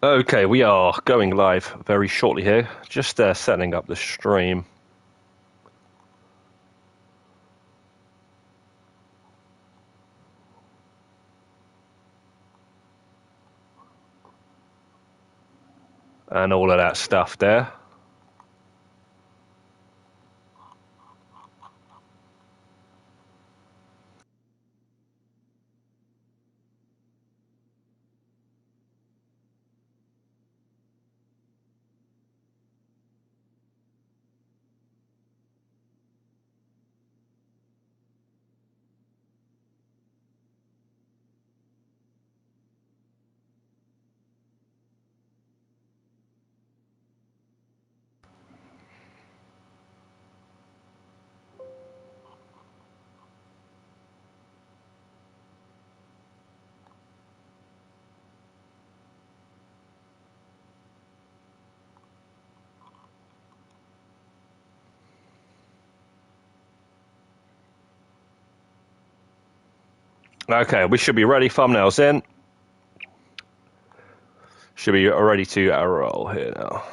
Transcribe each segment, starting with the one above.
Okay, we are going live very shortly here. Just setting up the stream. And all of that stuff there. Okay, we should be ready. Thumbnails in. Should be ready to roll here now.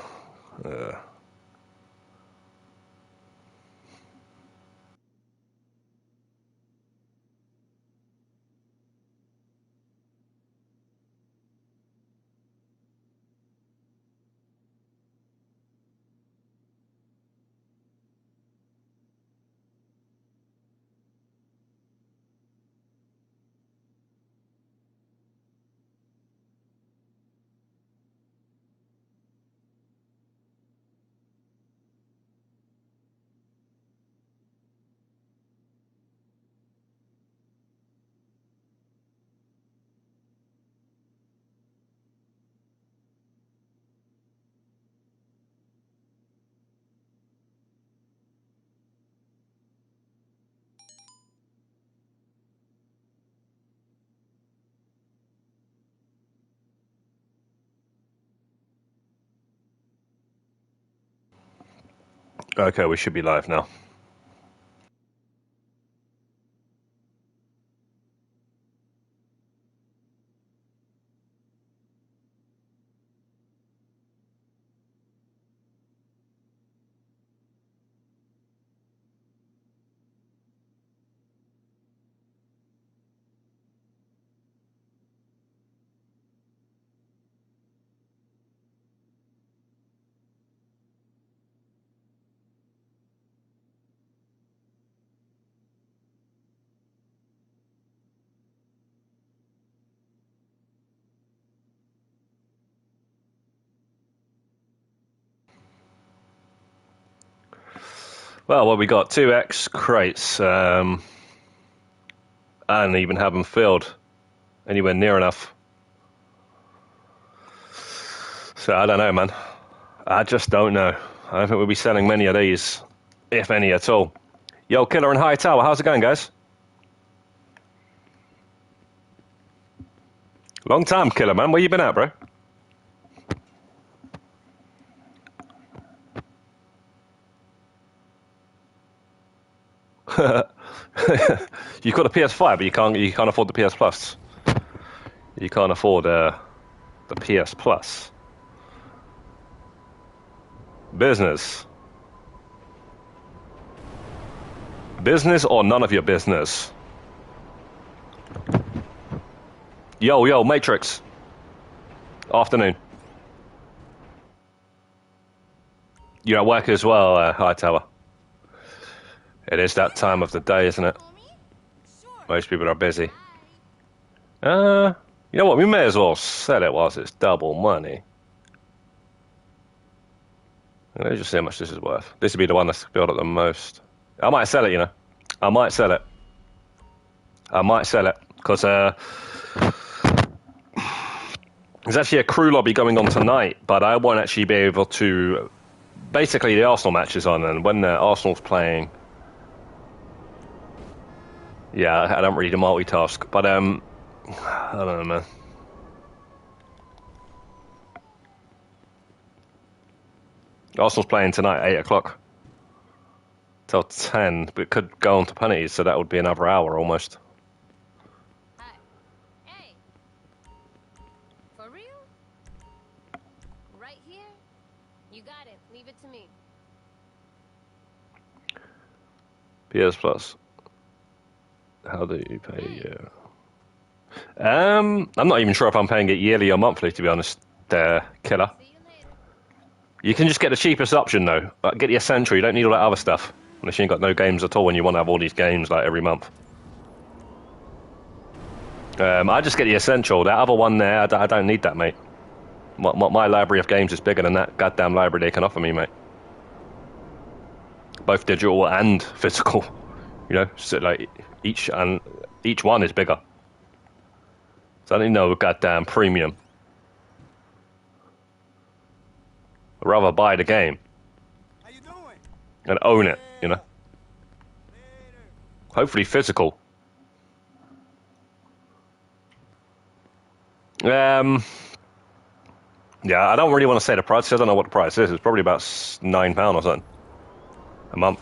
Okay, we should be live now. Well, what we got? 2x crates. And even have them filled anywhere near enough. So I don't know, man. I just don't know. I don't think we'll be selling many of these, if any at all. Yo, Killer and High Tower, how's it going, guys? Long time, Killer, man. Where you been at, bro? You've got a PS5, but you can't afford the PS Plus. You can't afford the PS Plus. Business. Business or none of your business. Yo, Matrix. Afternoon. You're at work as well, High Tower. It is that time of the day, isn't it? Most people are busy. You know what? We may as well sell it whilst it's double money. Let's just see how much this is worth. This would be the one that's built up the most. I might sell it, you know. I might sell it. Because there's actually a crew lobby going on tonight, but I won't actually be able to... Basically, the Arsenal match is on, and when Arsenal's playing... Yeah, I don't really do multitask, but, I don't know, man. Arsenal's playing tonight, 8 o'clock. Till 10, but it could go on to penalties, so that would be another hour almost. Hey. For real? Right here? You got it. Leave it to me. PS Plus. How do you pay? I'm not even sure if I'm paying it yearly or monthly, to be honest, Killer. See you later. You can just get the cheapest option, though. Like, get the Essential. You don't need all that other stuff. Unless you ain't got no games at all and you want to have all these games, like, every month. I just get the Essential. That other one there, I don't need that, mate. My library of games is bigger than that goddamn library they can offer me, mate. Both digital and physical. You know, so, like, each one is bigger. So I don't need no goddamn premium. I'd rather buy the game How you doing? and own it, you know. Hopefully physical. Yeah, I don't really want to say the price. I don't know what the price is. It's probably about £9 or something a month.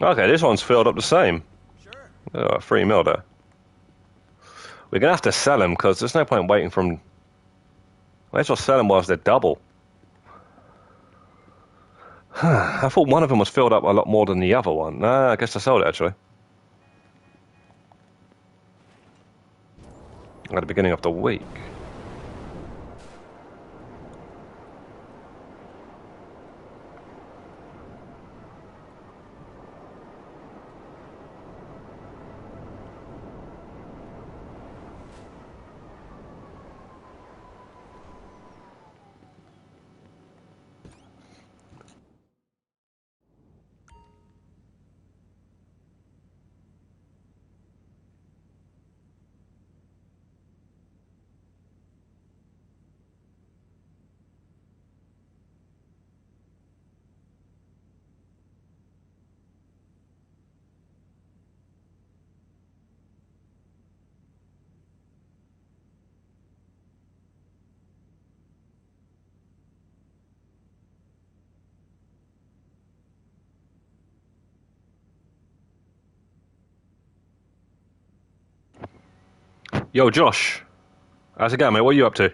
Okay, this one's filled up the same. Sure. Oh, 3 mil there. We're going to have to sell them because there's no point waiting for them. Might as well sell them whilst they're double. I thought one of them was filled up a lot more than the other one. Nah, I guess I sold it actually. At the beginning of the week. Yo, Josh. How's it going, mate? What are you up to?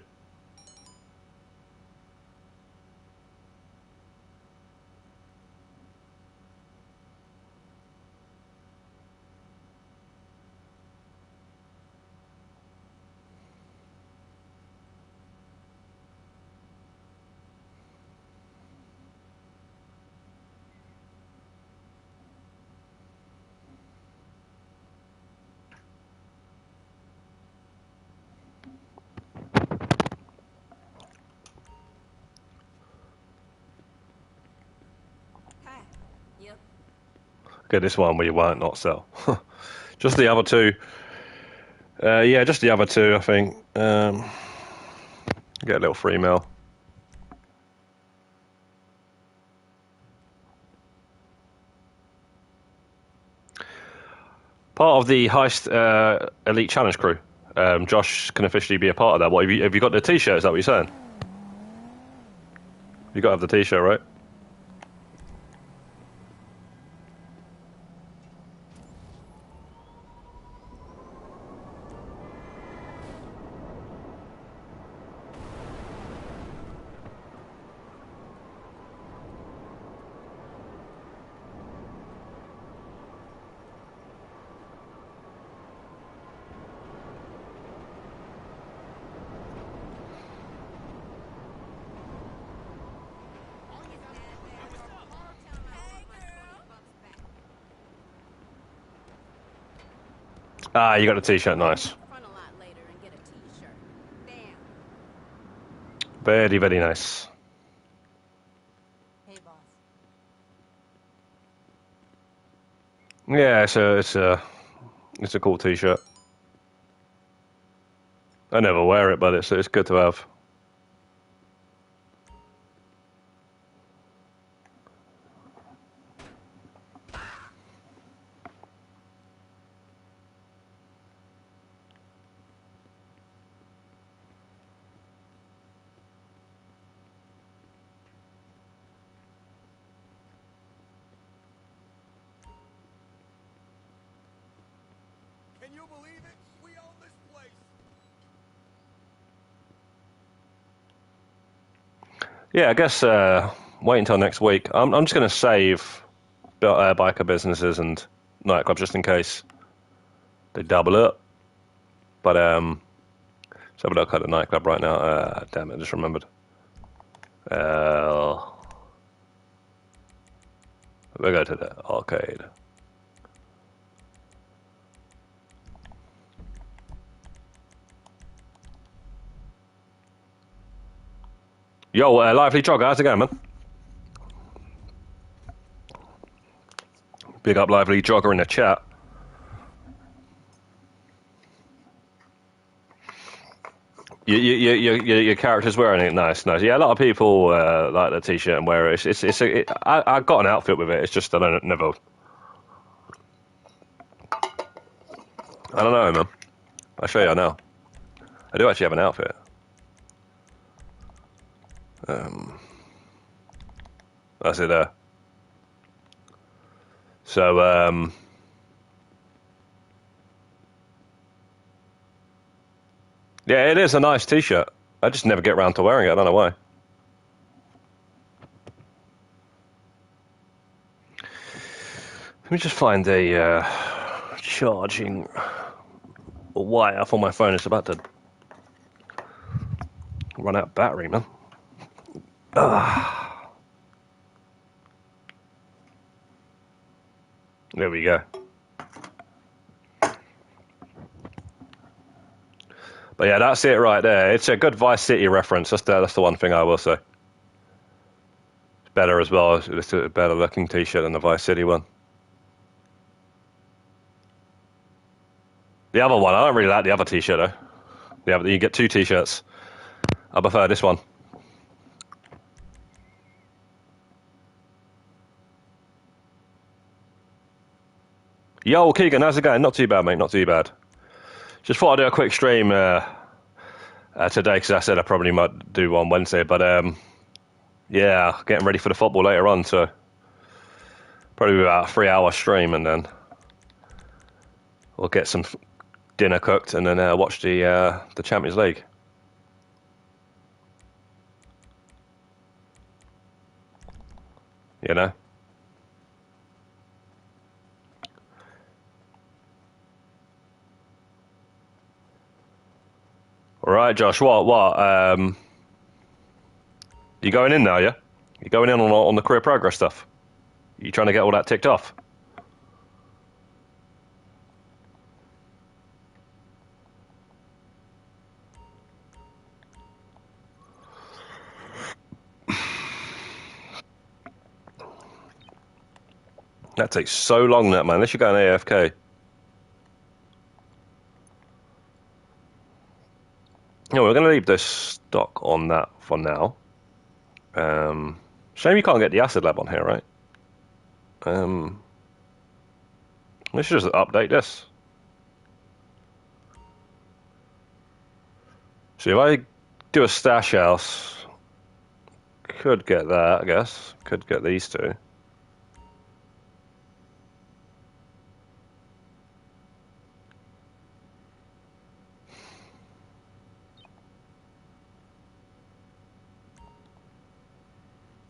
Hi. Yep. Okay, this one we won't not sell. Just the other two. Yeah, just the other two, I think. Get a little free mail. Part of the Heist Elite Challenge crew. Josh can officially be a part of that. What have you got the T-shirt? Is that what you're saying? You got to have the T-shirt, right? Ah, you got the T-shirt. Nice. Front a lot later and get a t-shirt. Damn. Very, very nice. Hey, boss. Yeah, it's a cool T-shirt. I never wear it, but it's good to have. Can you believe it? We own this place. Yeah, I guess wait until next week. I'm just going to save biker businesses and nightclubs just in case they double up. But let's have a look at the nightclub right now. Damn it, I just remembered. We'll go to the arcade. Yo, Lively Jogger, how's it going, man? Big up Lively Jogger in the chat. Your character's wearing it, nice. Yeah, a lot of people like the t-shirt and wear it. I got an outfit with it. It's just I don't know, man. I'll show you now. I do actually have an outfit. That's it there. So yeah, it is a nice t-shirt. I just never get around to wearing it. I don't know why. Let me just find a charging wire for my phone. It's about to run out of battery, man. There we go. But yeah, that's it right there. It's a good Vice City reference. That's the one thing I will say. It's better as well. It's a better looking t-shirt than the Vice City one. The other one, I don't really like the other t-shirt though. You get two t-shirts. I prefer this one. Yo, Keegan, how's it going? Not too bad, mate. Not too bad. Just thought I'd do a quick stream today because I said I probably might do one Wednesday. But yeah, getting ready for the football later on. So probably about a 3-hour stream and then we'll get some dinner cooked and then watch the Champions League. You know? All right, Josh. What? You going in now? Yeah. You going in on the career progress stuff? You trying to get all that ticked off? That takes so long, that man. Unless you're going AFK. Yeah, we're going to leave this stock on that for now. Shame you can't get the acid lab on here, right? We should just update this. So if I do a stash house, could get that, I guess. Could get these two.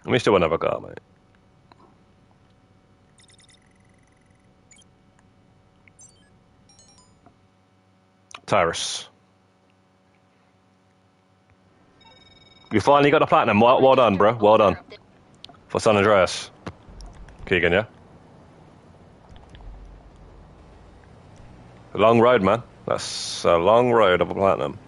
Let me still another car, mate. Tyrus. You finally got the platinum. Well done, bro. Well done. For San Andreas. Keegan, yeah? A long road, man. That's a long road of a platinum.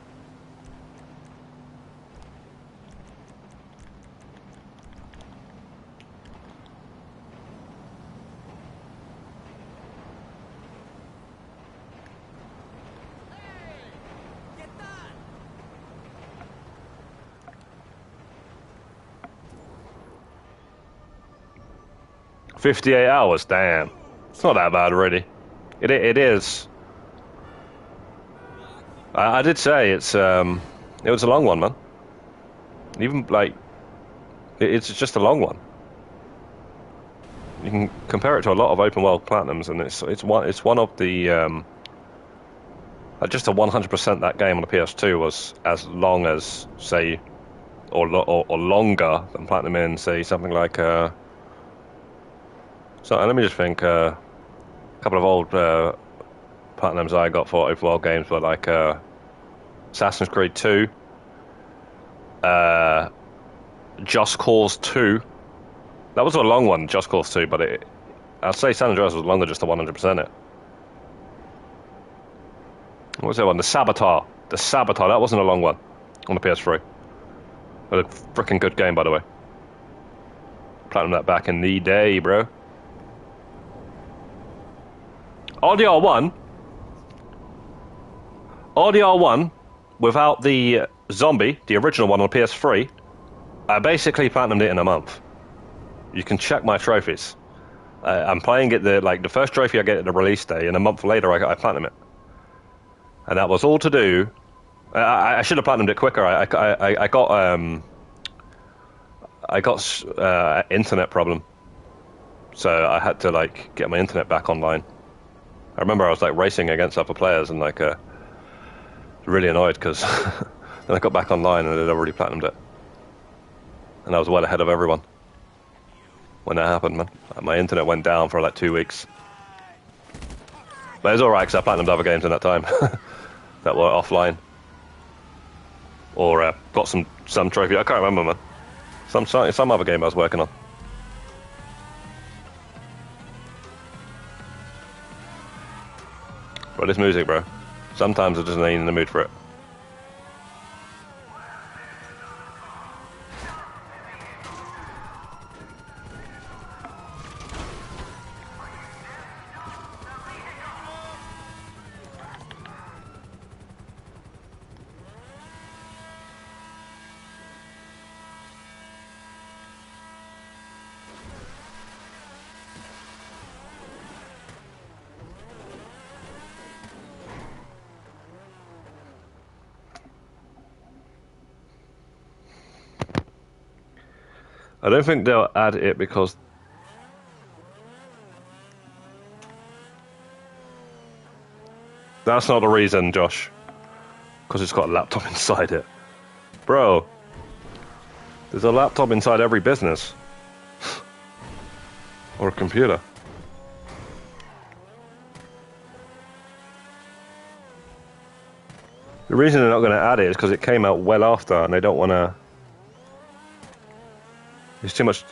58 hours, damn. It's not that bad, really. It is. I did say it was a long one, man. Even, like, it's just a long one. You can compare it to a lot of open world platinums, and it's one of the just a 100% that game on the PS2 was as long as, say, or longer than platinum in, say, something like so let me just think, a couple of old platinums I got for open world games were like Assassin's Creed 2, Just Cause 2. That was a long one, Just Cause 2, but I'd say San Andreas was longer just to 100% it. What was that one? The Saboteur. The Saboteur, that wasn't a long one on the PS3. It was a freaking good game, by the way. Platinum that back in the day, bro. RDR1 without the zombie, the original one on PS3, I basically platinumed it in a month. You can check my trophies. I'm playing it the first trophy I get at the release day, and a month later I platinum it. And that was all to do. I should have platinumed it quicker. I got internet problem, so I had to like get my internet back online. I remember I was like racing against other players and like really annoyed because then I got back online and they'd already platinumed it, and I was well ahead of everyone when that happened, man. My internet went down for like 2 weeks, but it was alright because I platinumed other games in that time that were offline, or got some trophy. I can't remember, man. Some other game I was working on. But this music, bro. Sometimes I just ain't in the mood for it. I don't think they'll add it because that's not the reason, Josh. Because it's got a laptop inside it. Bro, there's a laptop inside every business. Or a computer. The reason they're not going to add it is because it came out well after and they don't want to... There's too much...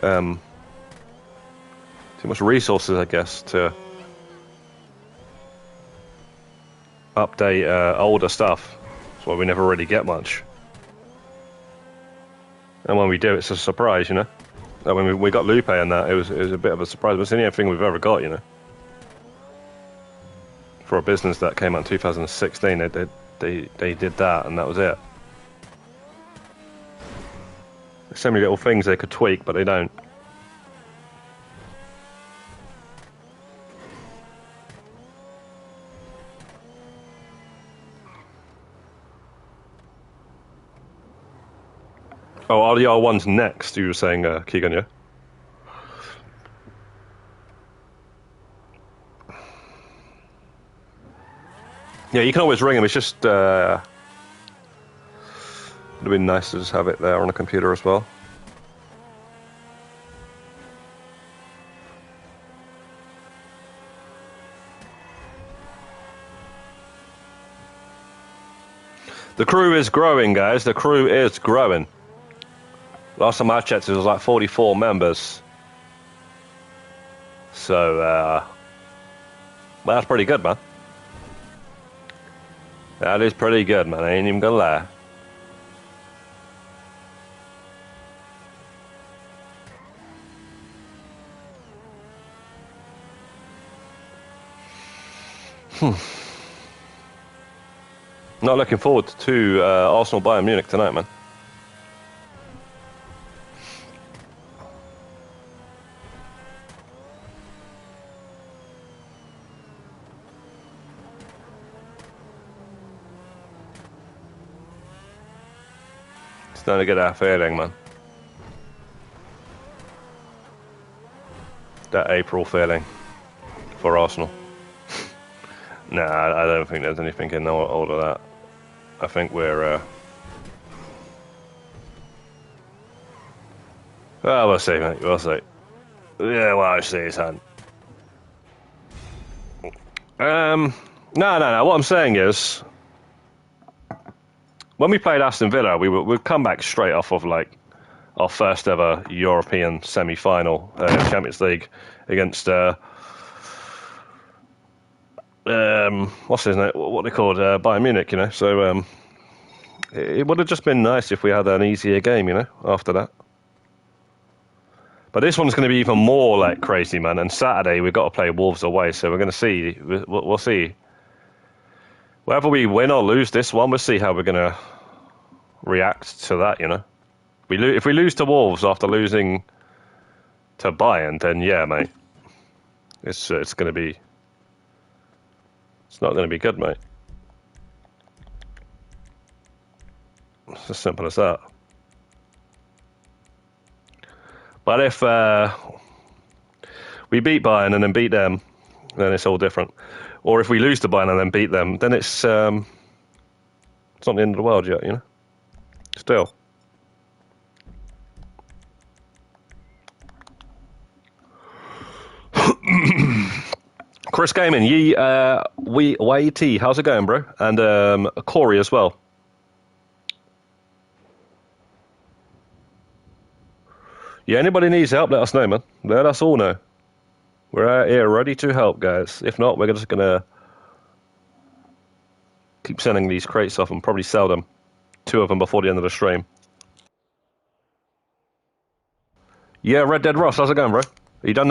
too much resources, I guess, to update older stuff. That's why we never really get much. And when we do, it's a surprise, you know? Like when we got Lupe and that, it was a bit of a surprise, but it's the only thing we've ever got, you know? For a business that came out in 2016, they did that, and that was it. There's so many little things they could tweak, but they don't. Oh, RDR1's next, you were saying, Keegan, yeah? Yeah, you can always ring him, it's just, it would have been nice to just have it there on a computer as well. The crew is growing, guys, the crew is growing. Last time I checked, it was like 44 members. So, well, that's pretty good, man. That is pretty good, man. I ain't even gonna lie. Not looking forward to Arsenal Bayern Munich tonight, man. Starting to get that feeling, man. That April feeling for Arsenal. Nah, I don't think there's anything in all of that. I think we're... well, we'll see, mate. We'll see. Yeah, well, I see his hand. No. What I'm saying is, when we played Aston Villa, we'd come back straight off of like our first ever European semi-final Champions League against what's his name? What they called Bayern Munich, you know. So it would have just been nice if we had an easier game, you know, after that. But this one's going to be even more like crazy, man. And Saturday we've got to play Wolves away, so we're going to see. We'll see. Whether we win or lose this one, we'll see how we're going to react to that, you know. If we lose to Wolves after losing to Bayern, then yeah, mate, it's going to be. It's not going to be good, mate. It's as simple as that. But if we beat Bayern and then beat them, then it's all different. Or if we lose to Bayern and then beat them, then it's not the end of the world yet, you know? Still. Chris Gaming, YT, how's it going, bro? And Corey as well. Yeah, anybody needs help, let us know, man. Let us all know. We're out here ready to help, guys. If not, we're just going to keep sending these crates off and probably sell them. 2 of them before the end of the stream. Yeah, Red Dead Ross, how's it going, bro? You done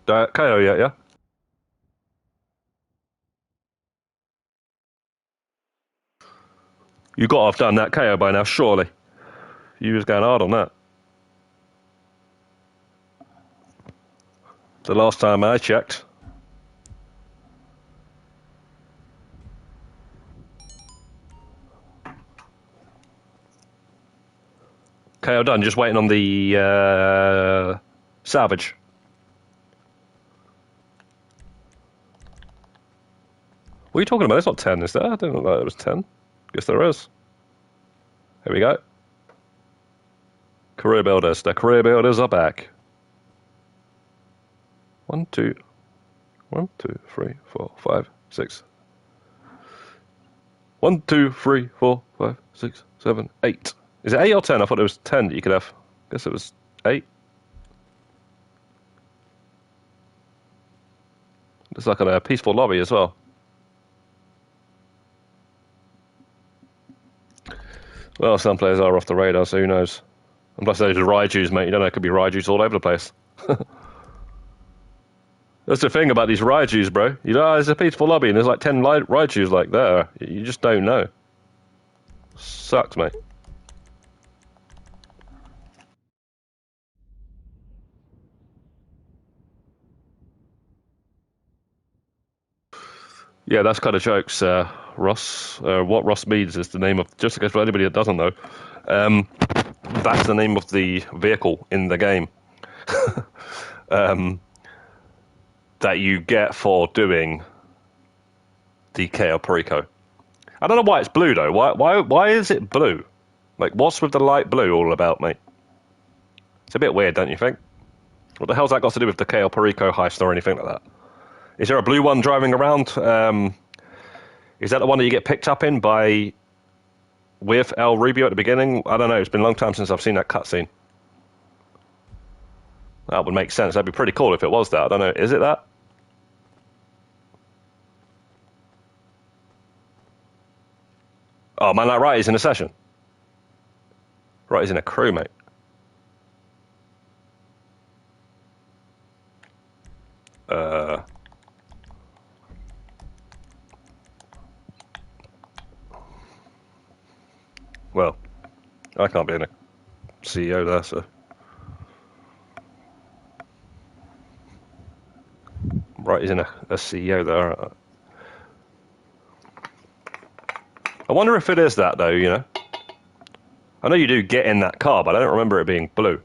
that KO yet, yeah? You got to have done that KO by now, surely. You was going hard on that. The last time I checked. KO done, just waiting on the salvage. What are you talking about? There's not 10, is there? I didn't know it was 10. Guess there is. Here we go. Career builders. The career builders are back. 1, 2, 3, 4, 5, 6. 1, 2, 3, 4, 5, 6, 7, 8. Is it 8 or 10? I thought it was 10 that you could have. Guess it was 8. It's like a peaceful lobby as well. Well, some players are off the radar, so who knows? And plus those Raijus, mate. You don't know, it could be Raijus all over the place. That's the thing about these Raijus, bro. You know, there's a peaceful lobby and there's like 10 Raijus like there. You just don't know. Sucks, mate. Yeah, that's kind of jokes, Ross. What Ross means is the name of, just in case for anybody that doesn't know, that's the name of the vehicle in the game. That you get for doing the KO Perico. I don't know why it's blue though. Why is it blue? Like, what's with the light blue all about, mate? It's a bit weird, don't you think? What the hell's that got to do with the KO Perico heist or anything like that? Is there a blue one driving around? Is that the one that you get picked up in with El Rubio at the beginning? I don't know. It's been a long time since I've seen that cutscene. That would make sense. That'd be pretty cool if it was that. I don't know. Is it that? Oh, man, like, right, he's in a session. Right, he's in a crew, mate. Well, I can't be in a CEO there, so. Right, he's in a CEO there. I wonder if it is that, though, you know? I know you do get in that car, but I don't remember it being blue.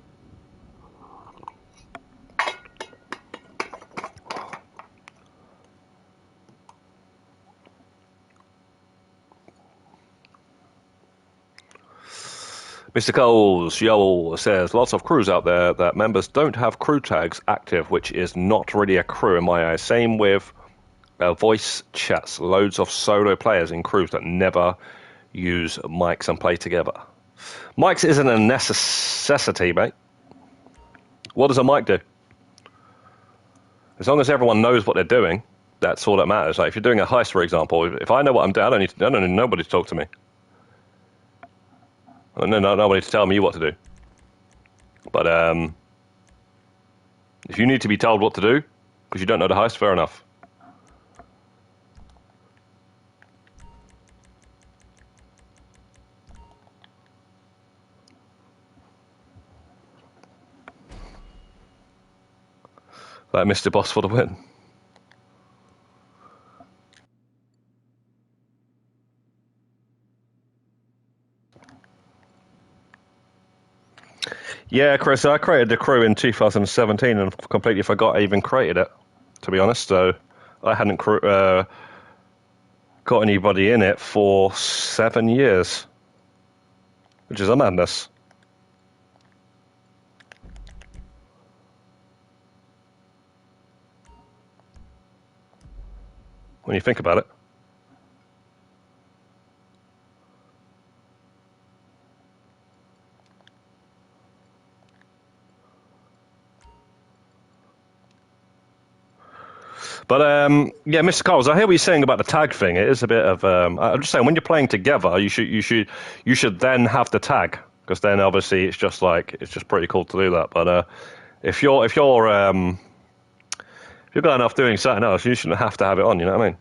Mr. Coles, yo, says, lots of crews out there that members don't have crew tags active, which is not really a crew in my eyes. Same with voice chats. Loads of solo players in crews that never use mics and play together. Mics isn't a necessity, mate. What does a mic do? As long as everyone knows what they're doing, that's all that matters. Like if you're doing a heist, for example, if I know what I'm doing, I don't need nobody to talk to me. I don't need nobody to tell me what to do. But if you need to be told what to do because you don't know the heist, fair enough. Like Mr. Boss for the win. Yeah, Chris, I created the crew in 2017 and completely forgot I even created it, to be honest. So I hadn't got anybody in it for 7 years, which is a madness. When you think about it. But yeah, Mr. Coles, I hear what you're saying about the tag thing. It is a bit of I'm just saying when you're playing together, you should then have the tag because then obviously it's just pretty cool to do that. But if you're good enough doing something else, you shouldn't have to have it on. You know what I mean?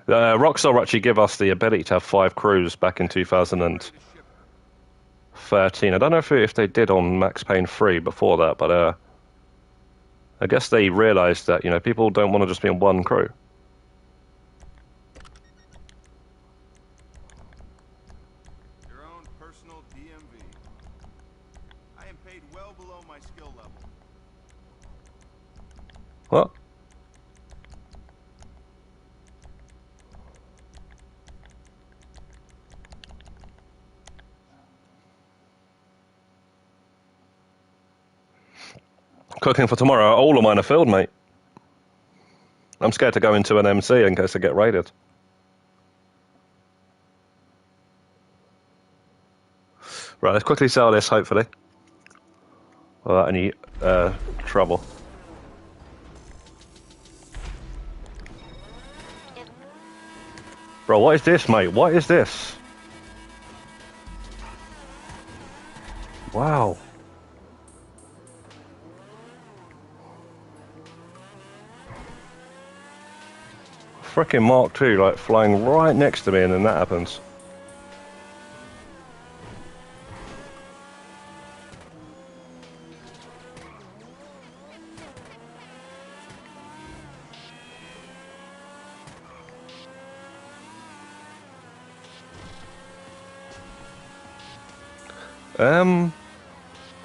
Rockstar actually give us the ability to have 5 crews back in 2013. I don't know if they did on Max Payne 3 before that, but I guess they realized that, people don't want to just be in one crew. Your own personal DMV. I am paid well below my skill level. What? Cooking for tomorrow. All of mine are filled, mate. I'm scared to go into an MC in case I get raided. Right, let's quickly sell this, hopefully. Without any trouble. Bro, what is this, mate? What is this? Wow. Frickin' Mark II, like, flying right next to me and then that happens.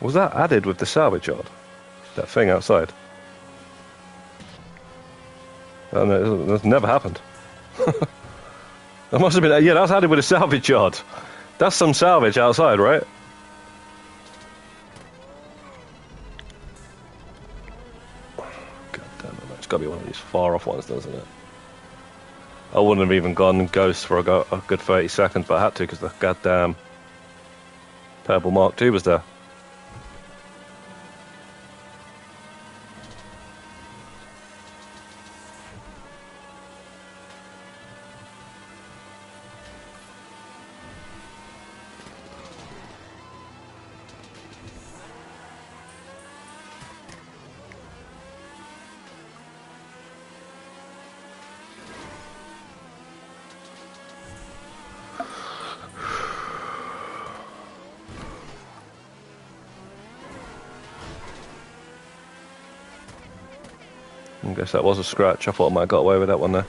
Was that added with the salvage yard? That thing outside? Oh, no, that's never happened. That must have been, yeah, that's added with a salvage yard. That's some salvage outside, right? God damn it, it's got to be one of these far off ones, doesn't it? I wouldn't have even gone Ghost for a good 30 seconds, but I had to because the goddamn purple Mark II was there. I guess that was a scratch. I thought I might have got away with that one there.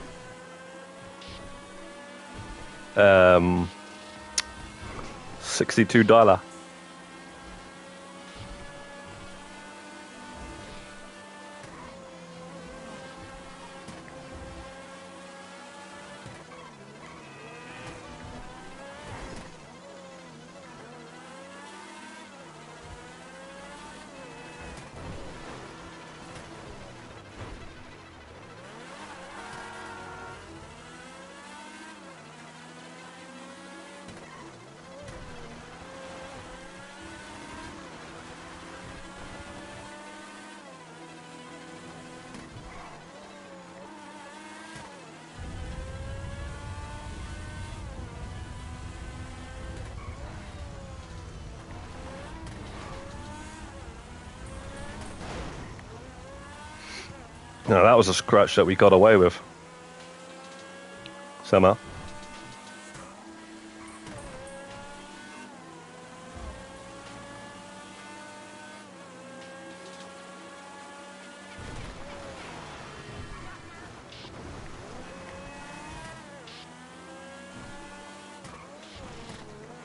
$62. No, that was a scratch that we got away with. Somehow.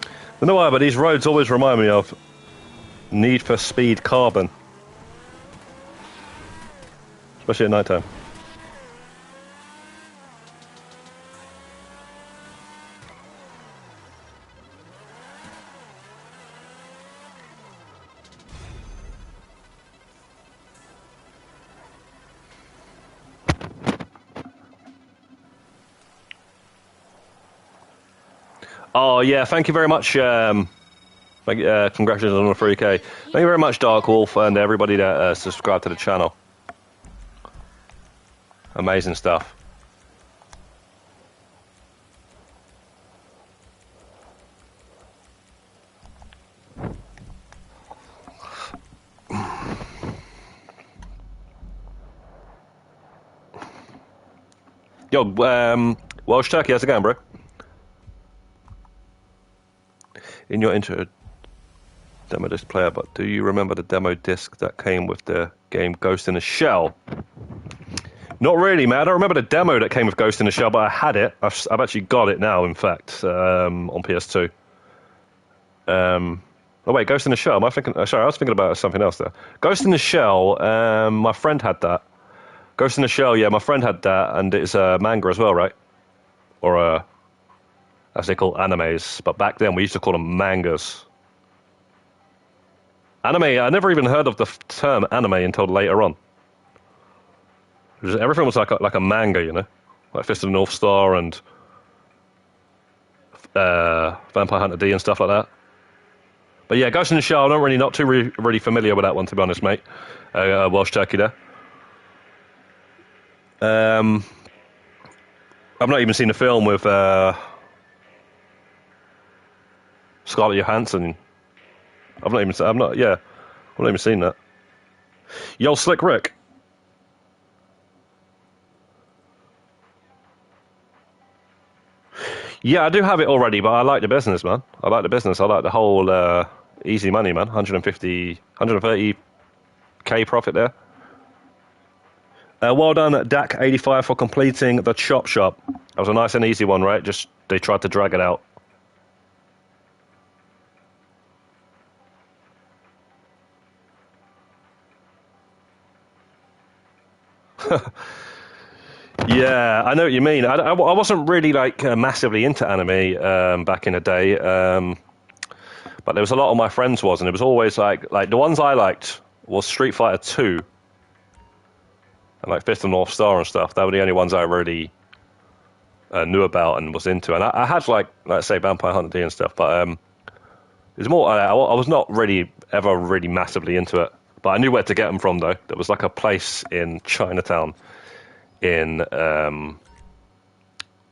I don't know why, but these roads always remind me of Need for Speed Carbon. Especially at night time. Oh yeah, thank you very much. Congratulations on the 3K. Thank you very much, Dark Wolf, and everybody that subscribed to the channel. Amazing stuff. Yo, Welsh Turkey, how's it going, bro? In your intro demo disc player, but do you remember the demo disc that came with the game Ghost in the Shell? Not really, man. I don't remember the demo that came with Ghost in the Shell, but I had it. I've actually got it now, in fact, on PS2. Oh wait, Ghost in the Shell. Am I thinking? Sorry, I was thinking about something else there. Ghost in the Shell. My friend had that. Ghost in the Shell. Yeah, my friend had that, and it's a manga as well, right? Or as they call animes, but back then we used to call them mangas. Anime. I never even heard of the term anime until later on. Everything was like a manga, you know, like Fist of the North Star and Vampire Hunter D and stuff like that. But yeah, Ghost in the Shell, I'm not too really familiar with that one, to be honest, mate. Welsh Turkey there. I've not even seen the film with Scarlett Johansson. I've not even seen that. Yo, Slick Rick. Yeah, I do have it already, but I like the business, man. I like the business. I like the whole easy money, man. 130K profit there. Well done, Dak85, for completing the Chop Shop. That was a nice and easy one, right? Just they tried to drag it out. Yeah, I know what you mean. I wasn't really like massively into anime back in the day, but there was a lot of my friends was, and it was always like the ones I liked was Street Fighter 2 and like Fist of North Star and stuff. They were the only ones I really knew about and was into. And I had like say Vampire Hunter D and stuff, but it's more. I was not really ever really massively into it, but I knew where to get them from though. There was like a place in Chinatown in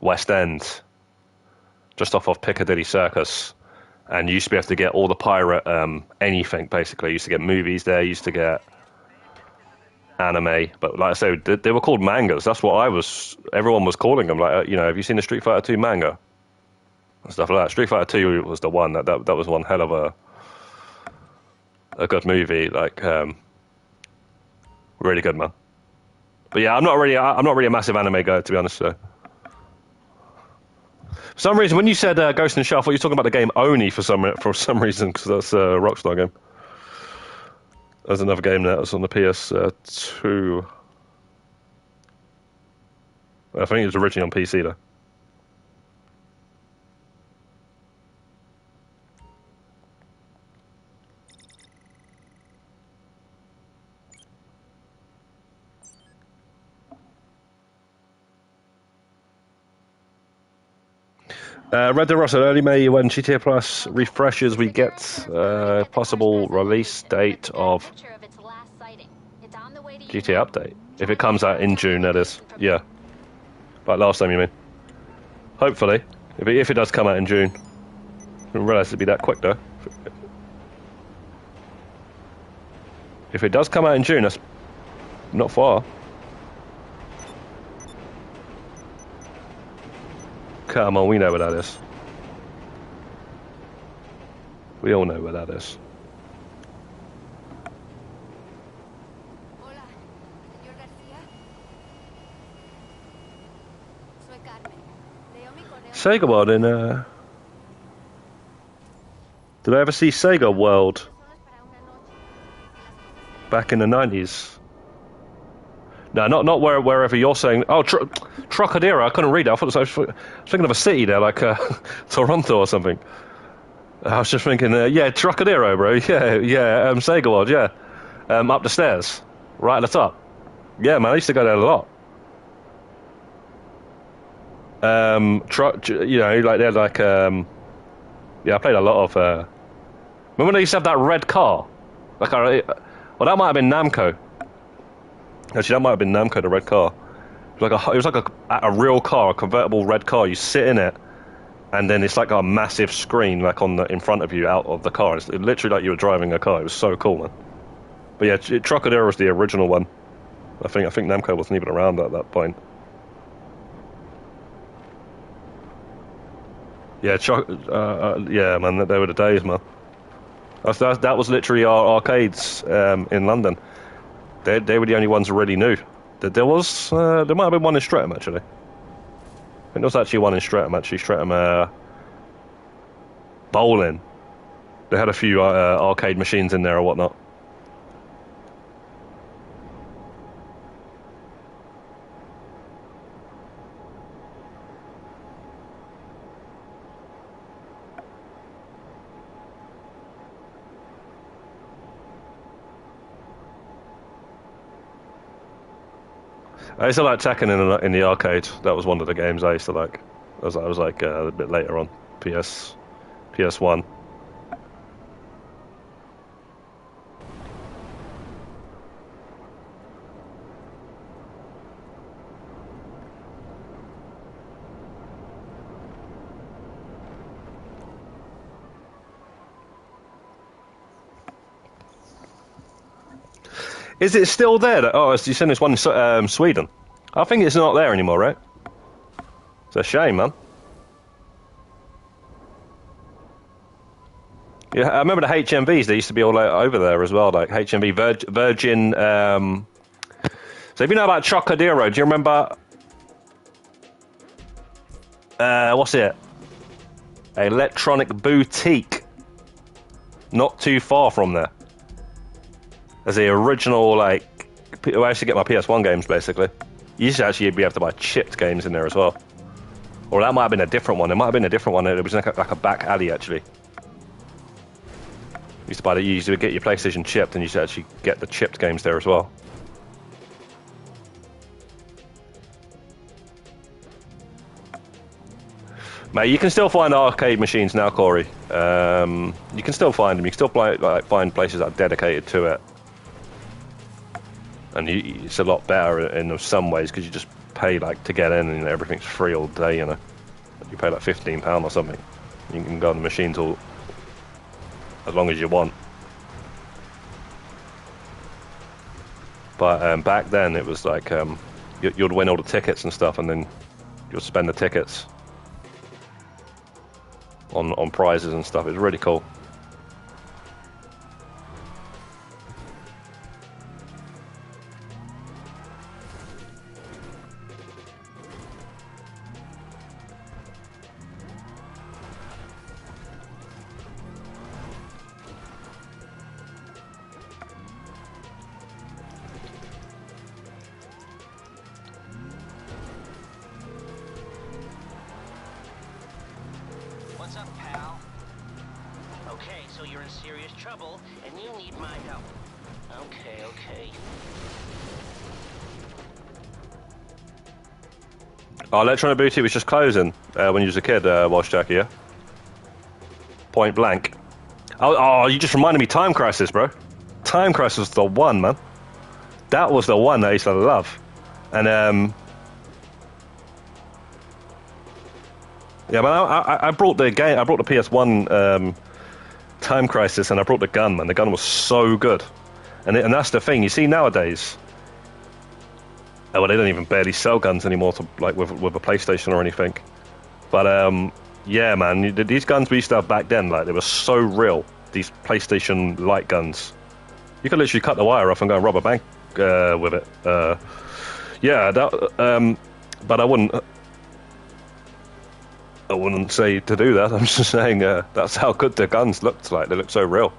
West End, just off of Piccadilly Circus, and you used to be able to get all the pirate anything basically. You used to get movies there, you used to get anime, but like I say, they were called mangas. That's what everyone was calling them. Like, you know, have you seen the Street Fighter 2 manga and stuff like that? Street Fighter 2 was the one that was one hell of a good movie. Like, really good, man. But yeah, I'm not really a massive anime guy, to be honest. So, For some reason, when you said Ghost in the Shell, I thought you were talking about the game Oni for some reason, because that's a Rockstar game. There's another game that was on the PS2. I think it was originally on PC though. Red Dead Ross, early May when GTA Plus refreshes, we get possible release date of GTA update. If it comes out in June, that is. Yeah. Like last time, you mean? Hopefully. If it does come out in June. I didn't realise it'd be that quick, though. If it does come out in June, that's not far. Come on, we know where that is. We all know where that is. Hola, señor García. Soy Carmen. Leo mi correo. Sega World in Did I ever see Sega World Solo es para una noche. back in the 90s? No, not wherever you're saying. Oh, Trocadero. I couldn't read it. I was thinking of a city there, like Toronto or something. I was just thinking, yeah, Trocadero, bro. Yeah, Sega World, yeah. Up the stairs, right at the top. Yeah, man, I used to go there a lot. You know, like they're like, yeah, I played a lot of. Remember when they used to have that red car? Like, well, that might have been Namco. Actually, that might have been Namco, the red car. It was like a real car, a convertible red car. You sit in it, and then it's like a massive screen, like in front of you, out of the car. It's literally like you were driving a car. It was so cool, man. But yeah, Trocadero was the original one. I think Namco wasn't even around at that point. Yeah, yeah, man, they were the days, man. That was literally our arcades in London. They were the only ones who really knew. There might have been one in Streatham, actually. I think there was actually one in Streatham, actually. Streatham bowling. They had a few arcade machines in there or whatnot. I used to like Tekken in the arcade. That was one of the games I used to like. I was like a bit later on, PS1. Is it still there? Oh, you seen this one in Sweden? I think it's not there anymore, right? It's a shame, man. Yeah, I remember the HMVs. They used to be all over there as well, like HMV Virgin. So if you know about Trocadero, do you remember? What's it? Electronic Boutique. Not too far from there. As the original, like, I used to get my PS1 games, basically. You used to actually be able to buy chipped games in there as well. Or that might have been a different one. It might have been a different one. It was like a back alley, actually. You used to get your PlayStation chipped, and you used to actually get the chipped games there as well. Mate, you can still find arcade machines now, Corey. You can still find them. You can still find places that are dedicated to it. And it's a lot better in some ways because you just pay like to get in and everything's free all day, you know. You pay like £15 or something. You can go on the machines all as long as you want. But back then it was like you'd win all the tickets and stuff, and then you'd spend the tickets on prizes and stuff. It was really cool. serious trouble, and you need my help. Okay. Oh, Electronic Booty was just closing when you was a kid, Walsh Jackie, yeah? Point blank. Oh, you just reminded me Time Crisis, bro. Time Crisis was the one, man. That was the one I used to love. And, yeah, man, I brought the game, I brought the PS1 Time Crisis, and I brought the gun, man. The gun was so good. And that's the thing, you see nowadays, well, they don't even barely sell guns anymore to, like, with a PlayStation or anything. But, yeah, man, these guns we used to have back then, like, they were so real. These PlayStation light guns. You could literally cut the wire off and go and rob a bank with it. Yeah, that. But I wouldn't say to do that. I'm just saying that's how good the guns looked like. They looked so real.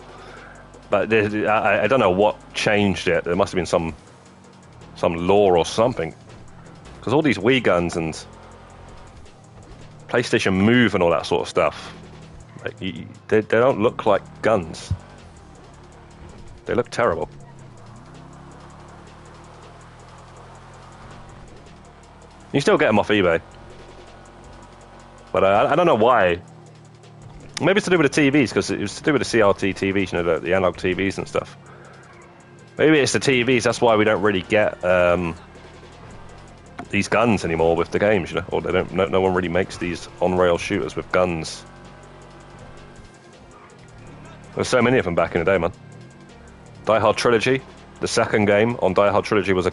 But I don't know what changed it. There must have been some law or something. Because all these Wii guns and PlayStation Move and all that sort of stuff, like, they don't look like guns. They look terrible. You still get them off eBay. But I don't know why. Maybe it's to do with the TVs, because it was to do with the CRT TVs, you know, the analog TVs and stuff. Maybe it's the TVs, that's why we don't really get these guns anymore with the games, you know, or they don't. No one really makes these on-rail shooters with guns. There's so many of them back in the day, man. Die Hard Trilogy, the second game on Die Hard Trilogy was a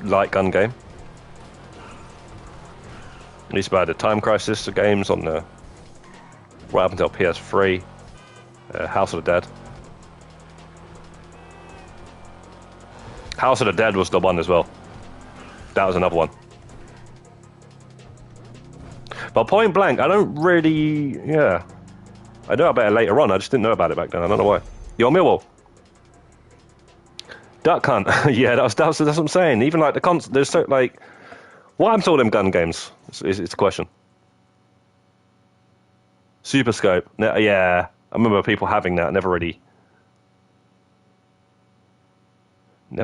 light gun game. At least about the Time Crisis games on the right up until PS3, House of the Dead. House of the Dead was the one as well. That was another one. But Point Blank, I don't really, yeah. I know about it later on, I just didn't know about it back then, I don't know why. Yo, Millwall. Duck Hunt, yeah, that's what I'm saying. Even like the there's so, like, what happened to all them gun games? It's a question. Super Scope, yeah. I remember people having that, never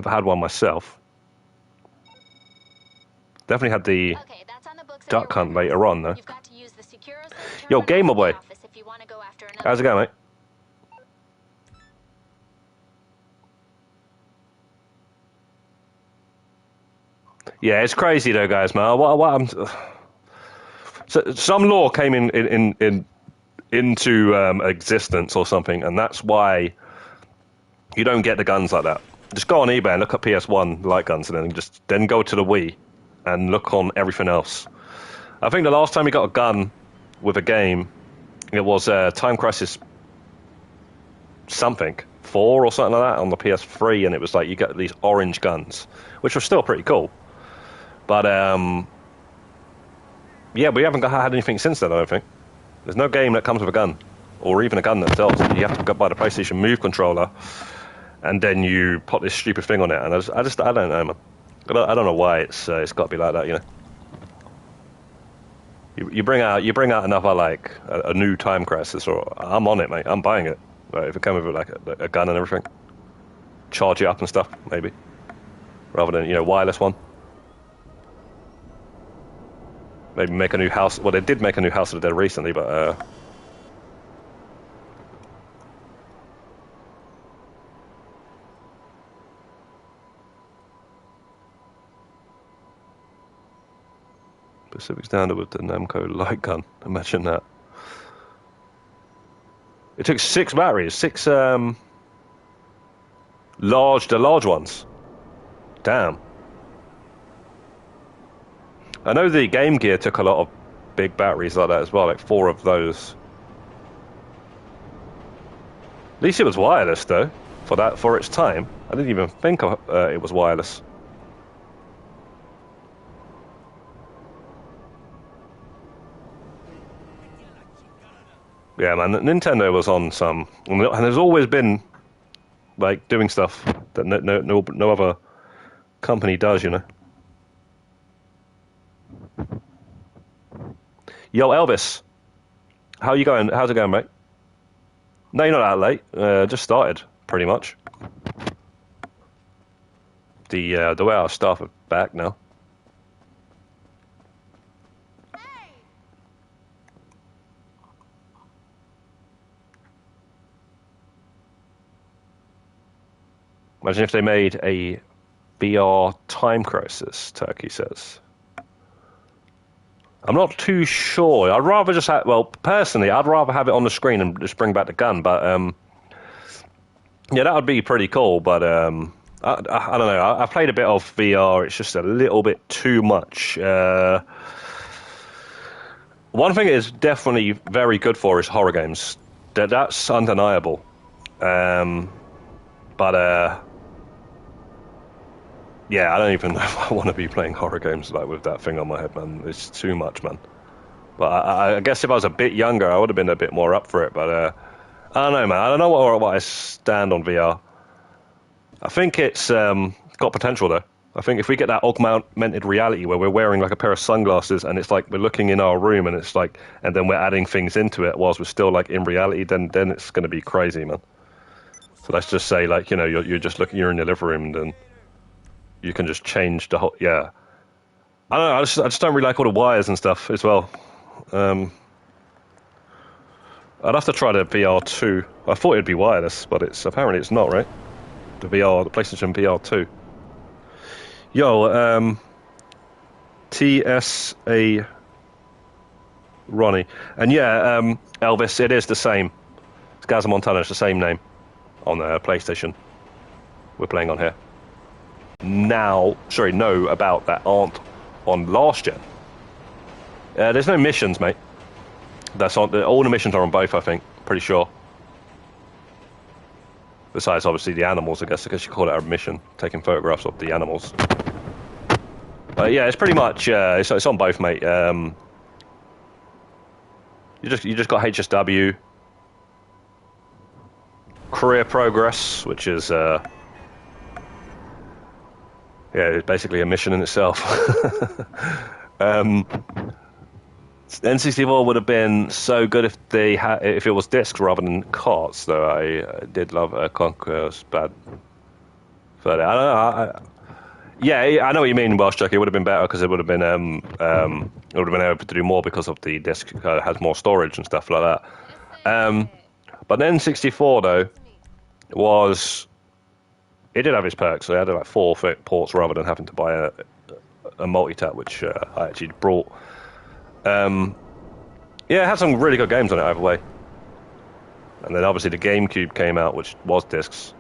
had one myself. Definitely had the Duck Hunt later on, though. Yo, Gamer Boy. How's it going, mate? Yeah, it's crazy though, guys, man. So some law came into existence or something, and that's why you don't get the guns like that. Just go on eBay and look at PS1 light guns, and then go to the Wii and look on everything else. I think the last time you got a gun with a game, it was Time Crisis something 4 or something like that on the PS3, and it was like you get these orange guns, which were still pretty cool. But yeah, we haven't had anything since then, I don't think. There's no game that comes with a gun, or even a gun that sells. You have to go buy the PlayStation Move controller, and then you put this stupid thing on it. And I don't know, man. I don't know why it's got to be like that, you know. You bring out another like a new Time Crisis, or I'm on it, mate. I'm buying it. Like, if it came with like a gun and everything, charge it up and stuff, maybe, rather than, you know, wireless one. Maybe make a new house. Well, they did make a new House of the Dead recently, but Pacific Standard with the Namco light gun. Imagine that. It took 6 batteries, 6 large ones. Damn. I know the Game Gear took a lot of big batteries like that as well, like 4 of those. At least it was wireless though, for its time. I didn't even think it was wireless. Yeah, man, Nintendo was on some, and there's always been like doing stuff that no other company does, you know. Yo, Elvis, how you going? How's it going, mate? No, you're not that late. Just started, pretty much. The warehouse staff are back now. Imagine if they made a VR Time Crisis, Turkey says. I'm not too sure. I'd rather just have, well, personally, I'd rather have it on the screen and just bring back the gun, but, yeah, that would be pretty cool, but, I don't know. I've played a bit of VR. It's just a little bit too much. One thing it is definitely very good for is horror games. That's undeniable. But, yeah, I don't even know if I want to be playing horror games like with that thing on my head, man. It's too much, man. But I guess if I was a bit younger, I would have been a bit more up for it. But I don't know, man. I don't know what I stand on VR. I think it's got potential, though. I think if we get that augmented reality where we're wearing like a pair of sunglasses and it's like we're looking in our room and it's like, and then we're adding things into it whilst we're still like in reality, then it's going to be crazy, man. So let's just say, like, you know, you're just looking, you're in your living room and then you can just change the whole, yeah. I don't know, I just don't really like all the wires and stuff as well. I'd have to try the VR2. I thought it'd be wireless, but apparently it's not, right? The PlayStation VR2. Yo, TSA Ronnie. And yeah, Elvis, it is the same. It's GazzaMontana, it's the same name on the PlayStation we're playing on here. Know about that aren't on last gen. There's no missions, mate. That's on all the missions are on both, I think. Pretty sure. Besides, obviously, the animals. I guess you call it a mission, taking photographs of the animals. But yeah, it's pretty much it's on both, mate. You just got HSW, career progress, which is yeah, it's basically a mission in itself. N64 would have been so good if if it was discs rather than carts. Though I did love Conqueror's Bad Fur Day. I don't know. Yeah, I know what you mean, Welsh Chuck. It would have been better because it would have been able to do more because of the disc has more storage and stuff like that. But the N64 though it did have its perks. So it had like 4 ports rather than having to buy a multi-tap, which I actually brought. Yeah, it had some really good games on it either way. And then obviously the GameCube came out, which was discs.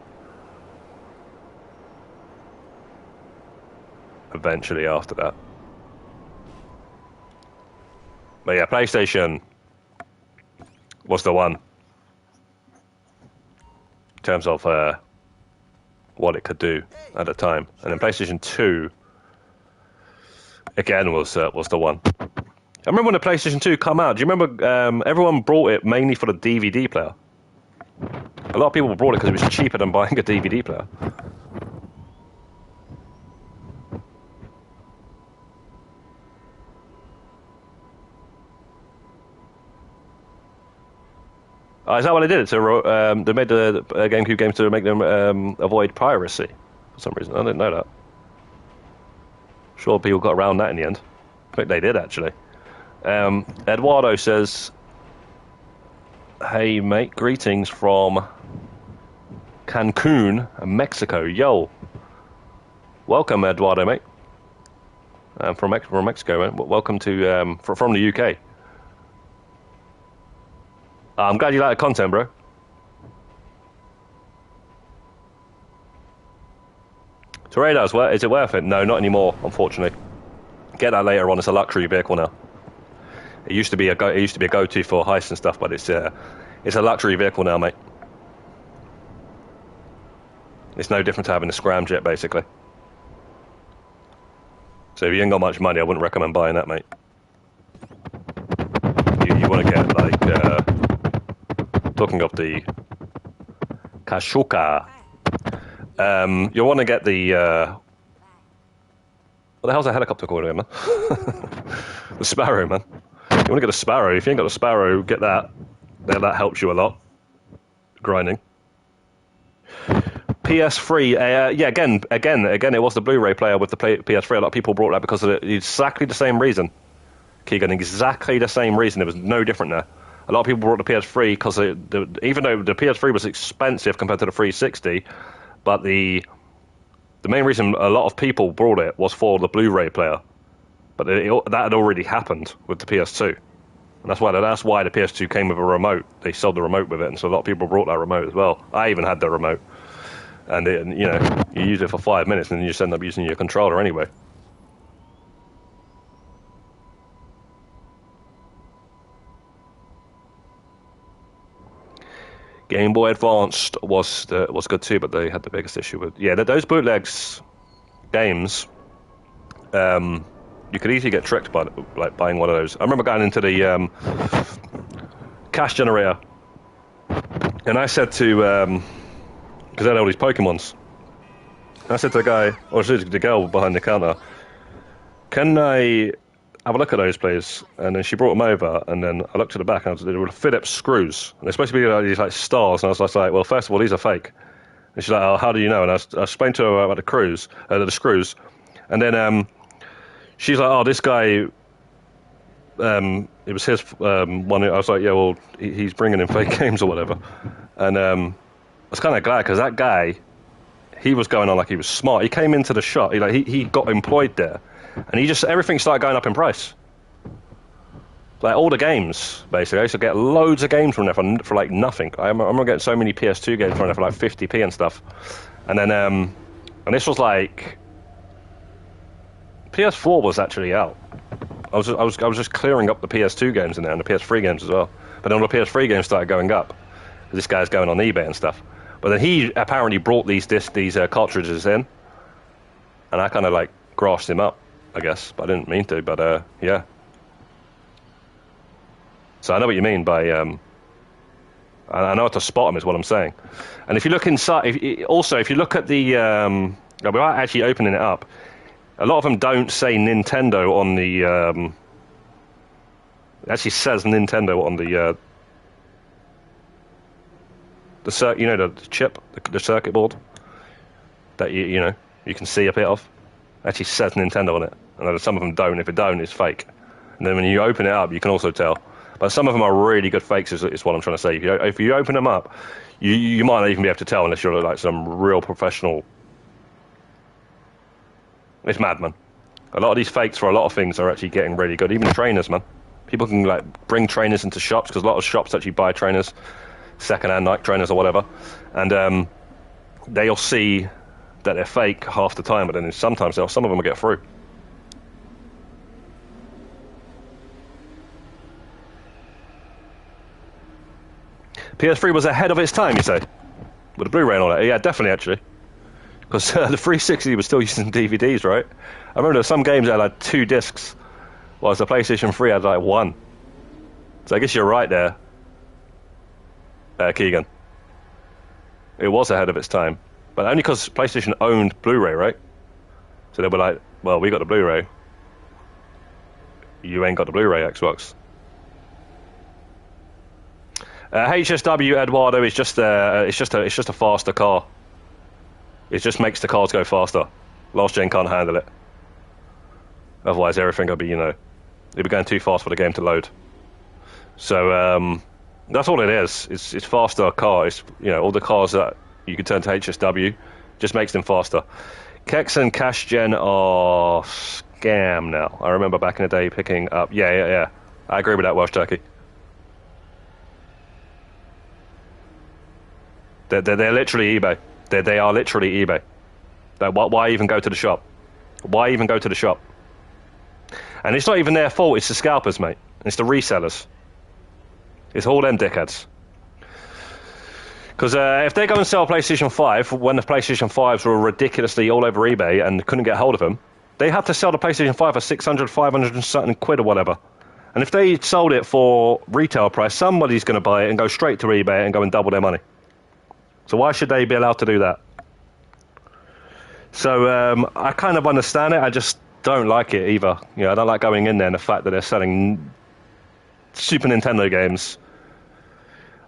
Eventually after that. But yeah, PlayStation was the one. In terms of what it could do at the time. And then PlayStation 2, again, was the one. I remember when the PlayStation 2 came out, do you remember everyone brought it mainly for the DVD player? A lot of people brought it because it was cheaper than buying a DVD player. Is that what they did? So they made the GameCube games to make them avoid piracy for some reason. I didn't know that. Sure, people got around that in the end. I think they did, actually. Eduardo says, "Hey, mate, greetings from Cancun, Mexico. Yo, welcome, Eduardo, mate. From Mexico, mate. Welcome to from the UK. I'm glad you like the content, bro. Tornadoes, is it worth it? No, not anymore, unfortunately. Get that later on. It's a luxury vehicle now. It used to be a go-to for heists and stuff, but it's a luxury vehicle now, mate. It's no different to having a scramjet, basically. So if you ain't got much money, I wouldn't recommend buying that, mate. You want to get like talking of the Kashuka. You want to get the what the hell's a helicopter called again, man? The Sparrow, man. You want to get a Sparrow. If you ain't got a Sparrow, get that. Then that helps you a lot. grinding. PS3, yeah, again, it was the Blu-ray player with the PS3. A lot of people brought that because of exactly the same reason. Keegan, exactly the same reason. It was no different there. A lot of people brought the PS3 because even though the PS3 was expensive compared to the 360, but the main reason a lot of people brought it was for the Blu-ray player. But that had already happened with the PS2. And that's why the PS2 came with a remote. They sold the remote with it, and so a lot of people brought that remote as well. I even had the remote. And you use it for 5 minutes, and then you just end up using your controller anyway. Game Boy Advanced was good too, but they had the biggest issue with those bootlegs games. You could easily get tricked by like buying one of those. I remember going into the cash generator, and I said to because they had all these Pokemons. I said to the guy, or the girl behind the counter, "Can I have a look at those, please?" And then she brought them over, and then I looked at the back, and they were Phillips screws. And they're supposed to be like these like stars, and I was like, "Well, first of all, these are fake." And she's like, "Oh, how do you know?" And I explained to her about the screws, and then she's like, "Oh, this guy." It was his one. I was like, "Yeah, well, he's bringing in fake games or whatever," and I was kind of glad because that guy, he was going on like he was smart. He came into the shop, he got employed there, and everything started going up in price. Like all the games, basically. I used to get loads of games from there for like nothing. I remember getting so many PS2 games from there for like 50p and stuff. And then, and this was like, PS4 was actually out. I was just clearing up the PS2 games in there and the PS3 games as well. But then all the PS3 games started going up. This guy's going on eBay and stuff. But then he apparently brought these cartridges in, and I kind of like grasped him up, I guess, but I didn't mean to. But yeah. So I know what you mean by I know how to spot them is what I'm saying. And if you look inside, if you look at the without actually opening it up, a lot of them don't say Nintendo on the. It actually says Nintendo on the the chip, the circuit board that you can see a bit of. It actually says Nintendo on it, and some of them don't. If it don't, it's fake. And then when you open it up, you can also tell. But some of them are really good fakes, is what I'm trying to say. If you open them up, you might not even be able to tell unless you're like some real professional. It's mad, man. A lot of these fakes for a lot of things are actually getting really good. Even trainers, man. People can like bring trainers into shops because a lot of shops actually buy trainers, second-hand Nike trainers or whatever, and they'll see that they're fake half the time, but then sometimes some of them will get through. PS3 was ahead of its time, you say? With the Blu-ray and all that? Yeah, definitely, actually. Because the 360 was still using DVDs, right? I remember there were some games that had like 2 discs, whilst the PlayStation 3 had like 1. So I guess you're right there, Keegan. It was ahead of its time. But only because PlayStation owned Blu-ray, right? So they were like, well, we got the Blu-ray. You ain't got the Blu-ray, Xbox. HSW Eduardo is just it's just a faster car. It just makes the cars go faster. Last gen can't handle it. Otherwise, everything will be it'll be going too fast for the game to load. So that's all it is. It's faster car. It's all the cars that you can turn to HSW just makes them faster. Kex and Cash Gen are scam now. I remember back in the day picking up. Yeah. I agree with that, Welsh Turkey. They're literally eBay. They are literally eBay. Why even go to the shop? Why even go to the shop? And it's not even their fault. It's the scalpers, mate. It's the resellers. It's all them dickheads. Because if they go and sell PlayStation 5 when the PlayStation 5s were ridiculously all over eBay and couldn't get hold of them, they have to sell the PlayStation 5 for 600, 500 and something quid or whatever. And if they sold it for retail price, somebody's going to buy it and go straight to eBay and go and double their money. So why should they be allowed to do that? So I kind of understand it. I just don't like it either. I don't like going in there and the fact that they're selling Super Nintendo games.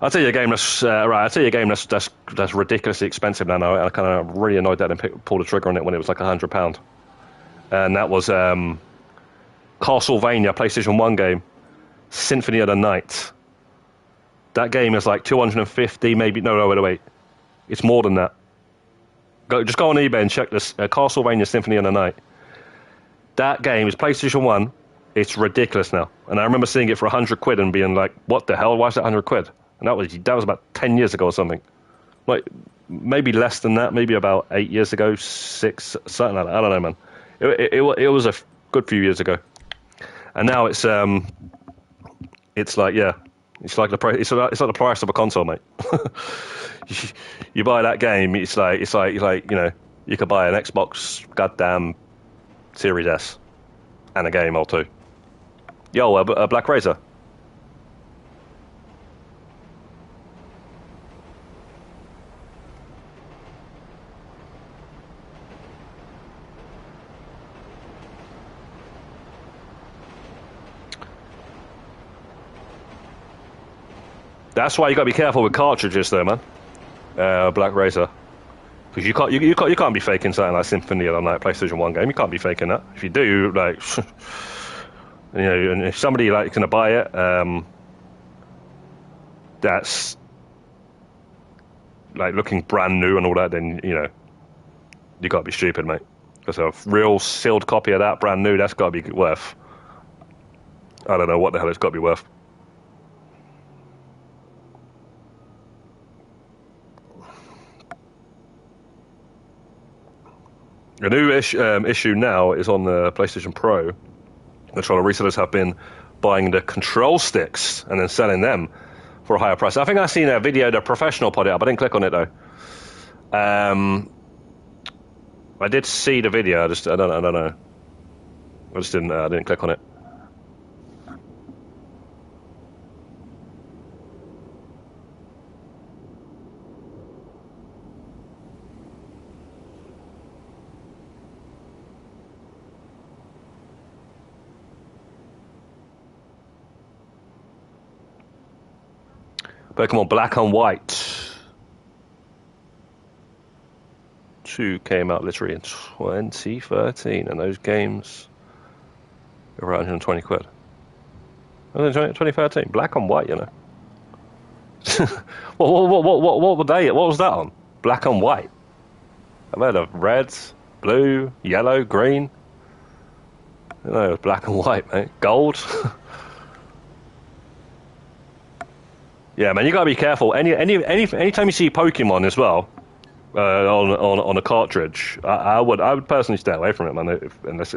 I'll tell you a game that's right. I'll tell you a game that's ridiculously expensive now. I kind of really annoyed that I didn't pull the trigger on it when it was like £100, and that was Castlevania PlayStation 1 game, Symphony of the Night. That game is like 250, maybe. No, wait. It's more than that. Just go on eBay and check this. Castlevania Symphony of the Night. That game is PlayStation 1. It's ridiculous now. And I remember seeing it for £100 and being like, what the hell? Why is that £100? And that was about 10 years ago or something. Like, maybe less than that. Maybe about 8 years ago, 6, something like that. I don't know, man. It was a good few years ago. And now it's like, yeah. It's like the price of a console, mate. You buy that game, it's like you know, you could buy an Xbox goddamn Series S and a game or two. Yo, a Black Razor. That's why you gotta be careful with cartridges, though, man. Black Razor, because you can't be faking something like Symphony of the Night PlayStation 1 game. You can't be faking that. If you do, like, you know, and if somebody like gonna buy it, that's like looking brand new and all that, then you know, you gotta be stupid, mate. Because a real sealed copy of that, brand new, that's gotta be worth. I don't know what the hell it's gotta be worth. A new issue now is on the PlayStation Pro. Which a lot of resellers have been buying the control sticks and then selling them for a higher price. I think I seen a video the professional put it up. I didn't click on it though. I did see the video. I don't know. I didn't click on it. Pokemon Black and White 2 came out literally in 2013, and those games were around £120. 2013, Black and White, you know. What were they? What was that on? Black and White. I've heard of red, blue, yellow, green. You know, it was black and white, mate. Gold. Yeah, man, you gotta be careful. Anytime you see Pokemon as well on a cartridge, I would personally stay away from it, man. Unless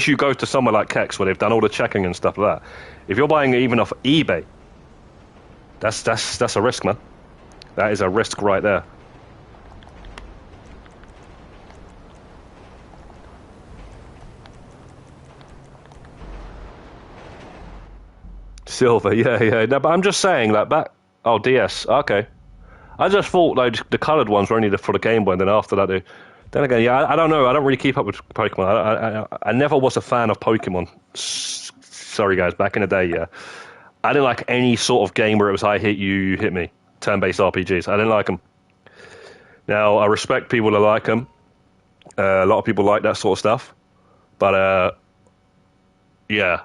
you go to somewhere like Kex where they've done all the checking and stuff like that. If you're buying it even off eBay, that's a risk, man. That is a risk right there. Silver, yeah. No, but I'm just saying, like, back... Oh, DS, okay. I just thought, like, the coloured ones were only for the Game Boy, and then after that, then again, yeah, I don't know. I don't really keep up with Pokemon. I never was a fan of Pokemon. Sorry, guys, back in the day, yeah. I didn't like any sort of game where it was I hit you, you hit me. Turn-based RPGs. I didn't like them. Now, I respect people that like them. A lot of people like that sort of stuff. But, yeah...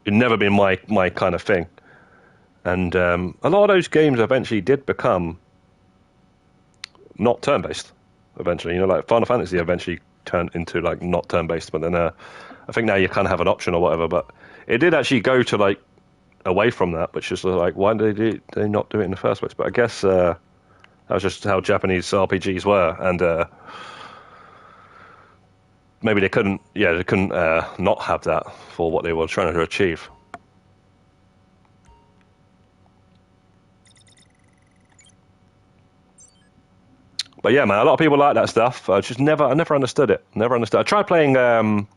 It's never been my kind of thing. And a lot of those games eventually did become not turn-based, eventually. You know, like Final Fantasy eventually turned into, like, not turn-based. But then I think now you kind of have an option or whatever. But it did actually go to, like, away from that, which is like, why did they not do it in the first place? But I guess that was just how Japanese RPGs were. And maybe they couldn't not have that for what they were trying to achieve. But yeah, man, a lot of people like that stuff. I never understood it. I tried playing the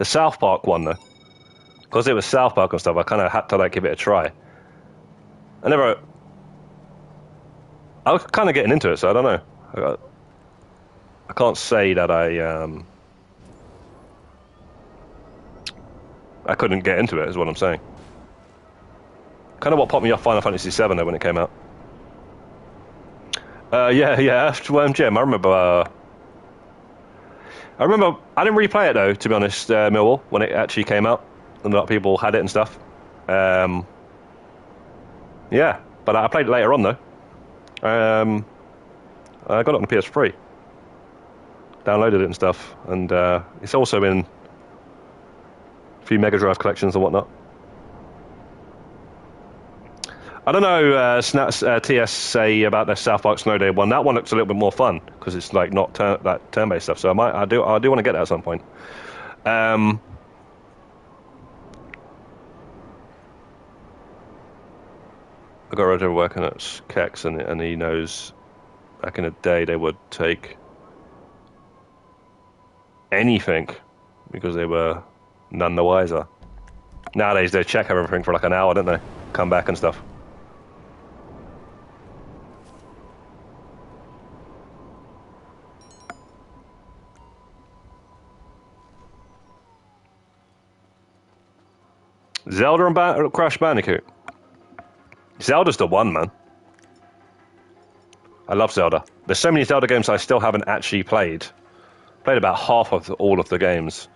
South Park one though, because it was South Park and stuff. I kind of had to like give it a try. I was kind of getting into it, so I don't know. I can't say that I couldn't get into it, is what I'm saying. Kind of what popped me off Final Fantasy VII though when it came out. Yeah, Earthworm Jim. I remember. I didn't replay it though, to be honest, Millwall, when it actually came out, and a lot of people had it and stuff. Yeah, but I played it later on though. I got it on the PS3, downloaded it and stuff, and it's also in a few Mega Drive collections and whatnot. I don't know, TS say about their South Park Snow Day one. That one looks a little bit more fun because it's like not that turn-based stuff. So I do want to get that at some point. I got Roger working at Kex, and he knows back in the day they would take anything because they were none the wiser. Nowadays they check everything for like an hour, don't they? Come back and stuff. Zelda and Crash Bandicoot. Zelda's the one, man. I love Zelda. There's so many Zelda games I still haven't actually played. Played about half of all of the games.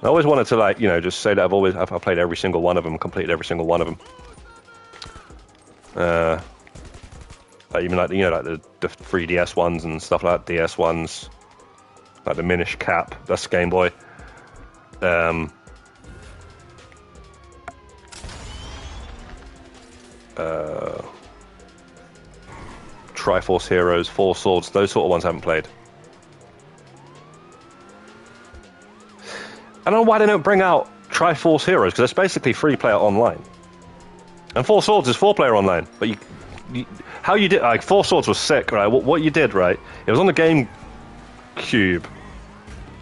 I always wanted to, like, just say that I've played every single one of them, completed every single one of them. Even like like the 3DS ones and stuff like that, DS ones, like the Minish Cap, that's Game Boy. Triforce Heroes, Four Swords, those sort of ones I haven't played. I don't know why they don't bring out Triforce Heroes, because it's basically free-player online. And Four Swords is four-player online, but how you did, like, Four Swords was sick, right? What you did, right, it was on the GameCube,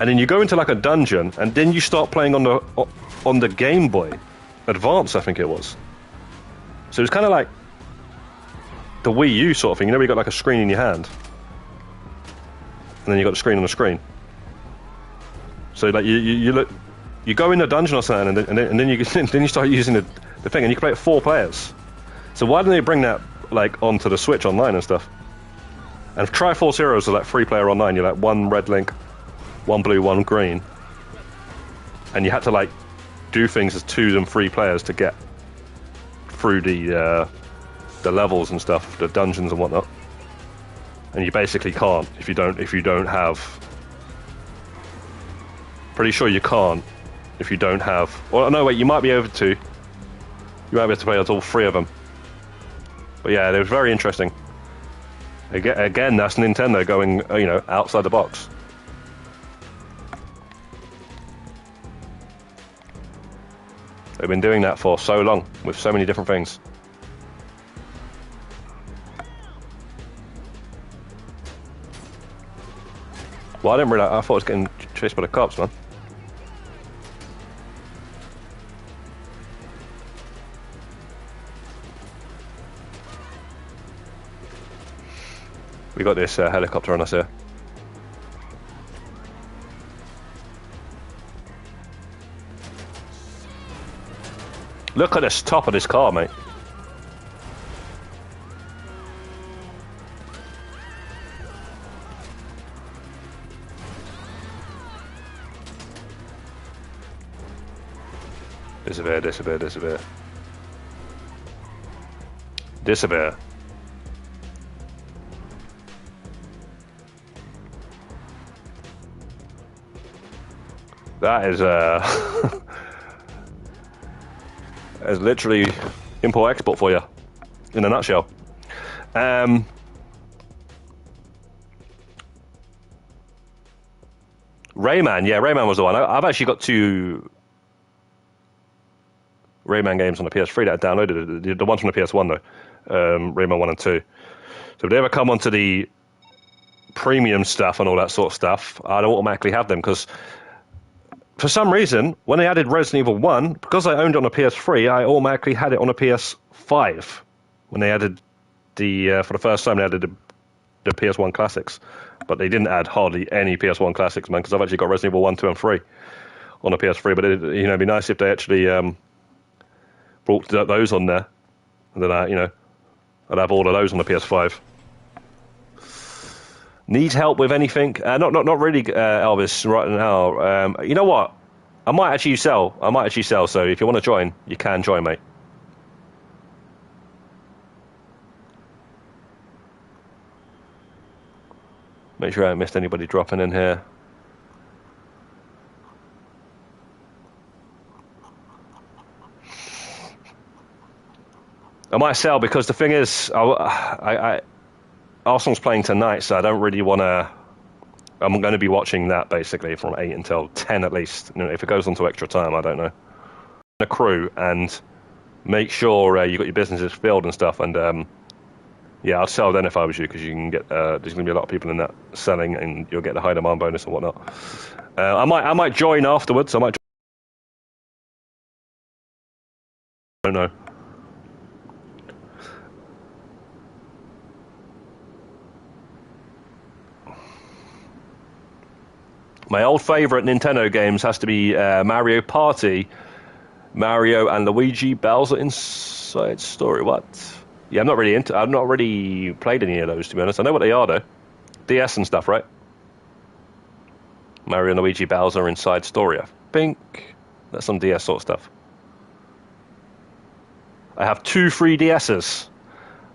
and then you go into like a dungeon, and then you start playing on the Game Boy Advance, I think it was. So it was kind of like the Wii U sort of thing. You got like a screen in your hand, and then you got the screen on the screen. So like you go in the dungeon or something, and then you then you start using the thing, and you can play it 4 players. So why don't they bring that like onto the Switch online and stuff? And Triforce Heroes are like 3-player online. You're like 1 red link, 1 blue, 1 green, and you had to like do things as 2 and 3 players to get through the levels and stuff, the dungeons and whatnot. And you basically can't if you don't have. Pretty sure you can't if you don't have. Well, no, wait, you might be able to. You might be able to play all 3 of them. But yeah, it was very interesting. Again, that's Nintendo going, outside the box. They've been doing that for so long with so many different things. Well, I didn't realize. I thought I was getting chased by the cops, man. We got this helicopter on us here. Look at this top of this car, mate. Disappear, disappear, disappear. Disappear. That is is literally import-export for you, in a nutshell. Rayman, yeah, Rayman was the one. I've actually got 2 Rayman games on the PS3 that I downloaded. The ones from the PS1 though, Rayman 1 and 2. So if they ever come onto the premium stuff and all that sort of stuff, I'd automatically have them, because for some reason, when they added Resident Evil 1, because I owned it on a PS3, I automatically had it on a PS5. When they added for the first time, they added the PS1 classics. But they didn't add hardly any PS1 classics, man, because I've actually got Resident Evil 1, 2, and 3 on a PS3. But it'd be nice if they actually brought those on there. And then, I'd have all of those on the PS5. Need help with anything? Not really, Elvis. Right now, you know what? I might actually sell. So if you want to join, you can join, mate. Make sure I haven't missed anybody dropping in here. I might sell because the thing is, Arsenal's playing tonight, so I don't really want to. I'm going to be watching that basically from 8 until 10 at least. You know, if it goes on to extra time, I don't know. A crew and make sure you got your businesses filled and stuff. And yeah, I'd sell then if I was you because you can get. There's going to be a lot of people in that selling, and you'll get the high demand bonus and whatnot. I might join afterwards. I don't know. My old favourite Nintendo games has to be Mario Party, Mario and Luigi Bowser Inside Story. What? Yeah, I've not really played any of those, to be honest. I know what they are though. DS and stuff, right? Mario and Luigi Bowser Inside Story. I think that's some DS sort of stuff. I have 2 3DSs,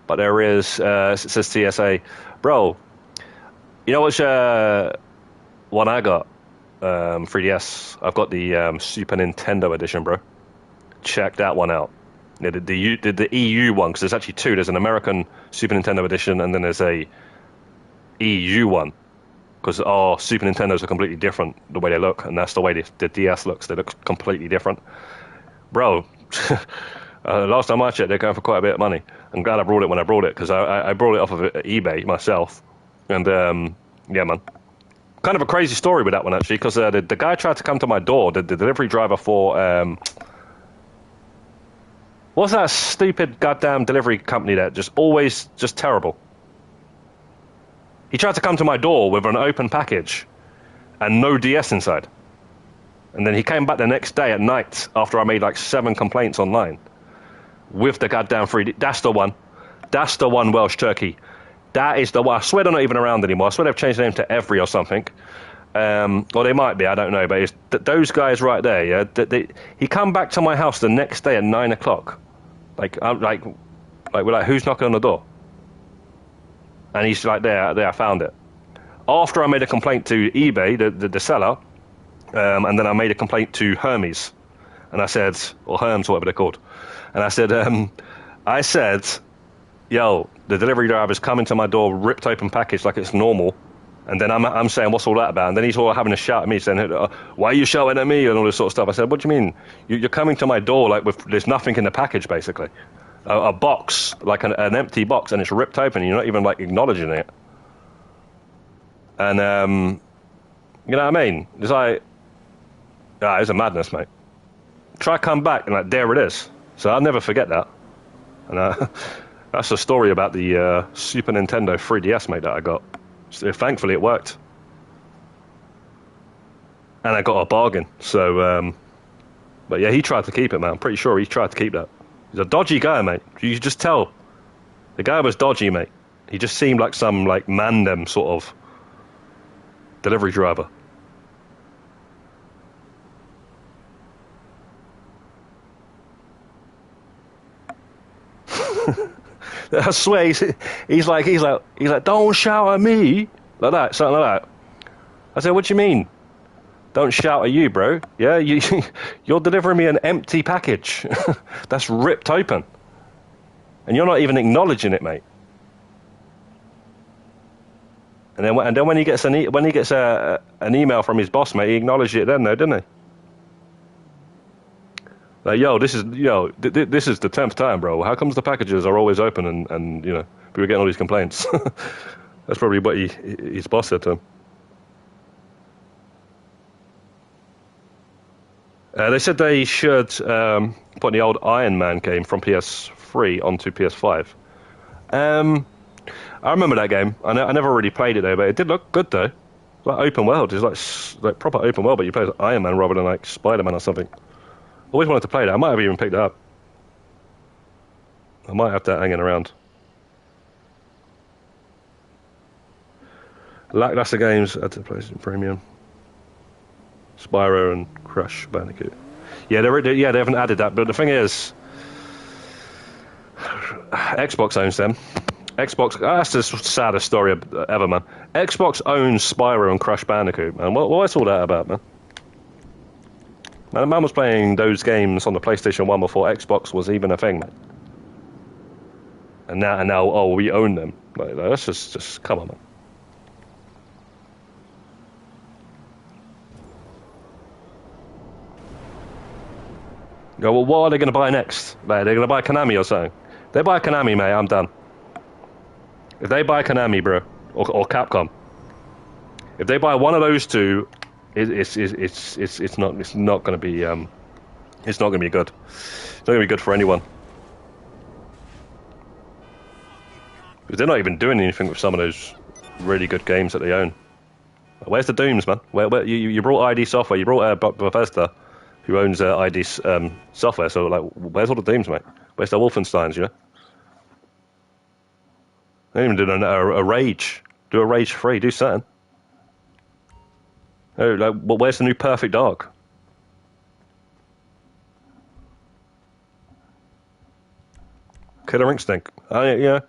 but there is it says TSA, bro. You know what's one I got, 3DS. I've got the Super Nintendo edition, bro. Check that one out. Yeah, the EU one, because there's actually 2. There's an American Super Nintendo edition, and then there's a EU one. Because our Super Nintendos are completely different, the way they look, and that's the way the DS looks. They look completely different. Bro, last time I checked, they're going for quite a bit of money. I'm glad I brought it when I brought it, because I brought it off of eBay myself. And, yeah, man. Kind of a crazy story with that one, actually, because the guy tried to come to my door, the delivery driver for, what's that stupid goddamn delivery company that just terrible? He tried to come to my door with an open package and no DS inside. And then he came back the next day at night after I made like 7 complaints online with the goddamn 3D. That's the one. That's the one, Welsh Turkey. That is the one. I swear they're not even around anymore. I swear they've changed the name to Every or something. Or they might be, I don't know. But it's those guys right there, yeah. He come back to my house the next day at 9 o'clock. We're like, who's knocking on the door? And he's like, there, I found it. After I made a complaint to eBay, the seller, and then I made a complaint to Hermes. And I said, or Hermes, whatever they're called. And I said, yo, the delivery driver's coming to my door, ripped open package like it's normal. And then I'm saying, what's all that about? And then he's all having a shout at me, saying, why are you shouting at me? And all this sort of stuff. I said, what do you mean? You're coming to my door like there's nothing in the package, basically. A box, like an empty box, and it's ripped open, and you're not even, like, acknowledging it. And, you know what I mean? It's like, it's a madness, mate. Try come back, and, like, there it is. So I'll never forget that. And that's the story about the Super Nintendo 3DS, mate, that I got. So, thankfully, it worked. And I got a bargain. So, but yeah, he tried to keep it, man. I'm pretty sure he tried to keep that. He's a dodgy guy, mate. You could just tell. The guy was dodgy, mate. He just seemed like some, like, mandem sort of delivery driver. I swear, he's like, don't shout at me. Like that, something like that. I said, what do you mean? Don't shout at you, bro. Yeah, you're delivering me an empty package that's ripped open, and you're not even acknowledging it, mate. And then when he gets an email from his boss, mate, he acknowledged it then, though, didn't he? Like, this is the 10th time, bro. How comes the packages are always open and you know we were getting all these complaints? That's probably what his boss said to him. They said they should put the old Iron Man game from PS3 onto PS5. I remember that game. I never really played it though, but it did look good though. Like open world, it's like proper open world, but you play as Iron Man rather than like Spider-Man or something. Always wanted to play that. I might have even picked it up. I might have that hanging around. Lackluster games add to the PlayStation Premium. Spyro and Crash Bandicoot. Yeah, they haven't added that. But the thing is, Xbox owns them. Xbox, that's the saddest story ever, man. Xbox owns Spyro and Crash Bandicoot, man. What's all that about, man? Man was playing those games on the PlayStation 1 before Xbox was even a thing, man. And now, oh, we own them. Like, that's just come on, man. Go, well, what are they going to buy next? Like, they're going to buy Konami or something. If they buy Konami, mate, I'm done. If they buy Konami, bro, or Capcom, if they buy one of those two, it's not going to be good. It's not going to be good for anyone. Because they're not even doing anything with some of those really good games that they own. Where's the Dooms, man? Where you brought ID Software, you brought Bethesda, who owns ID Software. So like, where's all the Dooms, mate? Where's the Wolfensteins? You know, they didn't even do a Rage. Do a Rage 3. Do something. Oh, like, well, where's the new Perfect Dark? Killer Instinct. Yeah.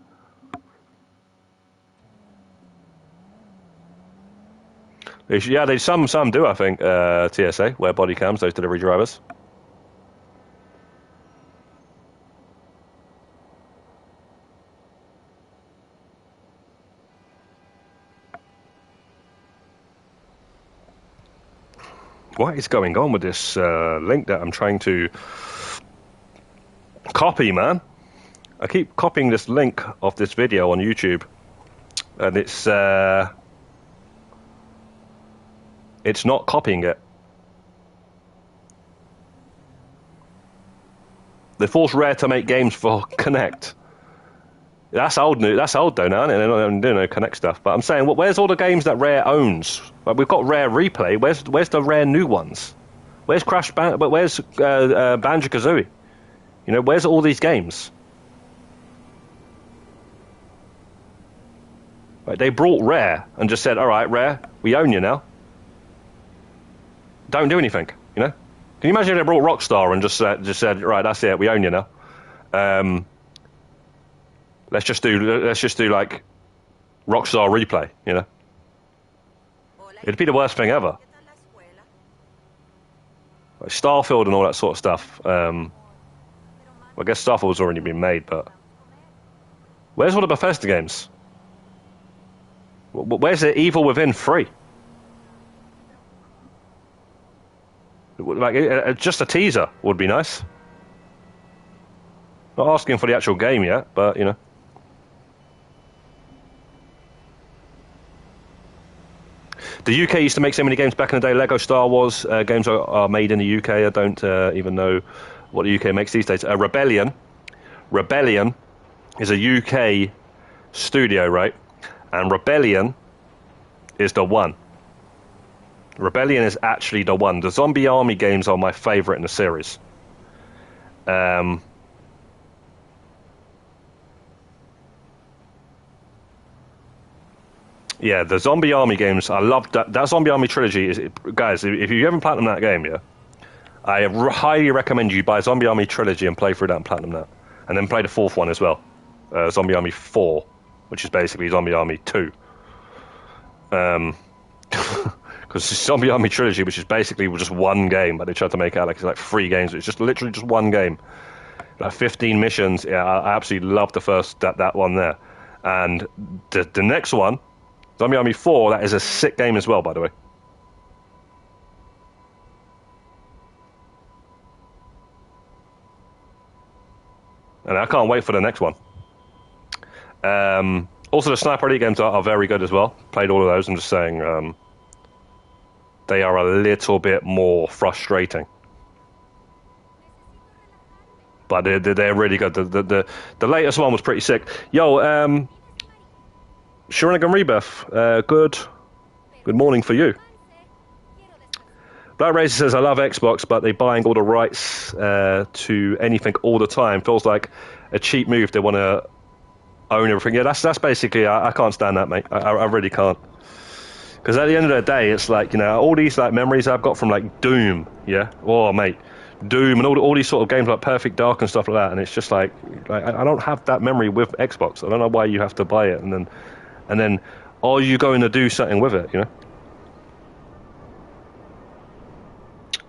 Yeah, some do, I think, TSA, wear body cams, those delivery drivers. What is going on with this link that I'm trying to copy, man? I keep copying this link of this video on YouTube, and it's not copying it. They force Rare to make games for Connect. That's old news. That's old though now, and they're not doing no Connect stuff. But I'm saying, where's all the games that Rare owns? Like, we've got Rare Replay. Where's the Rare new ones? Where's Crash But where's Banjo-Kazooie? You know, where's all these games? Right, they brought Rare and just said, "All right, Rare, we own you now. Don't do anything." You know? Can you imagine if they brought Rockstar and just said, "Right, that's it, we own you now. Let's just do like Rockstar Replay." You know? It'd be the worst thing ever. Like Starfield and all that sort of stuff. Well, I guess Starfield's already been made, but where's all the Bethesda games? Where's the Evil Within 3? Like, just a teaser would be nice. Not asking for the actual game yet, but you know. The UK used to make so many games back in the day. Lego Star Wars games are made in the UK. I don't even know what the UK makes these days. Rebellion is a UK studio, right? And Rebellion is the one. Rebellion is actually the one. The Zombie Army games are my favorite in the series. Yeah, the Zombie Army games, I love that. That Zombie Army trilogy guys, if you haven't platinumed that game, yeah, I highly recommend you buy Zombie Army trilogy and play through that and platinum that. And then play the fourth one as well. Zombie Army 4, which is basically Zombie Army 2. Because Zombie Army trilogy, which is basically just one game, but they tried to make it out like it's like 3 games. It's just literally just one game. Like 15 missions. Yeah, I absolutely love the first, that one there. And the next one, Zombie Army 4, that is a sick game as well, by the way. And I can't wait for the next one. Also, the Sniper Elite games are very good as well. Played all of those. I'm just saying they are a little bit more frustrating. But they're really good. The latest one was pretty sick. Yo, Sharinigan Rebirth, good morning for you. Black Razor says, I love Xbox, but they buying all the rights to anything all the time. Feels like a cheap move. They want to own everything. Yeah, that's basically, I can't stand that, mate. I really can't. Because at the end of the day, it's like, you know, all these like memories I've got from like Doom, yeah? Oh, mate. Doom and all these sort of games like Perfect Dark and stuff like that. And it's just like I don't have that memory with Xbox. I don't know why you have to buy it. And then are you going to do something with it, you know?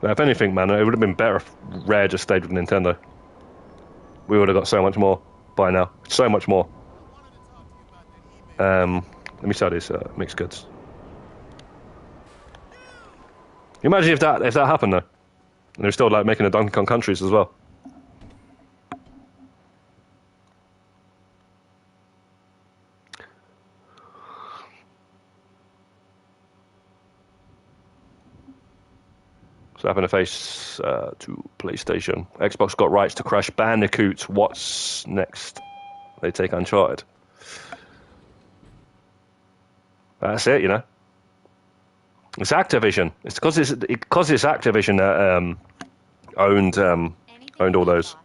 Now, if anything, man, it would have been better if Rare just stayed with Nintendo. We would have got so much more by now. So much more. Let me sell these mixed goods. Imagine if that happened though, and they're still like making the Donkey Kong countries as well. So having to face to PlayStation. Xbox got rights to Crash Bandicoot. What's next? They take Uncharted. That's it, you know. It's Activision. It's because it's Activision that owned all those.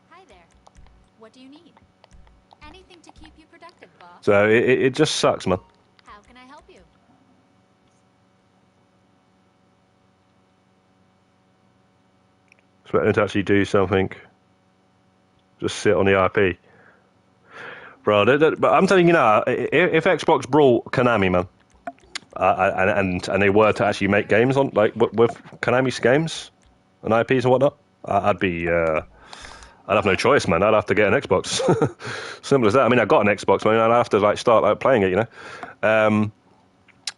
Hi there. What do you need? Anything to keep you productive, boss. So it just sucks, man. How can I help you? Expecting to actually do something. Just sit on the IP. Bro, but I'm telling you now, if Xbox brought Konami, man, and they were to actually make games on like with Konami's games and IPs and whatnot, I'd have no choice, man. I'd have to get an Xbox. Simple as that. I mean, I got an Xbox, man. I'd have to like start like playing it, you know.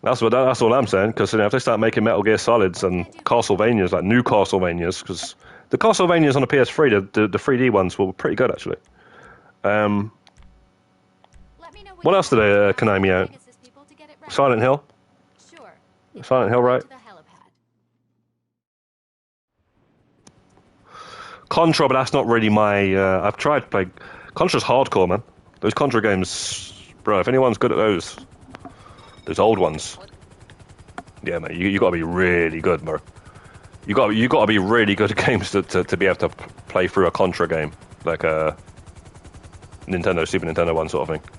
That's all I'm saying. Because you know, if they start making Metal Gear Solids and Castlevanias, like new Castlevanias, because the Castlevanias on the PS3, the 3D ones were pretty good actually. What else did Konami own? Silent Hill. Sure. Silent Hill, right? Contra, but that's not really my. I've tried to play. Contra's hardcore, man. Those Contra games, bro. If anyone's good at those old ones, yeah, man. You got to be really good, bro. You got to be really good at games to be able to play through a Contra game, like a Nintendo, Super Nintendo one sort of thing,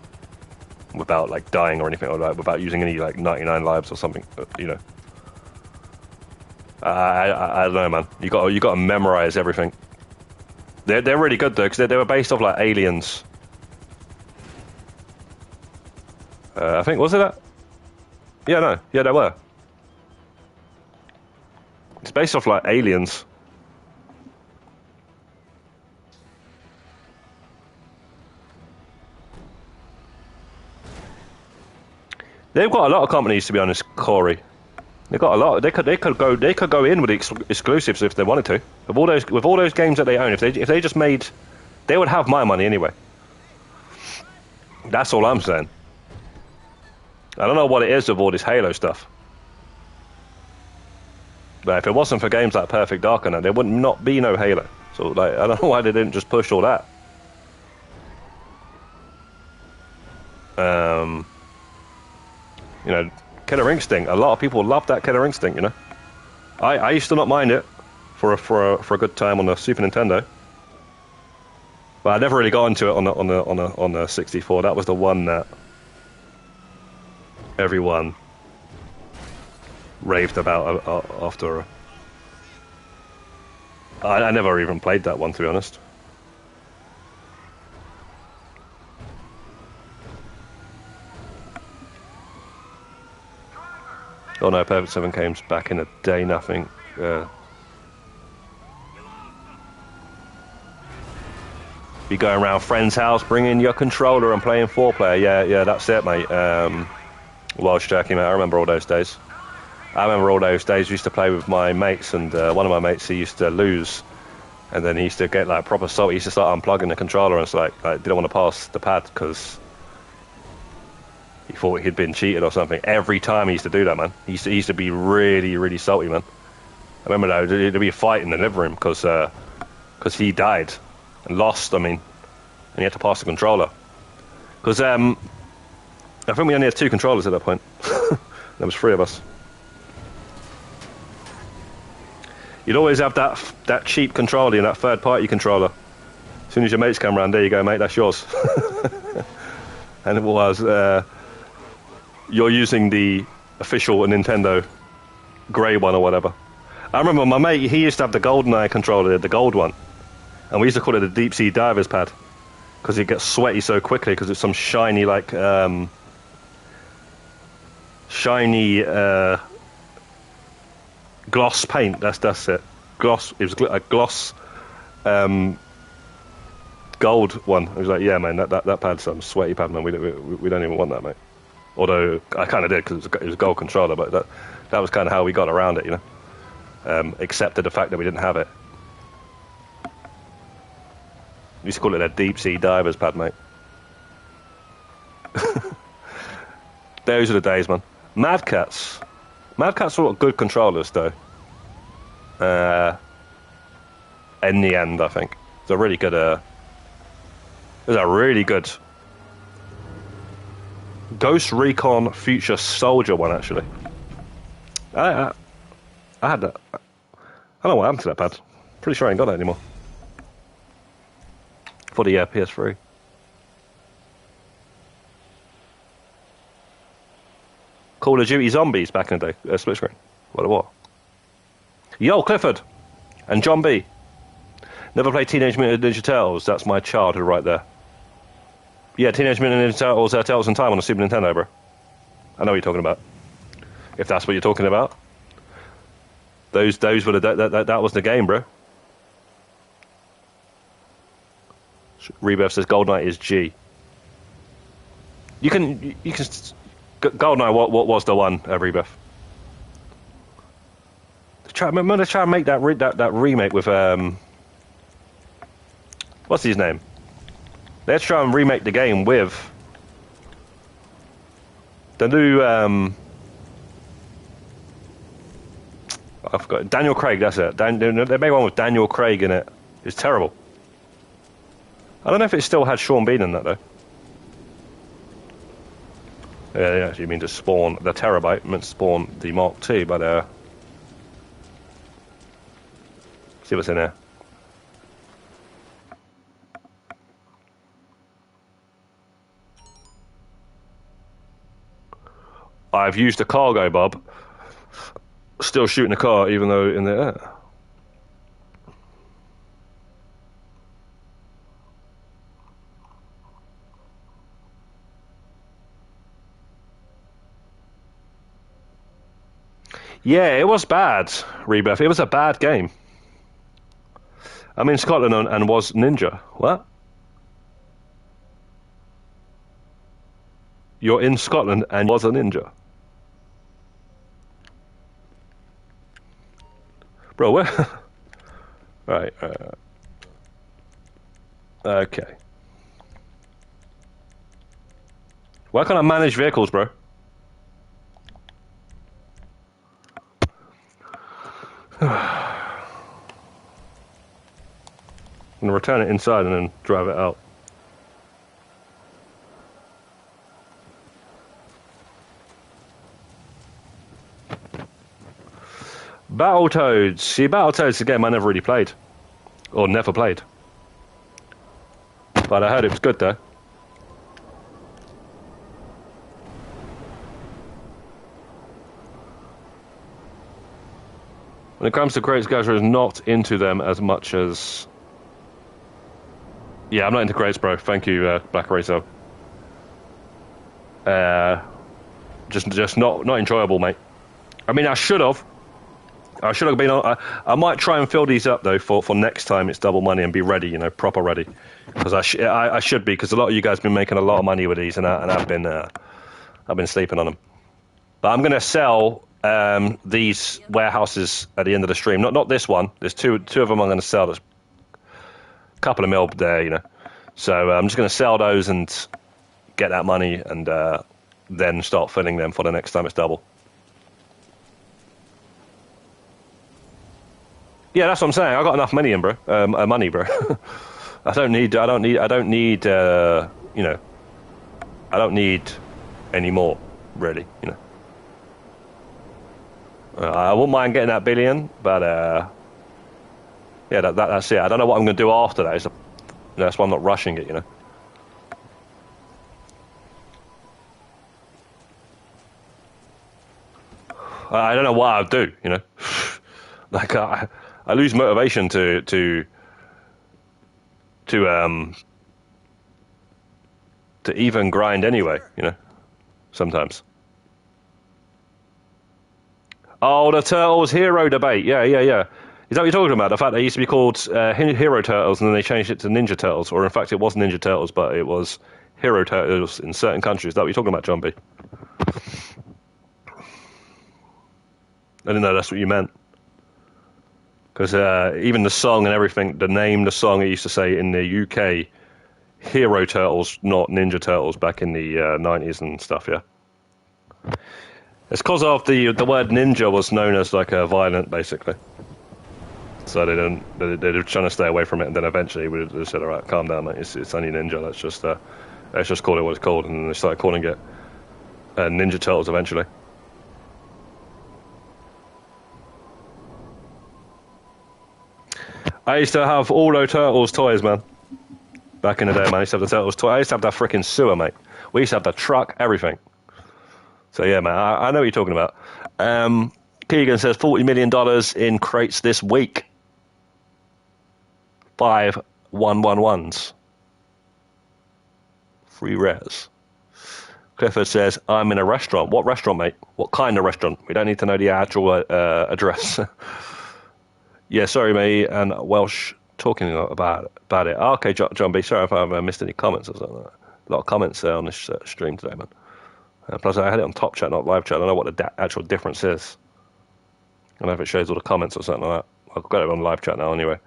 without like dying or anything like that, without using any like 99 lives or something, you know. I don't know, man. You got to memorize everything. They're really good though, because they were based off like Aliens. I think, was it that? Yeah, they were. It's based off like Aliens. They've got a lot of companies, to be honest, Corey. They've got a lot. They could go in with exclusives if they wanted to. With all those games that they own, if they just made, they would have my money anyway. That's all I'm saying. I don't know what it is with all this Halo stuff. But if it wasn't for games like Perfect Dark and that, there would not be no Halo. So like, I don't know why they didn't just push all that. You know, Killer Instinct. A lot of people love that Killer Instinct. You know, I used to not mind it for a good time on the Super Nintendo, but I never really got into it on the 64. That was the one that everyone raved about after. I never even played that one, to be honest. Oh no, Perfect 7 came back in a day, nothing. Be going around friend's house, bringing your controller and playing 4-player. Yeah, that's it, mate. Welsh Turkey, mate. I remember all those days. We used to play with my mates, and one of my mates, he used to lose, and then he used to get like proper salty. He used to start unplugging the controller, and it's like didn't want to pass the pad because he thought he'd been cheated or something. Every time he used to do that, man. He used to be really, really salty, man. I remember though, there'd be a fight in the living room because he died and lost. I mean, and he had to pass the controller because I think we only had 2 controllers at that point. There was 3 of us. You'd always have that cheap controller and that third-party controller. As soon as your mates come around, there you go, mate. That's yours. And it was. You're using the official Nintendo grey one or whatever. I remember my mate, he used to have the GoldenEye controller, the gold one, and we used to call it the deep sea diver's pad because it gets sweaty so quickly because it's some shiny like shiny gloss paint. That's it. Gloss. It was a gloss gold one. I was like, yeah, man, that pad's some sweaty pad, man. We don't even want that, mate. Although I kind of did because it was a gold controller, but that was kind of how we got around it, you know. Accepted the fact that we didn't have it. We used to call it a deep sea diver's pad, mate. Those are the days, man. Mad Cats were good controllers, though. In the end, I think it's a really good. It was a really good Ghost Recon Future Soldier one, actually. I had that. I don't know what happened to that pad. Pretty sure I ain't got it anymore. For the PS3. Call of Duty Zombies back in the day. Split screen. What it was. Yo, Clifford. And John B. Never played Teenage Mutant Ninja Turtles. That's my childhood right there. Yeah, Teenage Mutant Ninja Turtles, Turtles in Time on the Super Nintendo, bro. I know what you're talking about. If that's what you're talking about. Those were that was the game, bro. Rebirth says GoldenEye is G. You can GoldenEye. What was the one? Rebirth. Remember they try and make that remake with what's his name? Let's try and remake the game with the new I forgot. Daniel Craig. That's it. They made one with Daniel Craig in it. It's terrible. I don't know if it still had Sean Bean in that though. Yeah, actually mean to spawn the Terabyte, meant to spawn the Mark II, but see what's in there. I've used a cargo bob. Still shooting a car, even though in the air. Yeah, it was bad, Rebirth. It was a bad game. I'm in Scotland and was ninja. What? You're in Scotland and was a ninja. Bro, where? Right. Okay. Why can't I manage vehicles, bro? I'm gonna return it inside and then drive it out. Battletoads. See, Battletoads is a game I never really played. Or never played. But I heard it was good though. When it comes to Greats, Gazza is not into them as much as... Yeah, I'm not into Greats, bro. Thank you, Black Racer. Just not enjoyable, mate. I mean, I should have been on... I might try and fill these up, though, for next time it's double money and be ready, you know, proper ready. Because I should be, because a lot of you guys have been making a lot of money with these, and I've been sleeping on them. But I'm going to sell... these warehouses at the end of the stream. Not this one. There's two of them I'm going to sell. There's a couple of mil there, you know. So I'm just going to sell those and get that money and then start filling them for the next time it's double. Yeah, that's what I'm saying. I got enough money in, bro. Money, bro. I don't need. You know. I don't need any more, really. You know. I wouldn't mind getting that billion, but yeah, that's it. I don't know what I'm going to do after that. That's why I'm not rushing it, you know. I don't know what I'd do, you know. Like I lose motivation to even grind anyway, you know. Sometimes. Oh, the Turtles hero debate. Yeah. Is that what you're talking about? The fact they used to be called Hero Turtles and then they changed it to Ninja Turtles, or in fact it was Ninja Turtles, but it was Hero Turtles in certain countries. Is that what you're talking about, John B? I didn't know that's what you meant. Because even the song and everything, the name, the song, it used to say in the UK, Hero Turtles, not Ninja Turtles, back in the 90s and stuff, yeah. It's because of the word ninja was known as like a violent, basically. So they were trying to stay away from it, and then eventually they said, all right, calm down, mate, it's only ninja, let's just call it what it's called, and then they started calling it Ninja Turtles eventually. I used to have all those Turtles toys, man. Back in the day, man, I used to have the Turtles toy. I used to have that freaking sewer, mate. We used to have the truck, everything. So yeah, man, I know what you're talking about. Keegan says $40 million in crates this week. 5 111s. Free rares. Clifford says, I'm in a restaurant. What restaurant, mate? What kind of restaurant? We don't need to know the actual address. Yeah, sorry, mate, and Welsh talking about it. Oh, okay, John B, sorry if I've missed any comments or something like that. A lot of comments on this stream today, man. Plus, I had it on top chat, not live chat. I don't know what the actual difference is. I don't know if it shows all the comments or something like that. I've got it on live chat now anyway.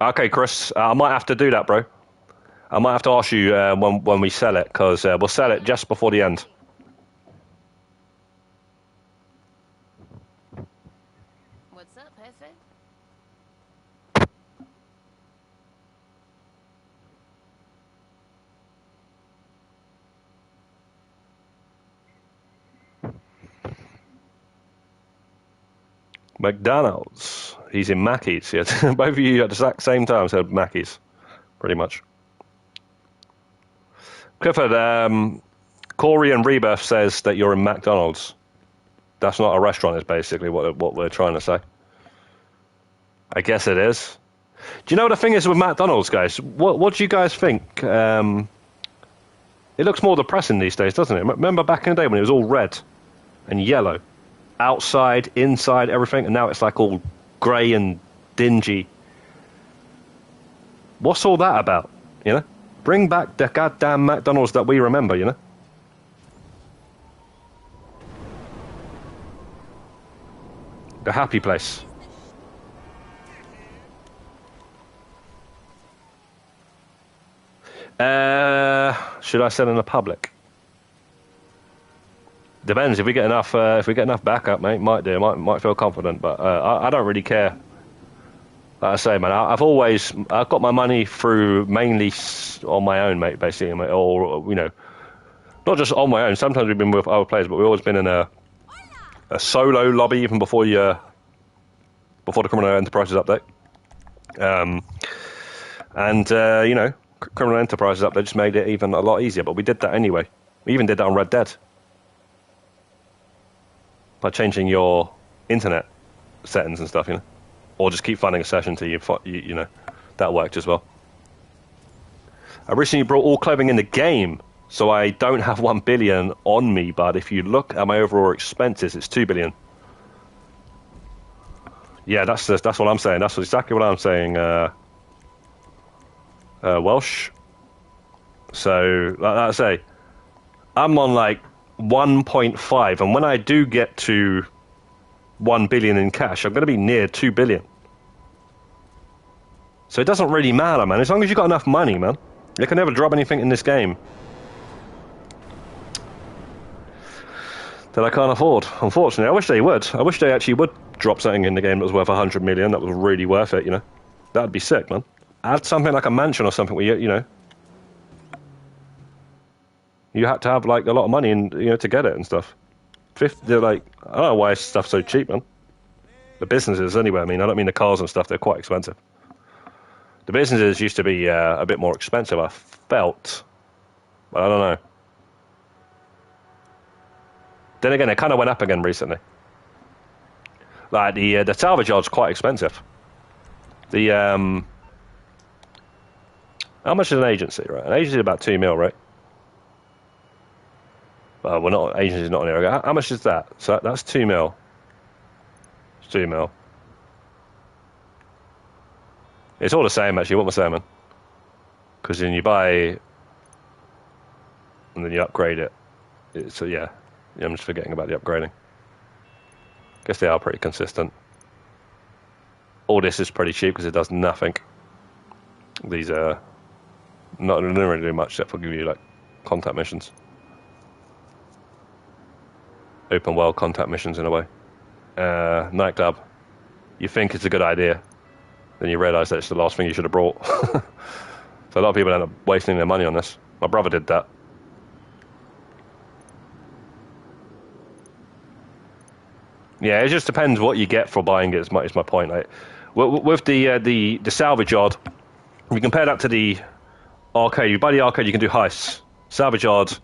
Okay, Chris, I might have to do that, bro. I might have to ask you when we sell it, because we'll sell it just before the end. What's up, Hefe? McDonald's. He's in Mackey's. Yeah. Both of you at the exact same time said Mackey's, pretty much. Clifford, Corey and Rebirth says that you're in McDonald's. That's not a restaurant, is basically what we're trying to say. I guess it is. Do you know what the thing is with McDonald's, guys? What do you guys think? It looks more depressing these days, doesn't it? Remember back in the day when it was all red and yellow? Outside, inside, everything, and now it's like all grey and dingy. What's all that about, you know? Bring back the goddamn McDonald's that we remember, you know? The happy place. Should I sell in the public? Depends. If we get enough backup, mate, might do. Might feel confident, but I don't really care. Like I say, man, I've got my money through mainly on my own, mate. Basically, or you know, not just on my own. Sometimes we've been with other players, but we've always been in a solo lobby even before the Criminal Enterprises update. You know, Criminal Enterprises update just made it even a lot easier. But we did that anyway. We even did that on Red Dead. By changing your internet settings and stuff, you know, or just keep finding a session till you know, that worked as well. I recently brought all clothing in the game, so I don't have 1 billion on me. But if you look at my overall expenses, it's 2 billion. Yeah, that's what I'm saying. That's exactly what I'm saying. Welsh. So, like I say, I'm on like 1.5, and when I do get to 1 billion in cash, I'm going to be near 2 billion. So it doesn't really matter, man. As long as you got enough money, man. You can never drop anything in this game that I can't afford, unfortunately. I wish they would. I wish they actually would drop something in the game that was worth 100 million. That was really worth it, you know. That'd be sick, man. Add something like a mansion or something where you know, you had to have like a lot of money and you know to get it and stuff. They're like, I don't know why stuff's so cheap, man. The businesses anyway. I mean, I don't mean the cars and stuff. They're quite expensive. The businesses used to be a bit more expensive, I felt, but I don't know. Then again, it kind of went up again recently. Like the salvage yard's quite expensive. The how much is an agency, right? An agency is about 2 mil, right? Well, we're not agency's not on here. How much is that? So that's 2 mil. It's 2 mil. It's all the same actually. What am I saying, man? Because then you buy and then you upgrade it. So yeah, I'm just forgetting about the upgrading. Guess they are pretty consistent. All this is pretty cheap because it does nothing. These are not really do much except for give you like contact missions, open world contact missions in a way. Nightclub. You think it's a good idea, then you realise that it's the last thing you should have brought. So a lot of people end up wasting their money on this. My brother did that. Yeah, it just depends what you get for buying it. Is my point. Like with the salvage yard, you compare that to the arcade. You buy the arcade, you can do heists. Salvage yard,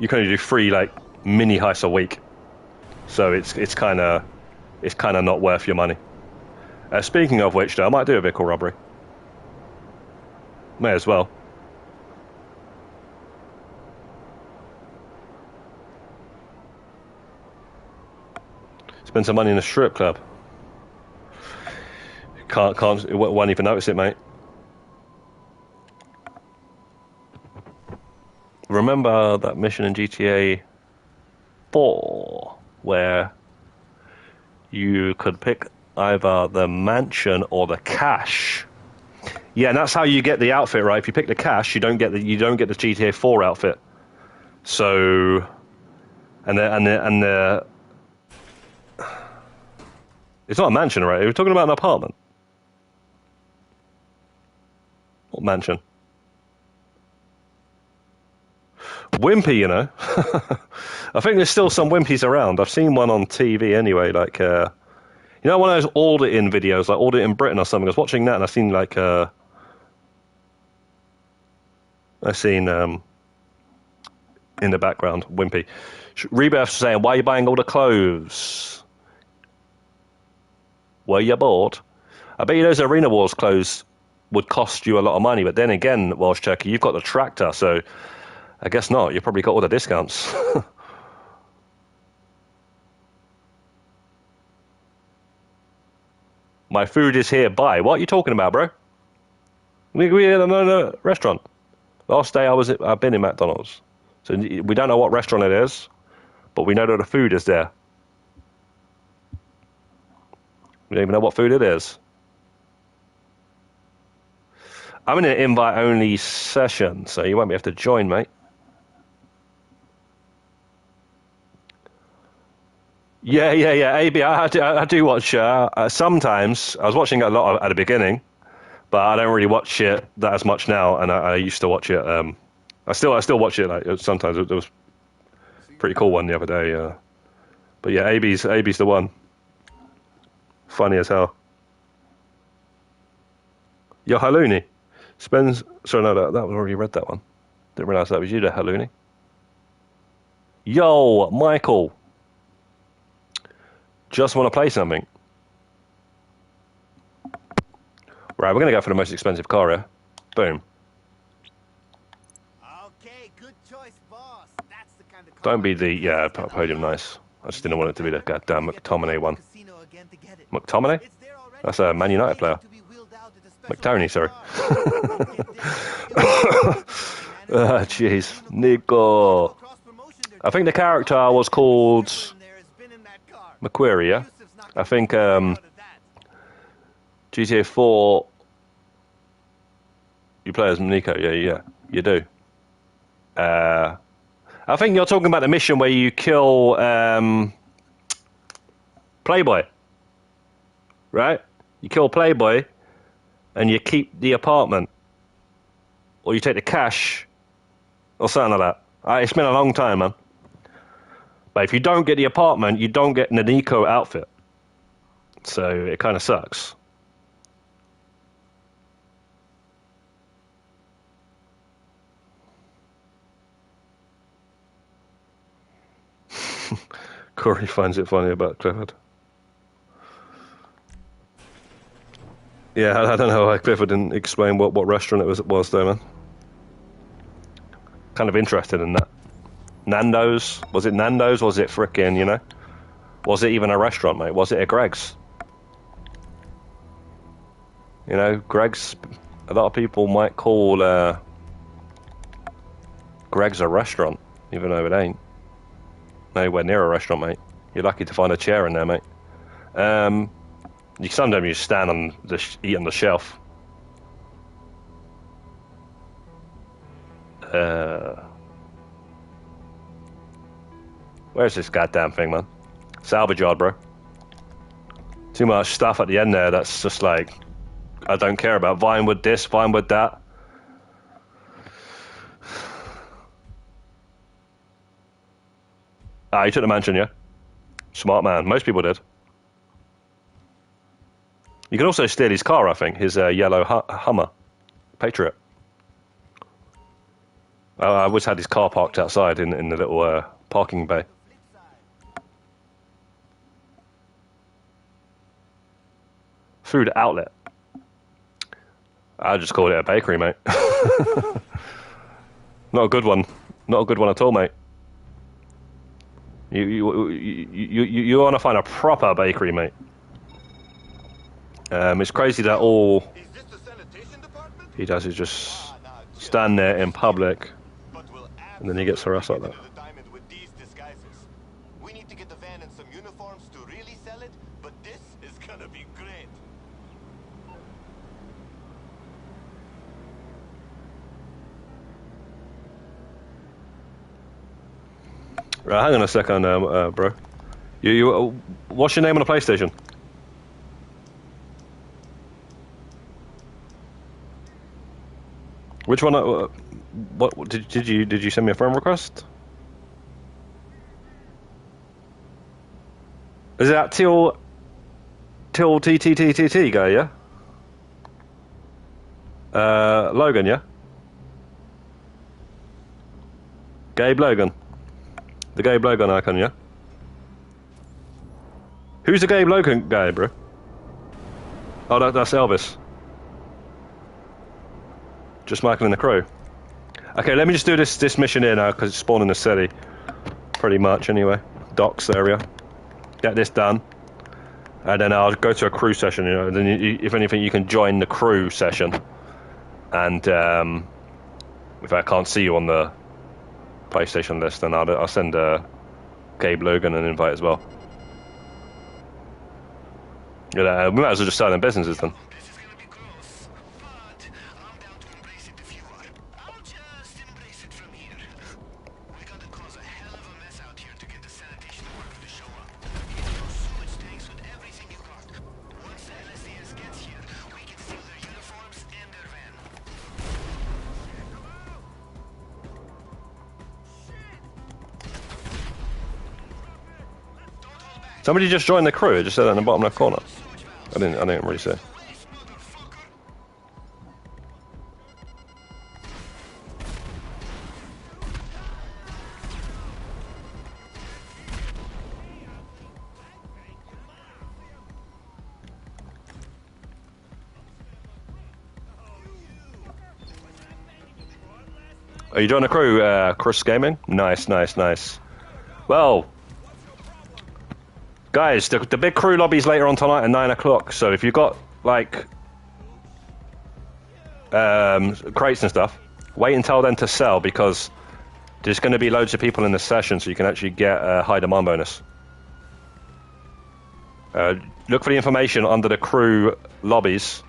you can only do 3 like mini heists a week. So it's kind of not worth your money. Speaking of which, though, I might do a vehicle robbery. May as well. Spend some money in a strip club. Won't even notice it, mate. Remember that mission in GTA 4 where you could pick either the mansion or the cash? Yeah, and that's how you get the outfit, right? If you pick the cash, you don't get the GTA 4 outfit. So, and the it's not a mansion, right? We're talking about an apartment. What mansion? Wimpy, you know. I think there's still some Wimpies around. I've seen one on TV anyway, like you know, one of those auditing videos, like Audit in Britain or something. I was watching that and I seen like in the background, Wimpy. Rebirth's saying, why are you buying all the clothes? Were you bored? I bet you those Arena Wars clothes would cost you a lot of money, but then again, Welsh Turkey, you've got the tractor, so I guess not. You probably got all the discounts. My food is here. Buy. What are you talking about, bro? We had another restaurant. Last day I've been in McDonald's. So we don't know what restaurant it is, but we know that the food is there. We don't even know what food it is. I'm in an invite-only session, so you won't be able to join, mate. Yeah. AB, I do watch. Sometimes I was watching it a lot at the beginning, but I don't really watch it that as much now. And I used to watch it. I still watch it. Like sometimes it was a pretty cool one the other day. But yeah, AB's the one. Funny as hell. Yo, Halloumi. Sorry, no, that was already read that one. Didn't realise that was you there, Halloumi. Yo, Michael. Just want to play something. Right, we're going to go for the most expensive car here. Boom. Okay, good choice, boss. That's the kind of Don't be the, podium nice. I just didn't want it to be the goddamn McTominay one. McTominay? That's a Man United player. McToney, sorry. Jeez. Nico. I think the character was called McQuarrie, yeah? I think GTA 4, you play as Nico, yeah, you do. I think you're talking about the mission where you kill Playboy, right? You kill Playboy and you keep the apartment, or you take the cash, or something like that. It's been a long time, man. But if you don't get the apartment, you don't get the Nico outfit. So it kind of sucks. Corey finds it funny about Clifford. Yeah, I don't know why Clifford didn't explain what restaurant it was though, man. Kind of interested in that. Nando's? Was it Nando's? Was it frickin', you know? Was it even a restaurant, mate? Was it a Greg's? You know, Greg's... A lot of people might call Greg's a restaurant, even though it ain't. Nowhere near a restaurant, mate. You're lucky to find a chair in there, mate. Sometimes you stand on eat on the shelf. Where's this goddamn thing, man? Salvage yard, bro. Too much stuff at the end there that's just like, I don't care about. Vinewood this, Vinewood that. Ah, you took the mansion, yeah? Smart man. Most people did. You can also steal his car, I think. His yellow Hummer. Patriot. I always had his car parked outside in the little parking bay. Food outlet. I just called it a bakery, mate. Not a good one. Not a good one at all, mate. You want to find a proper bakery, mate. It's crazy that all he does is just stand there in public, and then he gets harassed like that. We need to get the van and some uniforms to really sell it, but this is gonna be great. Right, hang on a second, bro. What's your name on the PlayStation? Which one? What did you send me a friend request? Is that till TTTTT guy? Yeah. Logan, yeah. Gabe Logan. The Gabe Logan icon, yeah? Who's the Gabe Logan guy, bro? Oh, that's Elvis. Just Michael and the crew. Okay, let me just do this mission here now, because it's spawned in the city. Pretty much, anyway. Docks area. Get this done. And then I'll go to a crew session, you know. Then, if anything, you can join the crew session. And if I can't see you on the PlayStation list, then I'll send Gabe Logan an invite as well. Yeah, we might as well just start in businesses then. This is gonna be gross, but I'm down to embrace it if you are. I'll just embrace it from here. We gotta cause a hell of a mess out here to get the sanitation workers to show up. Hit those sewage tanks with everything you got. Once the LSDS gets here, we can steal their uniforms and their van. Somebody just joined the crew. It just said that in the bottom left corner. I didn't really see. Are you joining the crew, Chris Gaming? Nice. Well, guys, the big crew lobby's later on tonight at 9 o'clock. So if you've got like crates and stuff, wait until then to sell, because there's going to be loads of people in the session, so you can actually get a high demand bonus. Look for the information under the crew lobbies.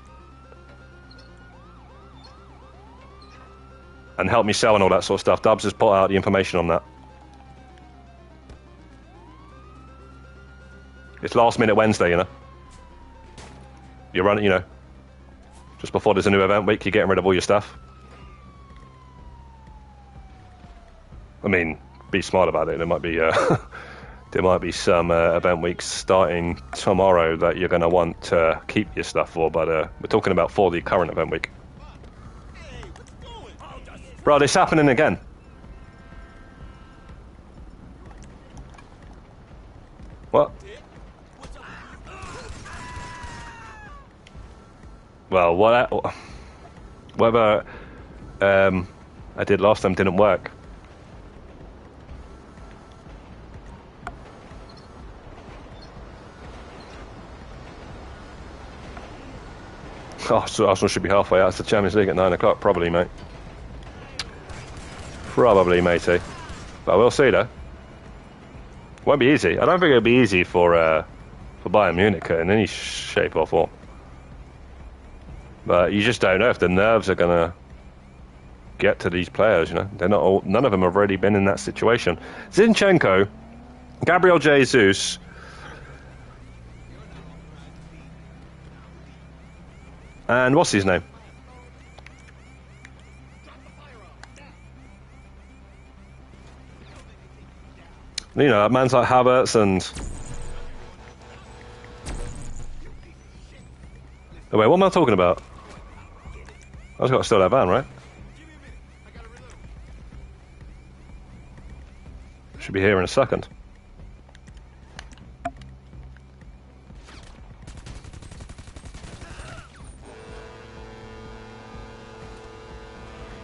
And help me sell and all that sort of stuff. Dubs has put out the information on that. It's last minute Wednesday, you know. You're running, you know. Just before there's a new event week, you're getting rid of all your stuff. I mean, be smart about it. There might be some event weeks starting tomorrow that you're going to want to keep your stuff for, but we're talking about for the current event week. Bro, this happening again. What? Well, whatever I did last time didn't work. Oh, so Arsenal should be halfway out. It's the Champions League at 9 o'clock, probably, mate. Probably, matey. But we'll see, though. Won't be easy. I don't think it'll be easy for Bayern Munich in any shape or form. But you just don't know if the nerves are gonna get to these players. You know, they're not all. None of them have already been in that situation. Zinchenko, Gabriel Jesus. And what's his name? You know, man's like Havertz and... Oh, wait, what am I talking about? I just got to steal that van, right? Should be here in a second.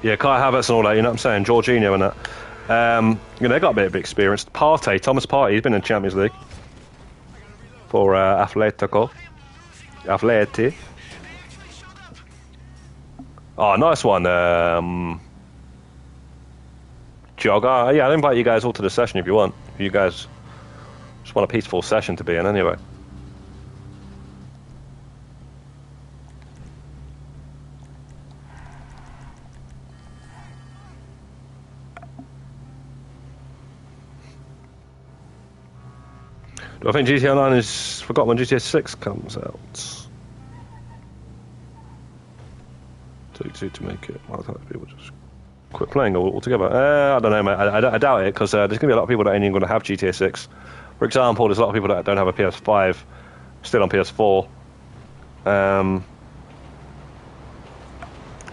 Yeah, Kai Havertz and all that, you know what I'm saying? Jorginho and that. You know, they got a bit of experience. Partey, Thomas Partey, he's been in Champions League for Atleti. Oh, nice one. Jogger. Yeah, I'll invite you guys all to the session if you want. If you guys just want a peaceful session to be in anyway. Do I think GTA 9 is forgot when GTA 6 comes out? To make it. Well, people just quit playing altogether. I don't know, mate. I doubt it because there's going to be a lot of people that ain't even going to have GTA 6. For example, there's a lot of people that don't have a PS5, still on PS4.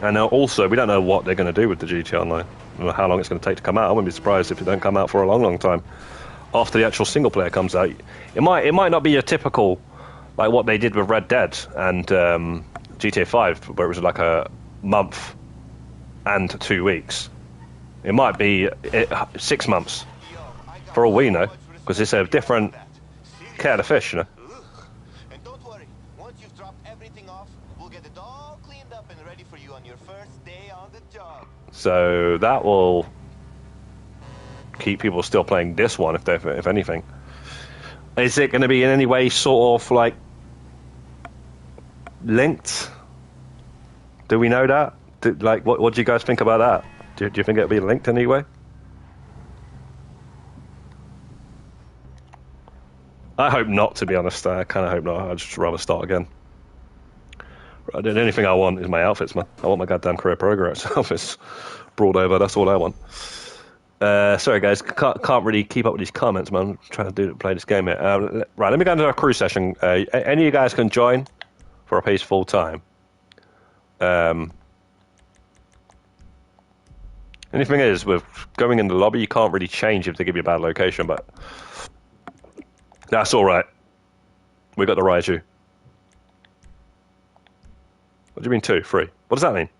And also, we don't know what they're going to do with the GTA Online. I don't know how long it's going to take to come out. I wouldn't be surprised if it don't come out for a long, long time. After the actual single player comes out, it might not be a typical like what they did with Red Dead and GTA 5, where it was like a month and 2 weeks. It might be 6 months, for all we know, because it's a different kettle of fish, you know. And don't worry, once you've dropped everything off, we'll get it all cleaned up and ready for you on your first day on the job. So that will keep people still playing this one, if anything. Is it going to be in any way sort of like linked? Do we know that? What do you guys think about that? Do you think it'll be linked in any way? I hope not, to be honest. I kind of hope not. I'd just rather start again. The only thing I want is my outfits, man. I want my goddamn career progress outfits brought over. That's all I want. Sorry, guys. Can't really keep up with these comments, man. I'm trying to play this game here. Right, let me go into our crew session. Any of you guys can join for a peaceful time. Anything is, with going in the lobby, you can't really change if they give you a bad location, but that's all right. We got the Raiju. What do you mean 2, 3? What does that mean?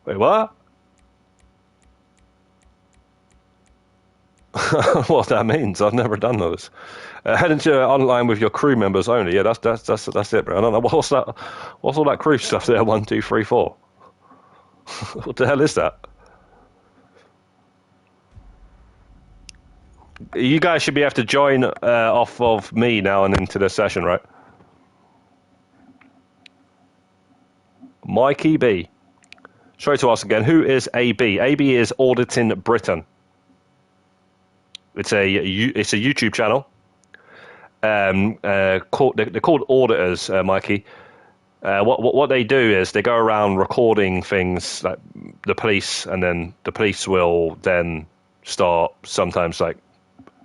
Wait, what? What that means? I've never done those. Head into online with your crew members only. Yeah, that's it, bro. I don't know what's that. What's all that crew stuff there? 1, 2, 3, 4. What the hell is that? You guys should be able to join off of me now and into the session, right? Mikey B. Sorry to ask again. Who is AB? AB is Auditing Britain. It's a YouTube channel. They're called auditors, Mikey. What they do is they go around recording things like the police, and then the police will then start sometimes like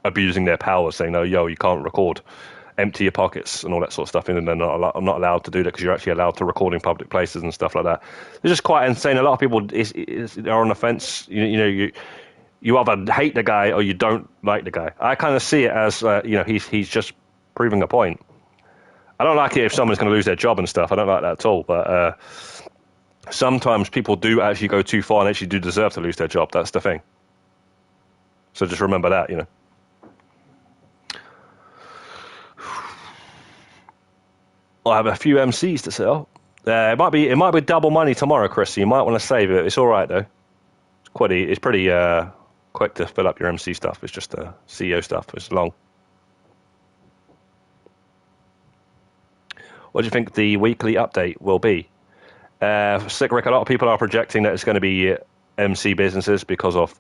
abusing their power, saying, "No, yo, you can't record. Empty your pockets," and all that sort of stuff. And they're I'm not allowed to do that because you're actually allowed to record in public places and stuff like that. It's just quite insane. A lot of people are on the fence. You know, you either hate the guy or you don't like the guy. I kind of see it as he's just proving a point. I don't like it if someone's going to lose their job and stuff. I don't like that at all. But sometimes people do actually go too far and actually do deserve to lose their job. That's the thing. So just remember that, I have a few MCs to sell. It might be double money tomorrow, Chris. So you might want to save it. It's all right though. It's pretty quick to fill up your MC stuff. It's just CEO stuff. It's long. What do you think the weekly update will be? Sick Rick, a lot of people are projecting that it's going to be MC businesses because of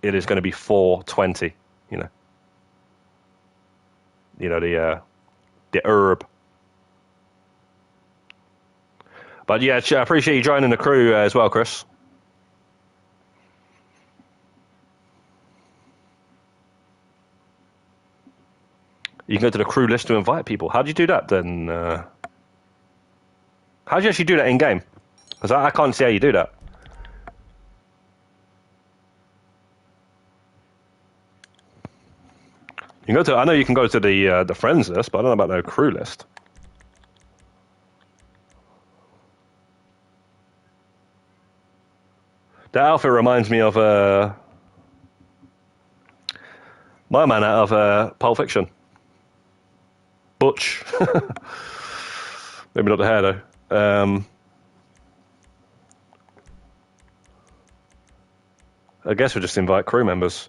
it is going to be 420. The herb. But yeah, I appreciate you joining the crew as well, Chris. You can go to the crew list to invite people. How do you do that then? How do you actually do that in game? Because I can't see how you do that. You can go to. I know you can go to the friends list, but I don't know about the crew list. That outfit reminds me of my man out of Pulp Fiction. Butch. Maybe not the hair though. I guess we'll just invite crew members.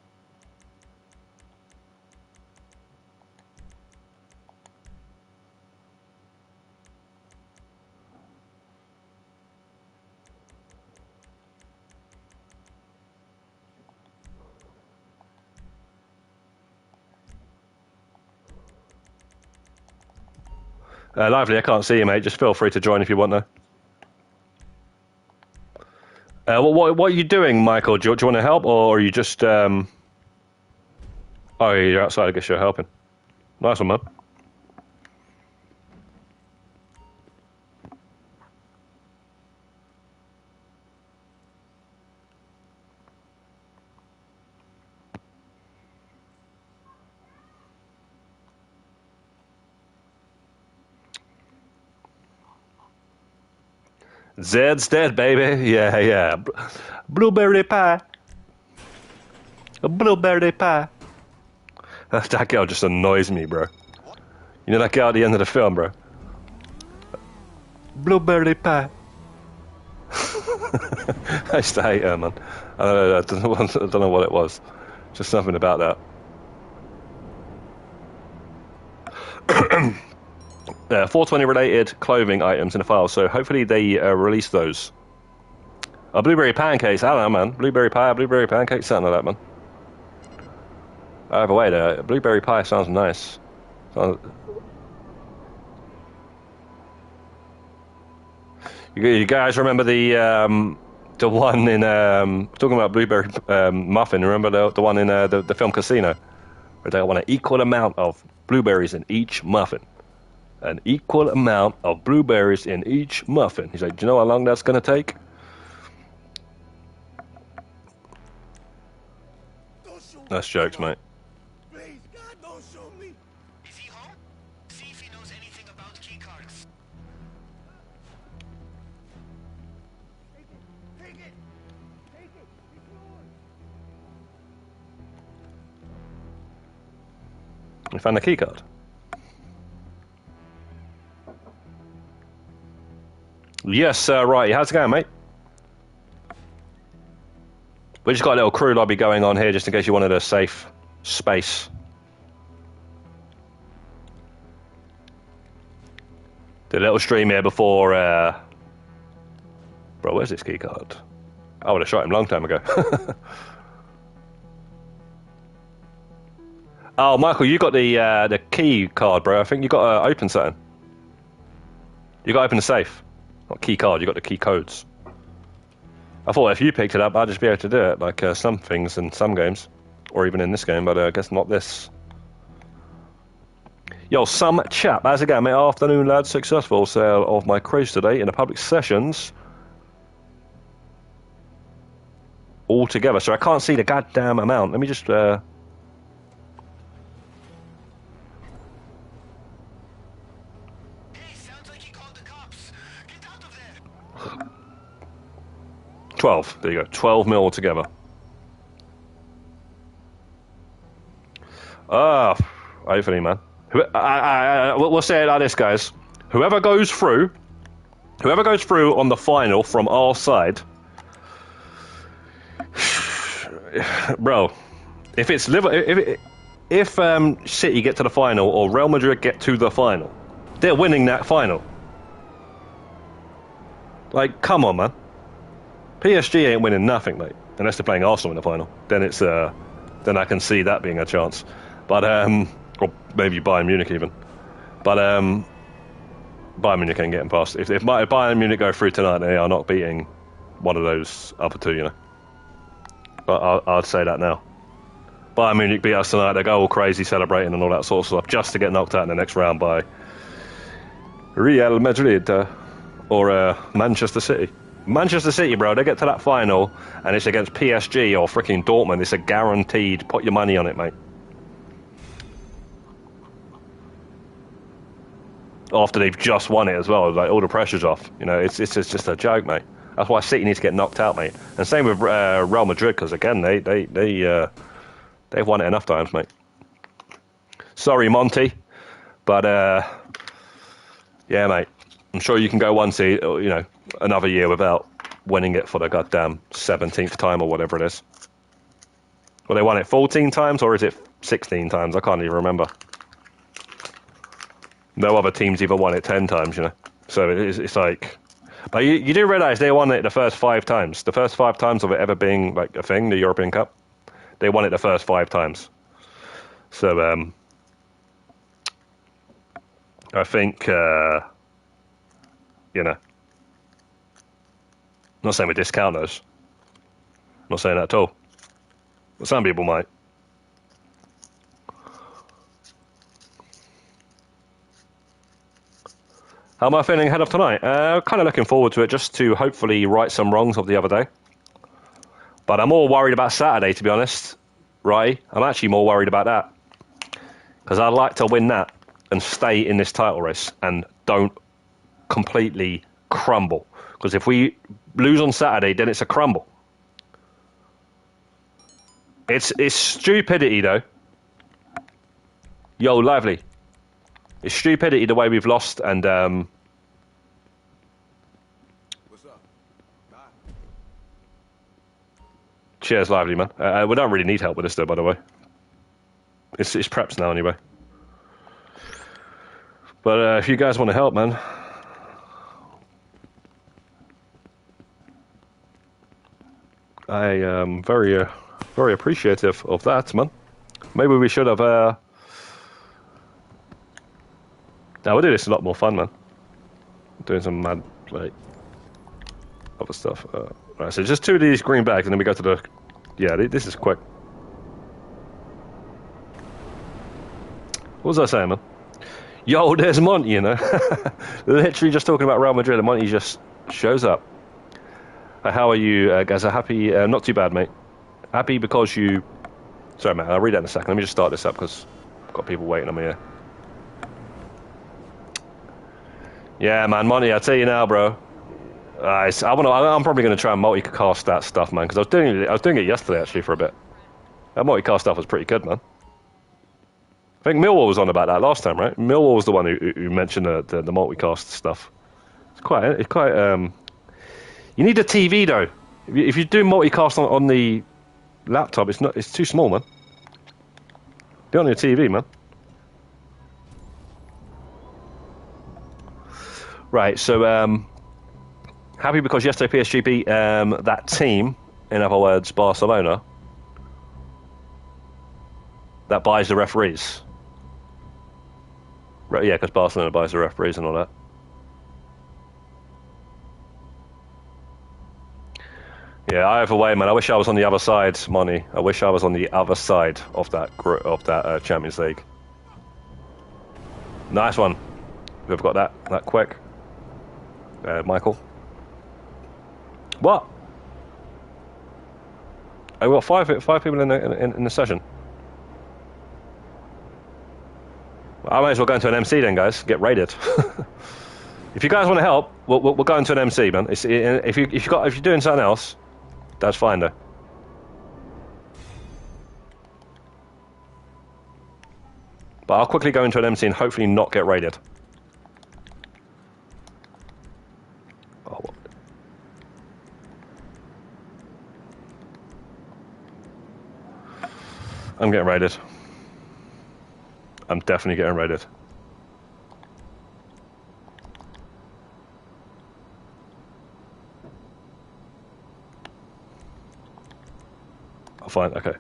Lively, I can't see you, mate. Just feel free to join if you want, though. What are you doing, Michael? Do you want to help, or are you just... Oh, you're outside. I guess you're helping. Nice one, man. Zed's dead, baby. Yeah. Blueberry pie. A blueberry pie. That girl just annoys me, bro. You know that girl at the end of the film, bro? Blueberry pie. I used to hate her, man. I don't know what it was. Just something about that. 420 related clothing items in the file, so hopefully they release those. Blueberry pancakes, I don't know, man. Blueberry pie, blueberry pancakes, something like that, man. Either way, the blueberry pie sounds nice. You guys remember the one in talking about blueberry muffin? Remember the one in the film Casino, where they want an equal amount of blueberries in each muffin. An equal amount of blueberries in each muffin. He's like, do you know how long that's going to take? That's jokes, mate. Please, God, don't shoot me. Is he home? See if he knows anything about key cards. Take it. It's yours. You found the key card. Yes, right. How's it going, mate? We just got a little crew lobby going on here, just in case you wanted a safe space. Did a little stream here before. Bro, where's this key card? I would have shot him a long time ago. Oh, Michael, you got the key card, bro. I think you got to open something. You got to open the safe. Not key card, you got the key codes. I thought if you picked it up, I'd just be able to do it, like some things in some games. Or even in this game, but I guess not this. Yo, some chap, how's it going, mate? Afternoon, lads. Successful sale of my craze today in the public sessions. altogether. So I can't see the goddamn amount. Let me just. Hey, sounds like he called the cops. Get out of there. 12. There you go. 12 mil altogether. Hopefully, man. We'll say it like this, guys. Whoever goes through on the final from our side, bro. If it's if City get to the final or Real Madrid get to the final, they're winning that final. Like, come on, man. PSG ain't winning nothing, mate. Unless they're playing Arsenal in the final, then it's then I can see that being a chance. But or maybe Bayern Munich even. But Bayern Munich ain't getting past. If Bayern Munich go through tonight, they are not beating one of those other two, you know. But I'd say that now. Bayern Munich beat us tonight. They go all crazy celebrating and all that sort of stuff just to get knocked out in the next round by Real Madrid or Manchester City. Manchester City, bro, they get to that final and it's against PSG or freaking Dortmund. It's a guaranteed. Put your money on it, mate. After they've just won it as well, like all the pressure's off. You know, it's just a joke, mate. That's why City needs to get knocked out, mate. And same with Real Madrid, because again, they've won it enough times, mate. Sorry, Monty, but yeah, mate. I'm sure you can go another year without winning it for the goddamn 17th time or whatever it is. Well, they won it 14 times or is it 16 times? I can't even remember. No other teams even won it 10 times, you know. So it's like, but you do realise they won it the first 5 times. The first 5 times of it ever being like a thing, the European Cup, they won it the first 5 times. So I think you know, I'm not saying we discount those. I'm not saying that at all. But some people might. How am I feeling ahead of tonight? Kind of looking forward to it, just to hopefully right some wrongs of the other day. But I'm more worried about Saturday, to be honest. Right? I'm actually more worried about that. Because I'd like to win that and stay in this title race and don't completely crumble. Because if we lose on Saturday, then it's a crumble. It's stupidity, though. Yo, lively. It's stupidity the way we've lost, and What's up? Bye. cheers, lively, man. We don't really need help with this, though, by the way. It's preps now, anyway. But if you guys want to help, man, I am very appreciative of that, man. Maybe we should have. Now we'll do this a lot more fun, man. Doing some mad, like, other stuff. Right, so just 2 of these green bags, and then we go to the. Yeah, this is quick. What was I saying, man? Yo, there's Monty, you know. Literally just talking about Real Madrid, and Monty just shows up. How are you, Gazza? Happy? Not too bad, mate. Happy because you. Sorry, mate. I'll read that in a second. Let me just start this up because I've got people waiting on me here. Yeah, man, Monty, I'll tell you now, bro. I'm probably going to try and multicast that stuff, man, because I was doing it yesterday, actually, for a bit. That multicast stuff was pretty good, man. I think Millwall was on about that last time, right? Millwall was the one who mentioned the multicast stuff. It's quite. You need a TV, though. If you do multicast on the laptop, it's too small, man. Do it on your TV, man. Right, so happy because yesterday PSG beat that team, in other words, Barcelona, that buys the referees. Right, yeah, because Barcelona buys the referees and all that. Yeah, either way, man. I wish I was on the other side, Monty. I wish I was on the other side of that Champions League. Nice one. We've got that quick. Michael. What? I've got five people in the session. I might as well go into an MC then, guys. Get raided. If you guys want to help, we'll go into an MC, man. If you're doing something else, that's fine though. But I'll quickly go into an MC and hopefully not get raided. Oh. I'm getting raided. I'm definitely getting raided. Oh, fine, okay.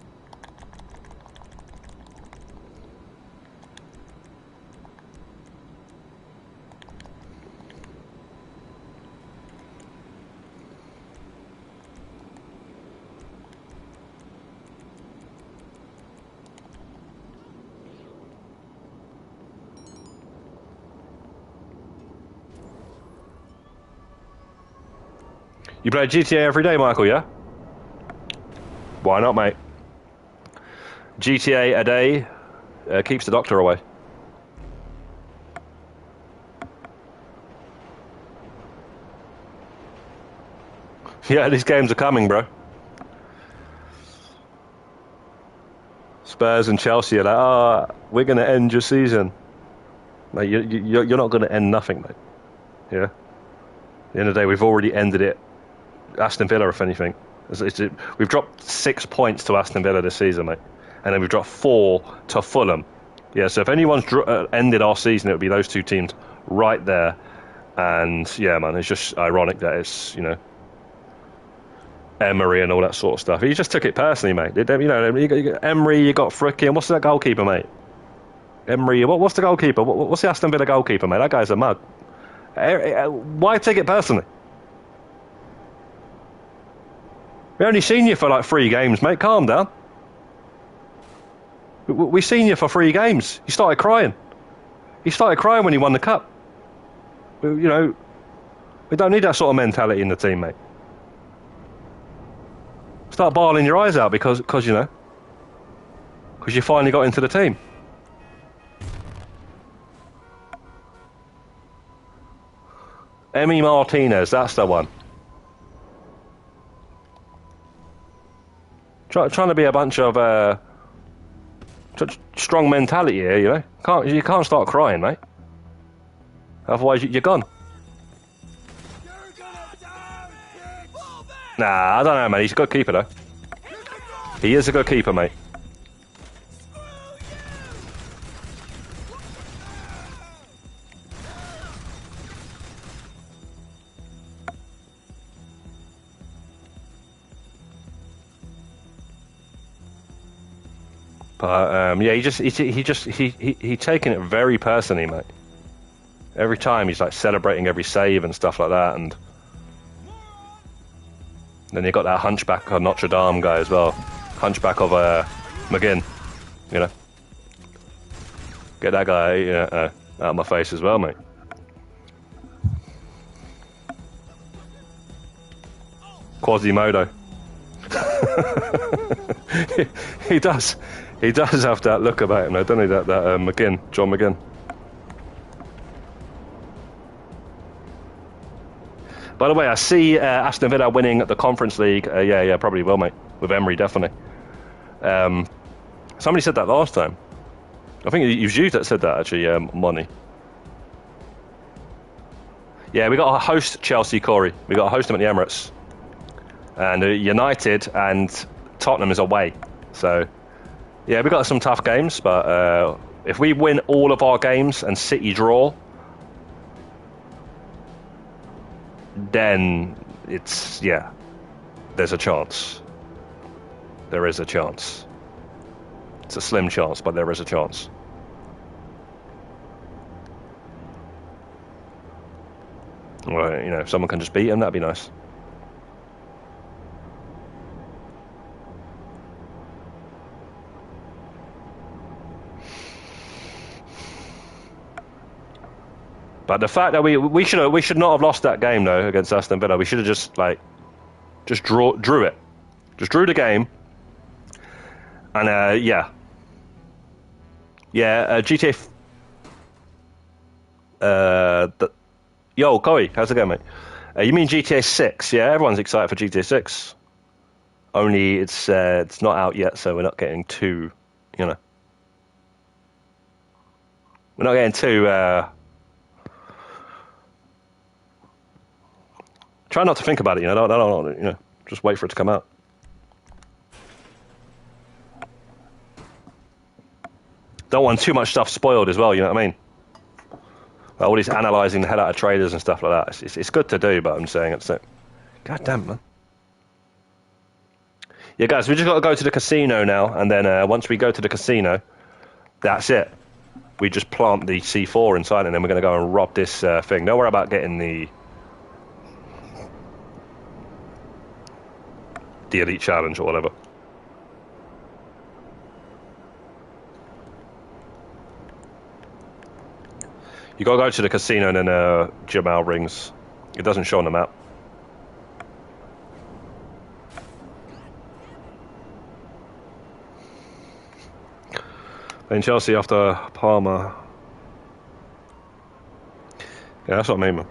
You play GTA every day, Michael, yeah? Why not, mate? GTA a day keeps the doctor away. Yeah, these games are coming, bro. Spurs and Chelsea are like, oh, we're going to end your season. Mate, you're not going to end nothing, mate. Yeah? At the end of the day, we've already ended it. Aston Villa, if anything. We've dropped 6 points to Aston Villa this season, mate. And then we've dropped 4 to Fulham. Yeah, so if anyone's ended our season, it would be those two teams right there. And, yeah, man, it's just ironic that it's, you know, Emery and all that sort of stuff. He just took it personally, mate. You know, you got Emery, you got frickin', what's that goalkeeper, mate? Emery, what's the goalkeeper? What's the Aston Villa goalkeeper, mate? That guy's a mug. Why take it personally? We only seen you for like 3 games, mate. Calm down. We seen you for 3 games. You started crying. He started crying when he won the cup. You know, we don't need that sort of mentality in the team, mate. Start bawling your eyes out because you know, because you finally got into the team. Emi Martinez, that's the one. Trying to be a bunch of strong mentality here, you know. You can't start crying, mate. Otherwise, you're gone. Nah, I don't know, man. He's a good keeper, though. He is a good keeper, mate. But yeah, he taking it very personally, mate. Every time he's like celebrating every save and stuff like that, and then you got that hunchback of Notre Dame guy as well, hunchback of McGinn, you know. Get that guy out of my face as well, mate. Quasimodo. He does. He does have that look about him, though, doesn't he? That McGinn, John McGinn. By the way, I see Aston Villa winning the Conference League. Yeah, probably will, mate. With Emery, definitely. Somebody said that last time. I think it was you that said that, actually, Money. Yeah, we got to host Chelsea, Corey. We got to host them at the Emirates. And United and Tottenham is away. So, yeah, we got some tough games, but if we win all of our games and City draw, then it's, yeah, there's a chance. There is a chance. It's a slim chance, but there is a chance. Well, you know, if someone can just beat him, that'd be nice. But the fact that we should not have lost that game though against Aston Villa. We should have just drew it, just drew the game, And yeah, GTA. Yo, Corey, how's it going, mate? You mean GTA 6? Yeah, everyone's excited for GTA 6. Only it's not out yet, so we're not getting too, you know. We're not getting too. Try not to think about it, you know. Don't, you know. Just wait for it to come out. Don't want too much stuff spoiled as well. You know what I mean? Like all this analysing the hell out of trailers and stuff like that. It's good to do, but I'm saying it's like, God damn, man. Yeah, guys, we just got to go to the casino now, and then once we go to the casino, that's it. We just plant the C4 inside, and then we're going to go and rob this thing. Don't worry about getting the Elite Challenge or whatever. You got to go to the casino, and then Jamal rings. It doesn't show on the map. Then Chelsea after Palmer. Yeah, that's what I mean, man.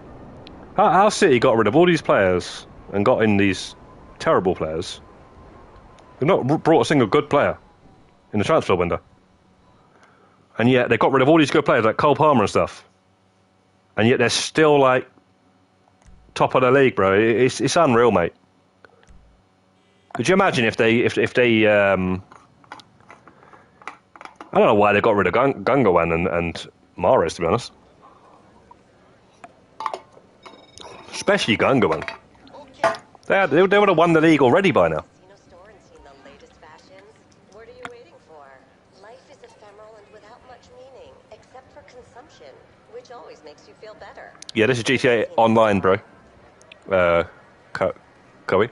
How City got rid of all these players and got in these terrible players. They've not brought a single good player in the transfer window. And yet they got rid of all these good players like Cole Palmer and stuff. And yet they're still like top of the league, bro. It's unreal, mate. Could you imagine if they I don't know why they got rid of Gundogan and Mahrez, to be honest. Especially Gundogan. They would have won the league already by now. Store and seen the latest fashions. What are you waiting for? Life is ephemeral and without much meaning, except for consumption, which always makes you feel better. Yeah, this is GTA Online, bro. Koei.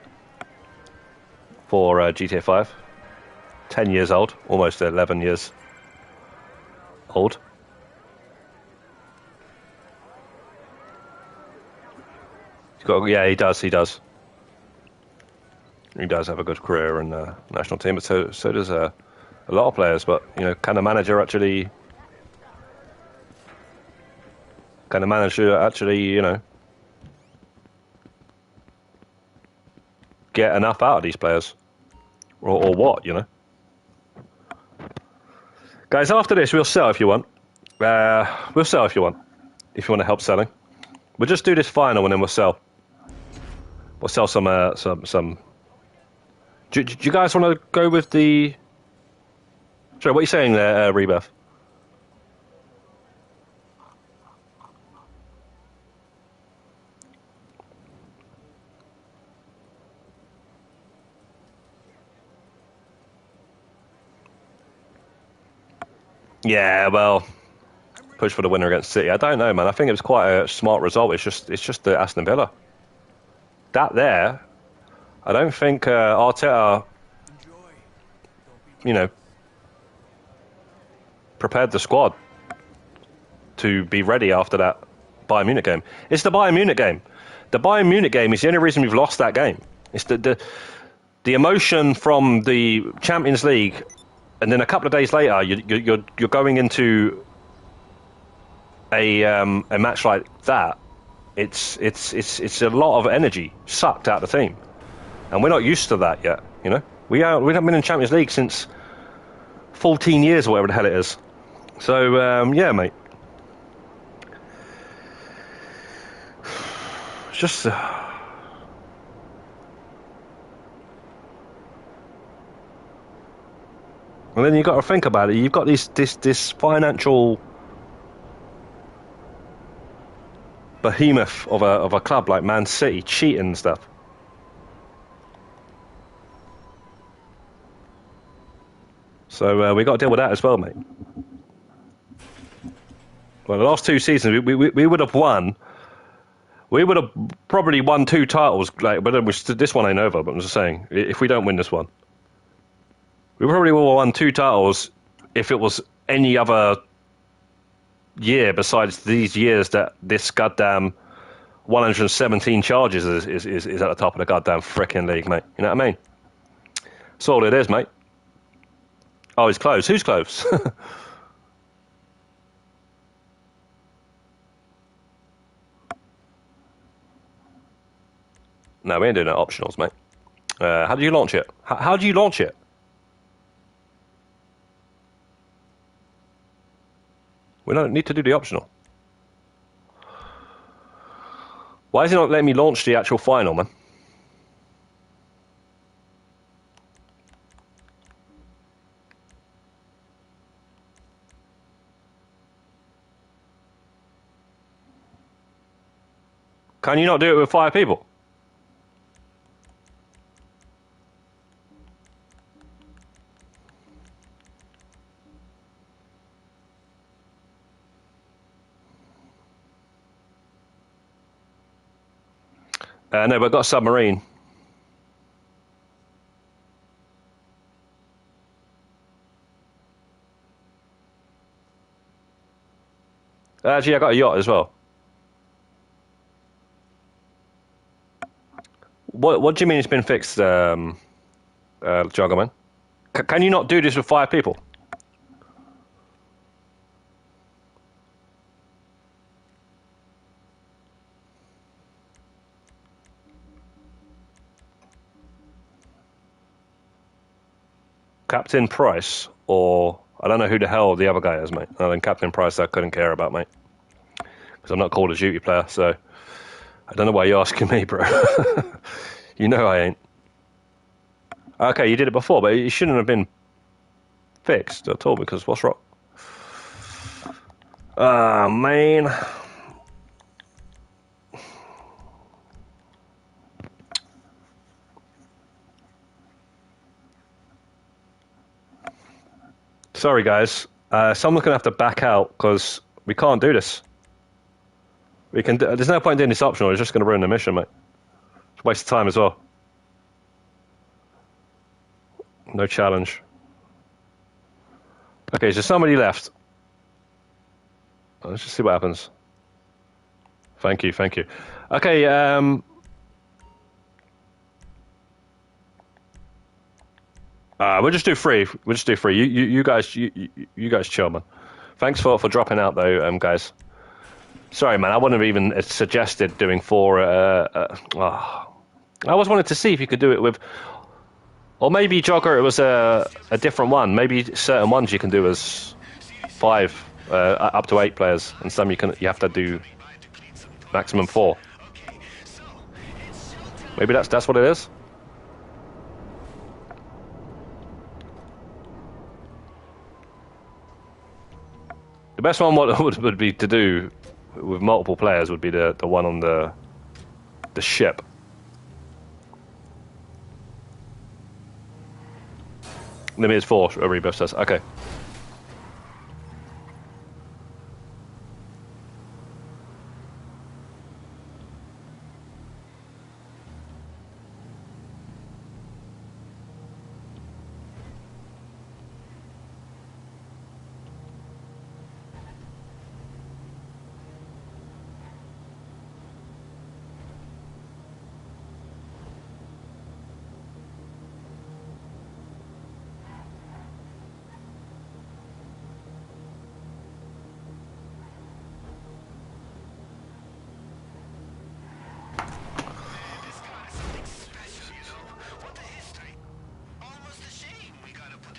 For GTA 5. 10 years old. Almost 11 years old. Yeah, he does. He does have a good career in the national team, but so does a lot of players. But you know, can the manager actually, you know, get enough out of these players, or what, you know? Guys, after this, we'll sell if you want. We'll sell if you want. If you want to help selling, we'll just do this final and then we'll sell. We'll sell some. Do you guys want to go with the? Sorry, what are you saying there, Rebeth? Yeah, well, push for the winner against City. I don't know, man. I think it was quite a smart result. It's just the Aston Villa. That there, I don't think Arteta, you know, prepared the squad to be ready after that Bayern Munich game. It's the Bayern Munich game. The Bayern Munich game is the only reason we've lost that game. It's the emotion from the Champions League, and then a couple of days later, you're going into a match like that. It's a lot of energy sucked out of the team, and we're not used to that yet. You know, we haven't been in Champions League since 14 years or whatever the hell it is. So yeah, mate. It's just. And then you've got to think about it. You've got this financial behemoth of a club like Man City cheating and stuff. So we got to deal with that as well, mate. Well, the last two seasons we would have won. We would have probably won 2 titles, like, but this one ain't over. But I'm just saying, if we don't win this one, we probably would have won 2 titles if it was any other year besides these years that this goddamn 117 charges is at the top of the goddamn frickin' league, mate. You know what I mean? That's all it is, mate. Oh, his clothes. Whose clothes? No, we ain't doing no optionals, mate. How do you launch it? How do you launch it? We don't need to do the optional. Why is he not letting me launch the actual final, man? Can you not do it with 5 people? No, but I've got a submarine. Actually, I got a yacht as well. What do you mean it's been fixed, Juggerman? Can you not do this with 5 people? Captain Price, or I don't know who the hell the other guy is, mate. Other than Captain Price, I couldn't care about, mate, because I'm not Call of Duty player. So I don't know why you're asking me, bro. You know I ain't. Okay, you did it before, but it shouldn't have been fixed at all, because what's wrong? Ah, man. Sorry, guys. Someone's gonna have to back out because we can't do this. We can. There's no point in doing this optional. It's just gonna ruin the mission, mate. It's a waste of time as well. No challenge. Okay, so somebody left. Let's just see what happens. Thank you, thank you. Okay, we'll just do 3. We'll just do 3. You guys, you guys chill, man. Thanks for dropping out, though, guys. Sorry, man. I wouldn't have even suggested doing 4. I always wanted to see if you could do it with, or maybe Jogger. It was a different one. Maybe certain ones you can do as 5, up to 8 players, and some you have to do maximum 4. Maybe that's what it is. The best one would be to do with multiple players would be the one on the ship. Limited 4, a rebuff says. Okay.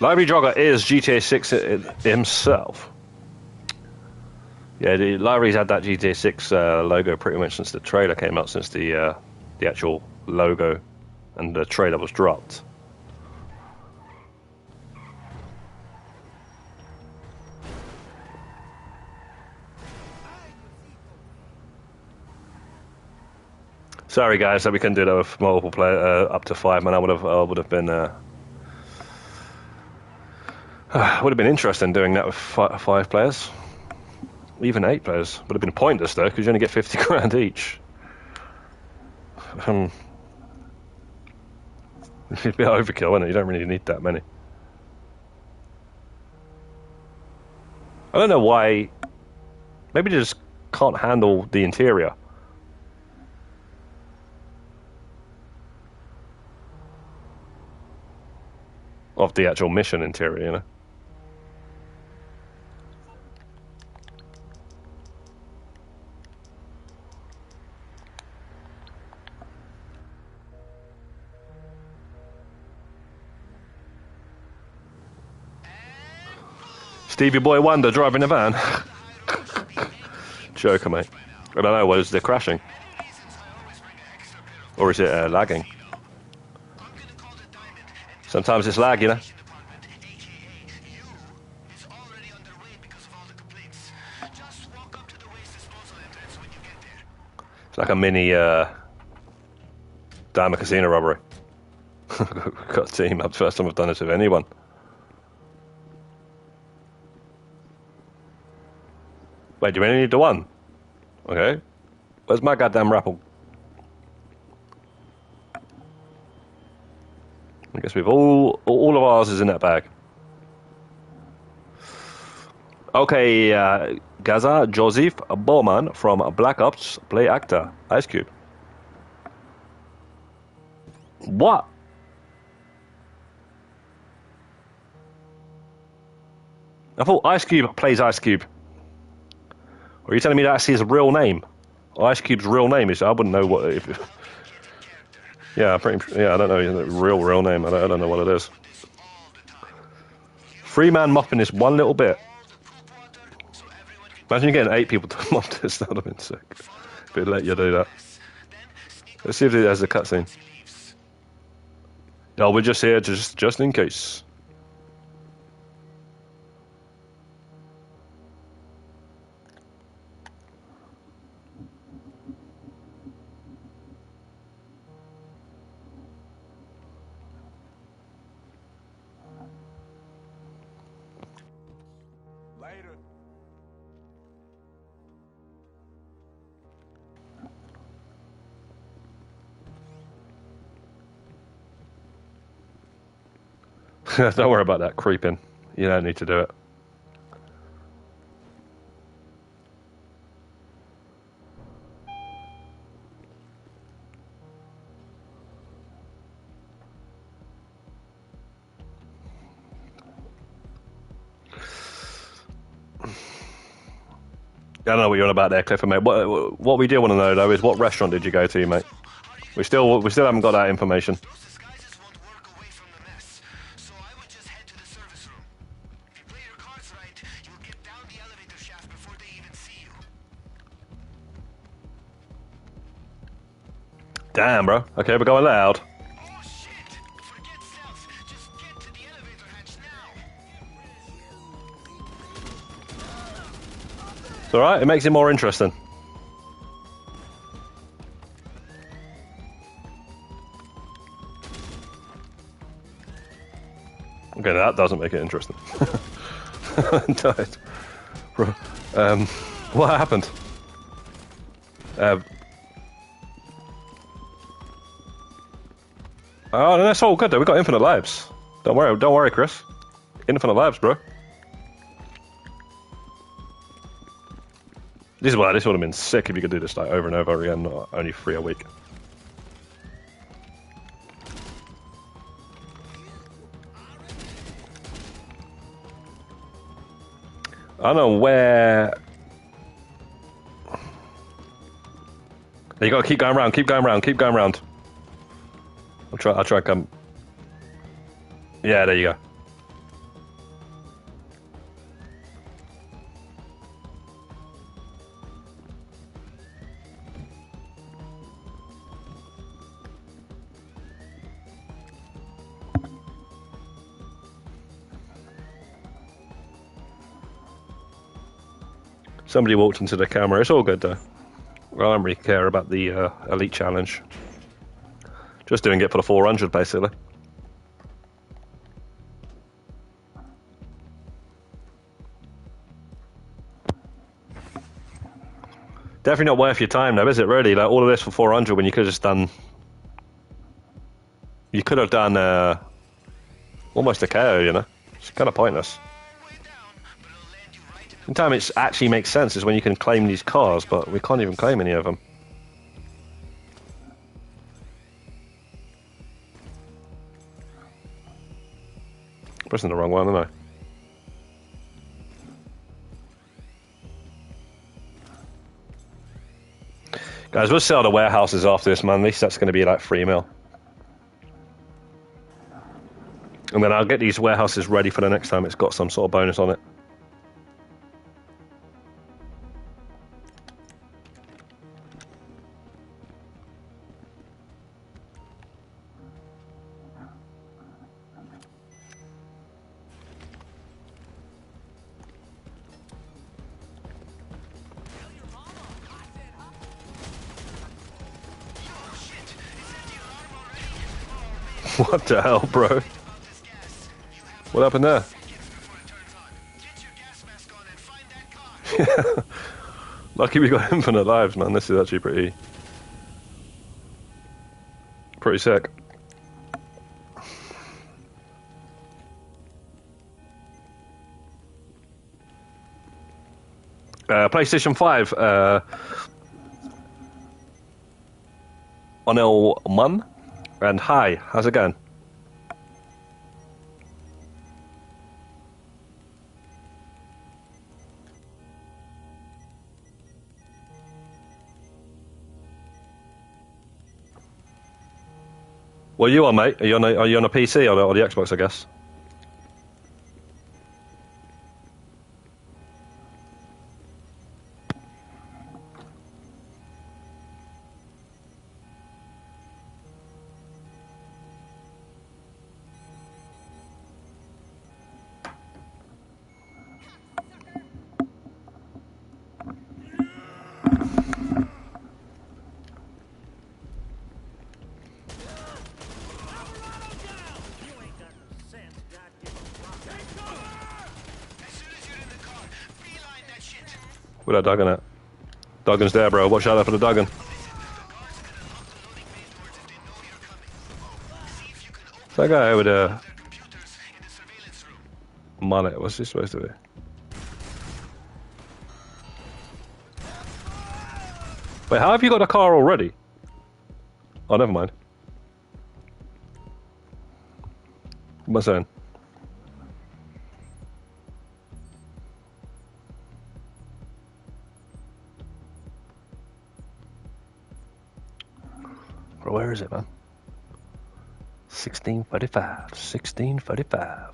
Library Jogger is GTA 6 himself. Yeah, the library's had that GTA 6 logo pretty much since the trailer came out, since the actual logo and the trailer was dropped. Sorry, guys, that we can do that with multiple player up to 5. Man, I would have been. Would have been interesting doing that with 5 players. Even 8 players. Would have been pointless, though, because you only get 50 grand each. It's a bit overkill, isn't it? You don't really need that many. I don't know why. Maybe they just can't handle the interior. Of the actual mission interior, you know? Stevie Boy Wonder driving a van. Joker, mate. I don't know, is it crashing? Or is it lagging? Sometimes it's lag, you know? It's like a mini Dama Casino robbery. Got a team up. First time I've done this with anyone. Wait, do you really need the one? Okay. Where's my goddamn rappel? I guess we've all of ours is in that bag. Okay, Gaza Joseph Bowman from Black Ops, play actor, Ice Cube. What? I thought Ice Cube plays Ice Cube. Or are you telling me that's his real name? Ice Cube's real name is. I wouldn't know what. Yeah, I don't know his real name. I don't know what it is. 3-man mopping this one little bit. Imagine you getting 8 people to mop this. That would have been sick. If it'd let you do that. Let's see if there's a cutscene. No, we're just here just in case. Later. Don't worry about that creeping. You don't need to do it. I don't know what you're on about there, Clifford, mate. What we do want to know though is what restaurant did you go to, mate? We still haven't got that information. Those disguises won't work away from the mess, so I would just head to the service room. If you play your cards right, you'll get down the elevator shaft before they even see you. Damn, bro. Okay, we're going loud. Oh shit! Forget stealth. Just get to the elevator hatch now. It's alright, it makes it more interesting. Okay, that doesn't make it interesting. Died. What happened? Oh, that's all good though. We got infinite lives. Don't worry, Chris. Infinite lives, bro. This would have been sick if you could do this like over and over again, not only 3 a week. I don't know where. You gotta keep going round, keep going round. I'll try to come. Yeah, there you go. Somebody walked into the camera. It's all good though. I don't really care about the elite challenge. Just doing it for the 400 basically. Definitely not worth your time though, is it really? Like all of this for 400 when you could have just done. You could have done almost a KO, you know? It's kind of pointless. The time it actually makes sense is when you can claim these cars, but we can't even claim any of them. Pressing the wrong one, aren't I? Guys, we'll sell the warehouses after this, man. At least that's going to be like 3 mil. And then I'll get these warehouses ready for the next time it's got some sort of bonus on it. What the hell, bro? What happened there? Lucky we got infinite lives, man. This is actually pretty sick. PlayStation 5 on El Mun, and hi, how's it going? What are you on, mate? Are you on a PC or the Xbox, I guess? Where'd that Duggan at? Duggan's there, bro. Watch out for the Duggan. That guy with a mullet, what's he supposed to be? Wait, how have you got a car already? Oh, never mind. What am I saying? Bro, where is it, man? 1635. 1635.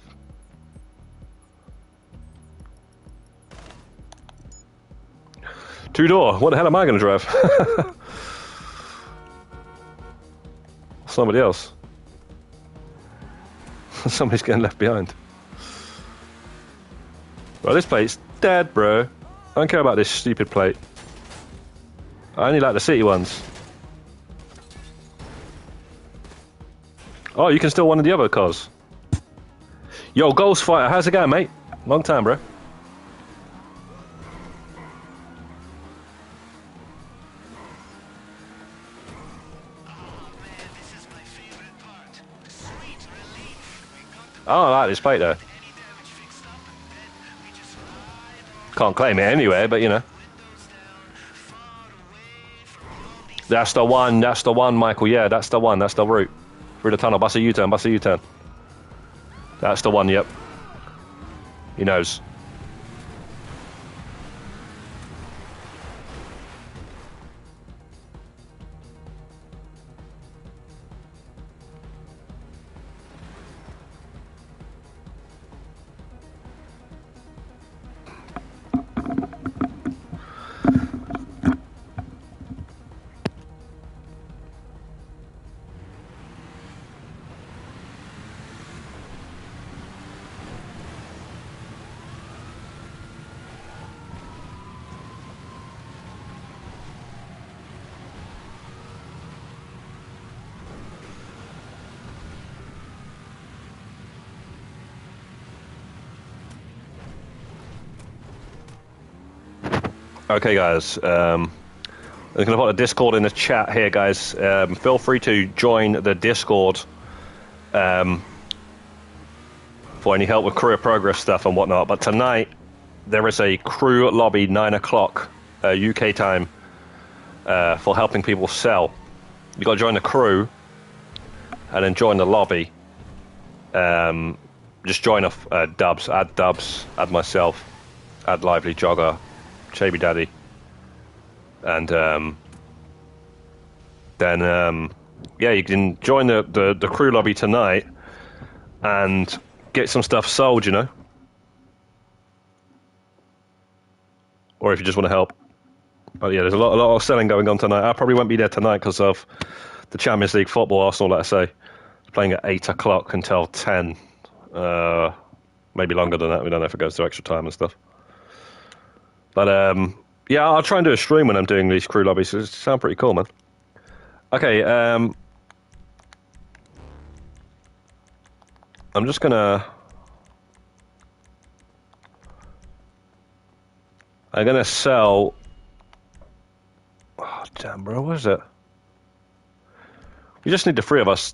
Two-door. What the hell am I going to drive? Somebody else. Somebody's getting left behind. Bro, this plate's dead, bro. I don't care about this stupid plate. I only like the city ones. Oh, you can steal one of the other cars. Yo, Ghost Fighter, how's it going, mate? Long time, bro. Oh, I like this plate, though. Can't claim it anywhere, but you know. That's the one, Michael. Yeah, that's the one, that's the route. Through the tunnel, bust a U-turn, bust a U-turn. That's the one, yep. He knows. Okay, guys. I'm going to put a Discord in the chat here, guys. Feel free to join the Discord for any help with career progress stuff and whatnot. But tonight, there is a crew lobby, 9 o'clock UK time, for helping people sell. You've got to join the crew and then join the lobby. Just join Dubs, add myself, add Lively Jogger, Chaby Daddy, and then yeah, you can join the crew lobby tonight and get some stuff sold, you know, or if you just want to help. But yeah, there's a lot of selling going on tonight. I probably won't be there tonight because of the Champions League football. Arsenal, let's say, playing at 8 o'clock until 10, maybe longer than that. We don't know if it goes to extra time and stuff. But yeah, I'll try and do a stream when I'm doing these crew lobbies. It sounds pretty cool, man. Okay, I'm just gonna... I'm gonna sell... Oh, damn, bro, what is it? We just need the three of us.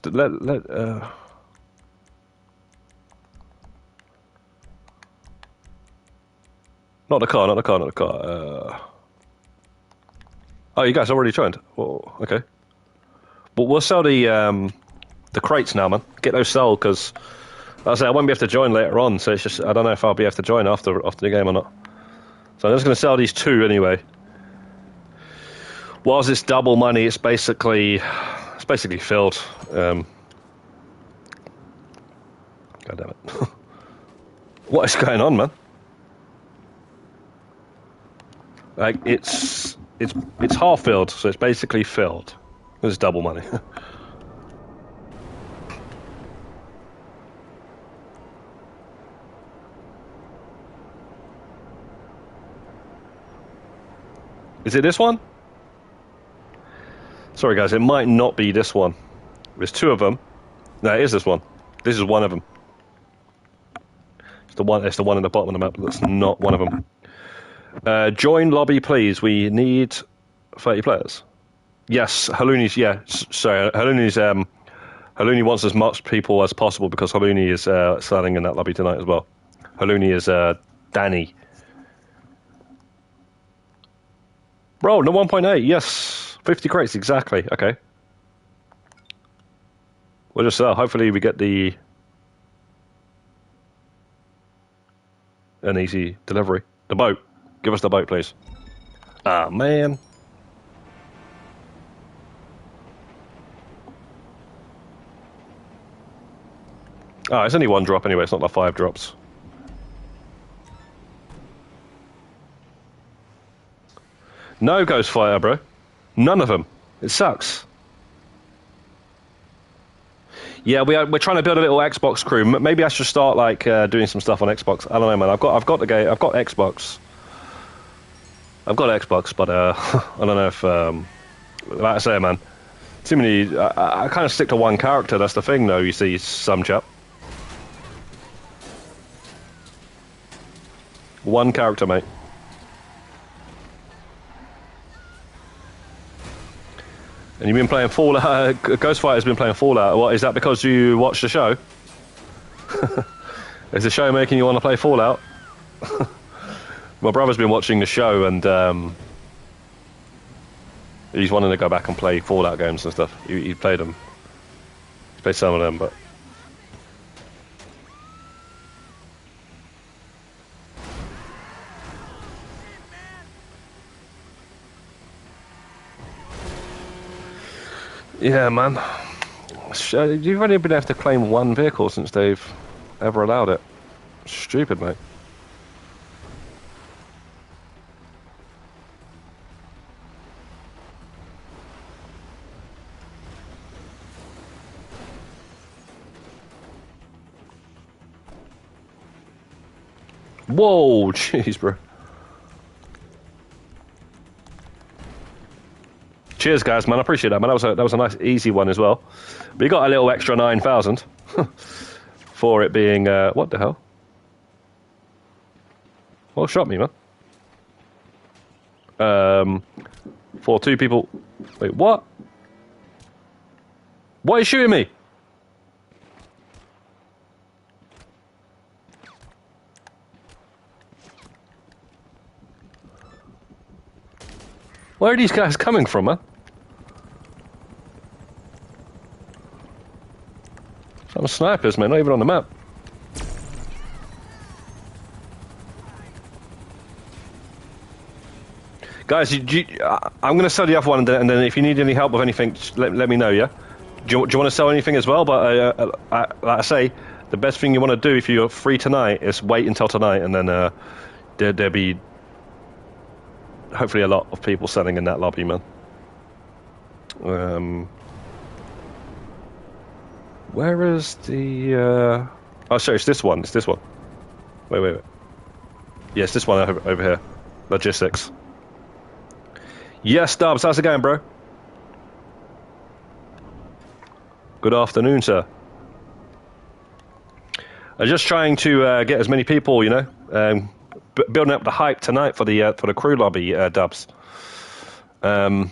Not the car, not the car, not the car. Oh, you guys already joined? Oh, okay. But we'll sell the crates now, man. Get those sold, because... Like I say, I won't be able to join later on, so it's just... I don't know if I'll be able to join after the game or not. So I'm just going to sell these two anyway. Whilst it's double money, it's basically filled. God damn it! What is going on, man? Like it's half filled, so it's basically filled. It's double money. Is it this one? Sorry guys, it might not be this one. There's two of them. No, it is this one. This is one of them. It's the one in the bottom of the map that's not one of them. Join lobby, please. We need 30 players. Yes, Hallouni's, yeah. Sorry, Hallouni's, Hallouni wants as much people as possible because Hallouni is starting in that lobby tonight as well. Hallouni is Danny. Bro, no 1.8, yes. 50 crates, exactly. Okay. We'll just sell. Hopefully we get an easy delivery. The boat. Give us the boat, please. Ah, man. Ah, it's only one drop anyway. It's not like 5 drops. No Ghost Fighter, bro. None of them. It sucks. Yeah, we're trying to build a little Xbox crew. Maybe I should start like doing some stuff on Xbox. I don't know, man. I've got the game. I've got Xbox. I've got Xbox, but I don't know if like I say, man. Too many. I kind of stick to one character. That's the thing, though. You see, some chap. One character, mate. And you've been playing Fallout. Ghostfighter's been playing Fallout. What is that? Because you watched the show? Is the show making you want to play Fallout? My brother's been watching the show, and he's wanting to go back and play Fallout games and stuff. He played them. He's played some of them, but. Yeah, man. You've only been able to claim one vehicle since they've ever allowed it. Stupid, mate. Whoa, jeez, bro. Cheers, guys, man. I appreciate that, man. That was a nice, easy one as well. But you got a little extra 9,000 for it being what the hell? Well, shot me, man. For 2 people. Wait, what? Why are you shooting me? Where are these guys coming from, man? Some snipers, man, not even on the map. Guys, I'm going to sell the other one, and then if you need any help with anything, just let me know, yeah? Do you want to sell anything as well? But like I say, the best thing you want to do if you're free tonight is wait until tonight, and then there'll be hopefully a lot of people selling in that lobby, man. Where is the... Oh, sorry, it's this one. It's this one. Wait. Yeah, it's this one over here. Logistics. Yes, Dubs, how's it going, bro? Good afternoon, sir. I'm just trying to get as many people, you know, building up the hype tonight for the crew lobby dubs. I'm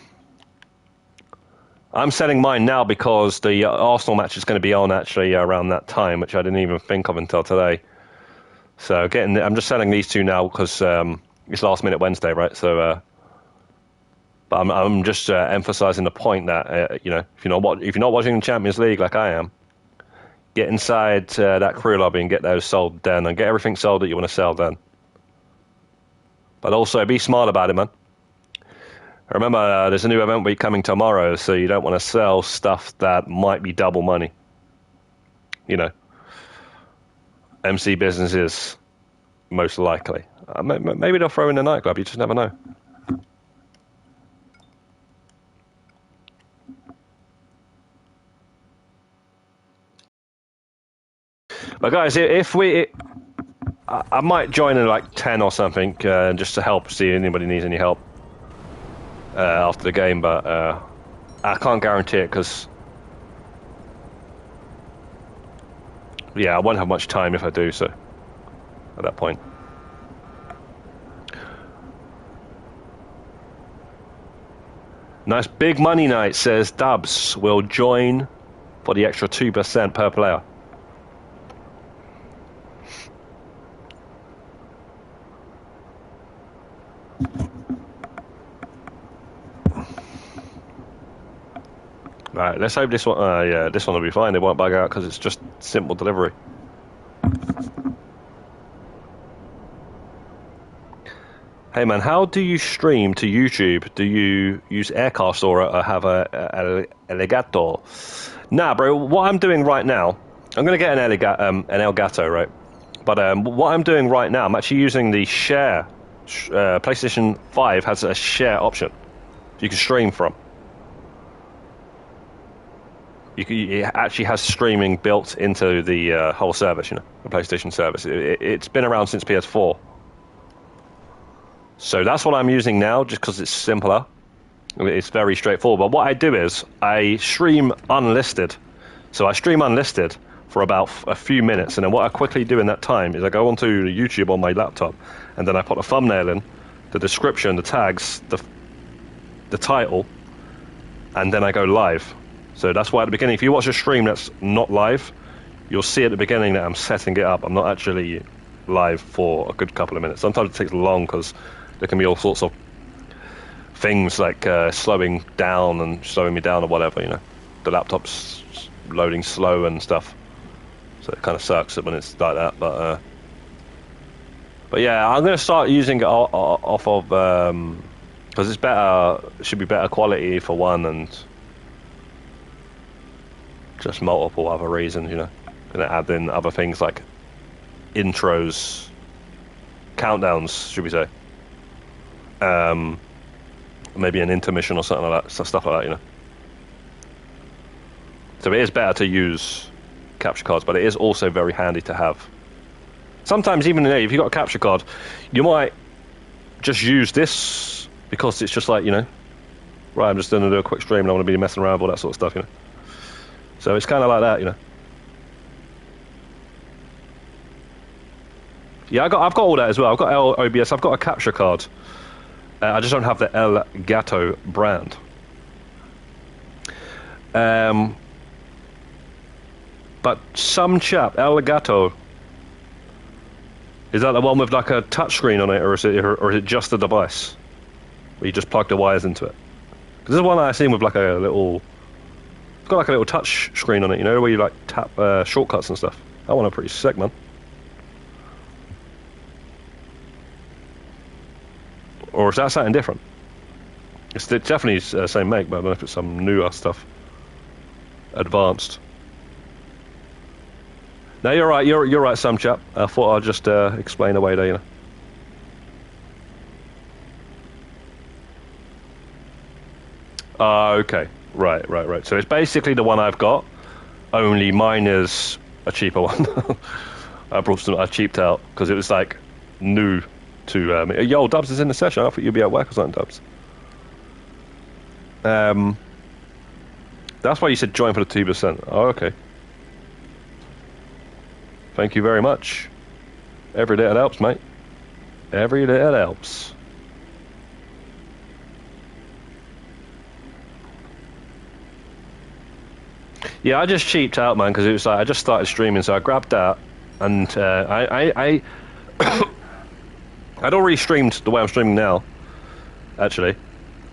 selling mine now because the Arsenal match is going to be on actually around that time, which I didn't even think of until today. So I'm just selling these two now because it's last minute Wednesday, right? So, but I'm just emphasizing the point that you know, if you're not watching the Champions League like I am, get inside that crew lobby and get those sold then, and get everything sold that you want to sell then. But also be smart about it, man. Remember, there's a new event week coming tomorrow, so you don't want to sell stuff that might be double money. You know, MC businesses, most likely. Maybe they'll throw in a nightclub, you just never know. But guys, I might join in like 10 or something, just to help, see if anybody needs any help after the game, but I can't guarantee it because, yeah, I won't have much time if I do so at that point. Nice big money night, says Dubs will join for the extra 2% per player. Right, let's hope this one. Yeah, this one will be fine. It won't bug out because it's just simple delivery. Hey man, how do you stream to YouTube? Do you use Aircast or have a Elgato? Nah, bro. What I'm doing right now, I'm gonna get an Elgato, right? But what I'm doing right now, I'm actually using the share. PlayStation 5 has a share option you can stream from. It actually has streaming built into the whole service, you know, the PlayStation service. It's been around since PS4. So that's what I'm using now, just because it's simpler. It's very straightforward. But what I do is I stream unlisted. So I stream unlisted for about a few minutes, and then what I quickly do in that time is I go onto YouTube on my laptop, and then I put a thumbnail in, the description, the tags, the title, and then I go live. So that's why at the beginning, if you watch a stream that's not live, you'll see at the beginning that I'm setting it up. I'm not actually live for a good couple of minutes. Sometimes it takes long because there can be all sorts of things like slowing down and slowing me down or whatever, you know. The laptop's loading slow and stuff. So it kind of sucks when it's like that. But yeah, I'm going to start using it off of, because it's better, it should be better quality for one, and just multiple other reasons, you know. Gonna add in other things like intros, countdowns, should we say? Maybe an intermission or something like that, stuff like that, you know. So it is better to use capture cards, but it is also very handy to have. Sometimes even if you've got a capture card, you might just use this because it's just like, you know, right, I'm just going to do a quick stream and I want to be messing around with all that sort of stuff, you know. So it's kind of like that, you know. Yeah, I've got all that as well. I've got OBS. I've got a capture card. I just don't have the Elgato brand. But some chap, Elgato, is that the one with like a touchscreen on it, or is it just a device where you just plug the wires into it? Because this is one I've seen with like a little. It's got like a little touch screen on it, you know, where you like tap shortcuts and stuff. That one I'm pretty sick, man. Or is that something different? It's definitely the same make, but I don't know if it's some newer stuff. Advanced. No, you're right. You're right, some chap. I thought I'd just explain away there, you know. Okay. Right. So it's basically the one I've got, only mine is a cheaper one. I cheaped out because it was like new to me. Yo, Dubs is in the session. I thought you'd be at work or something, Dubs. That's why you said join for the 2%. Oh, okay. Thank you very much. Every little helps, mate. Every little helps. Yeah, I just cheaped out, man, because it was like I just started streaming, so I grabbed that, and I'd already streamed the way I'm streaming now. Actually,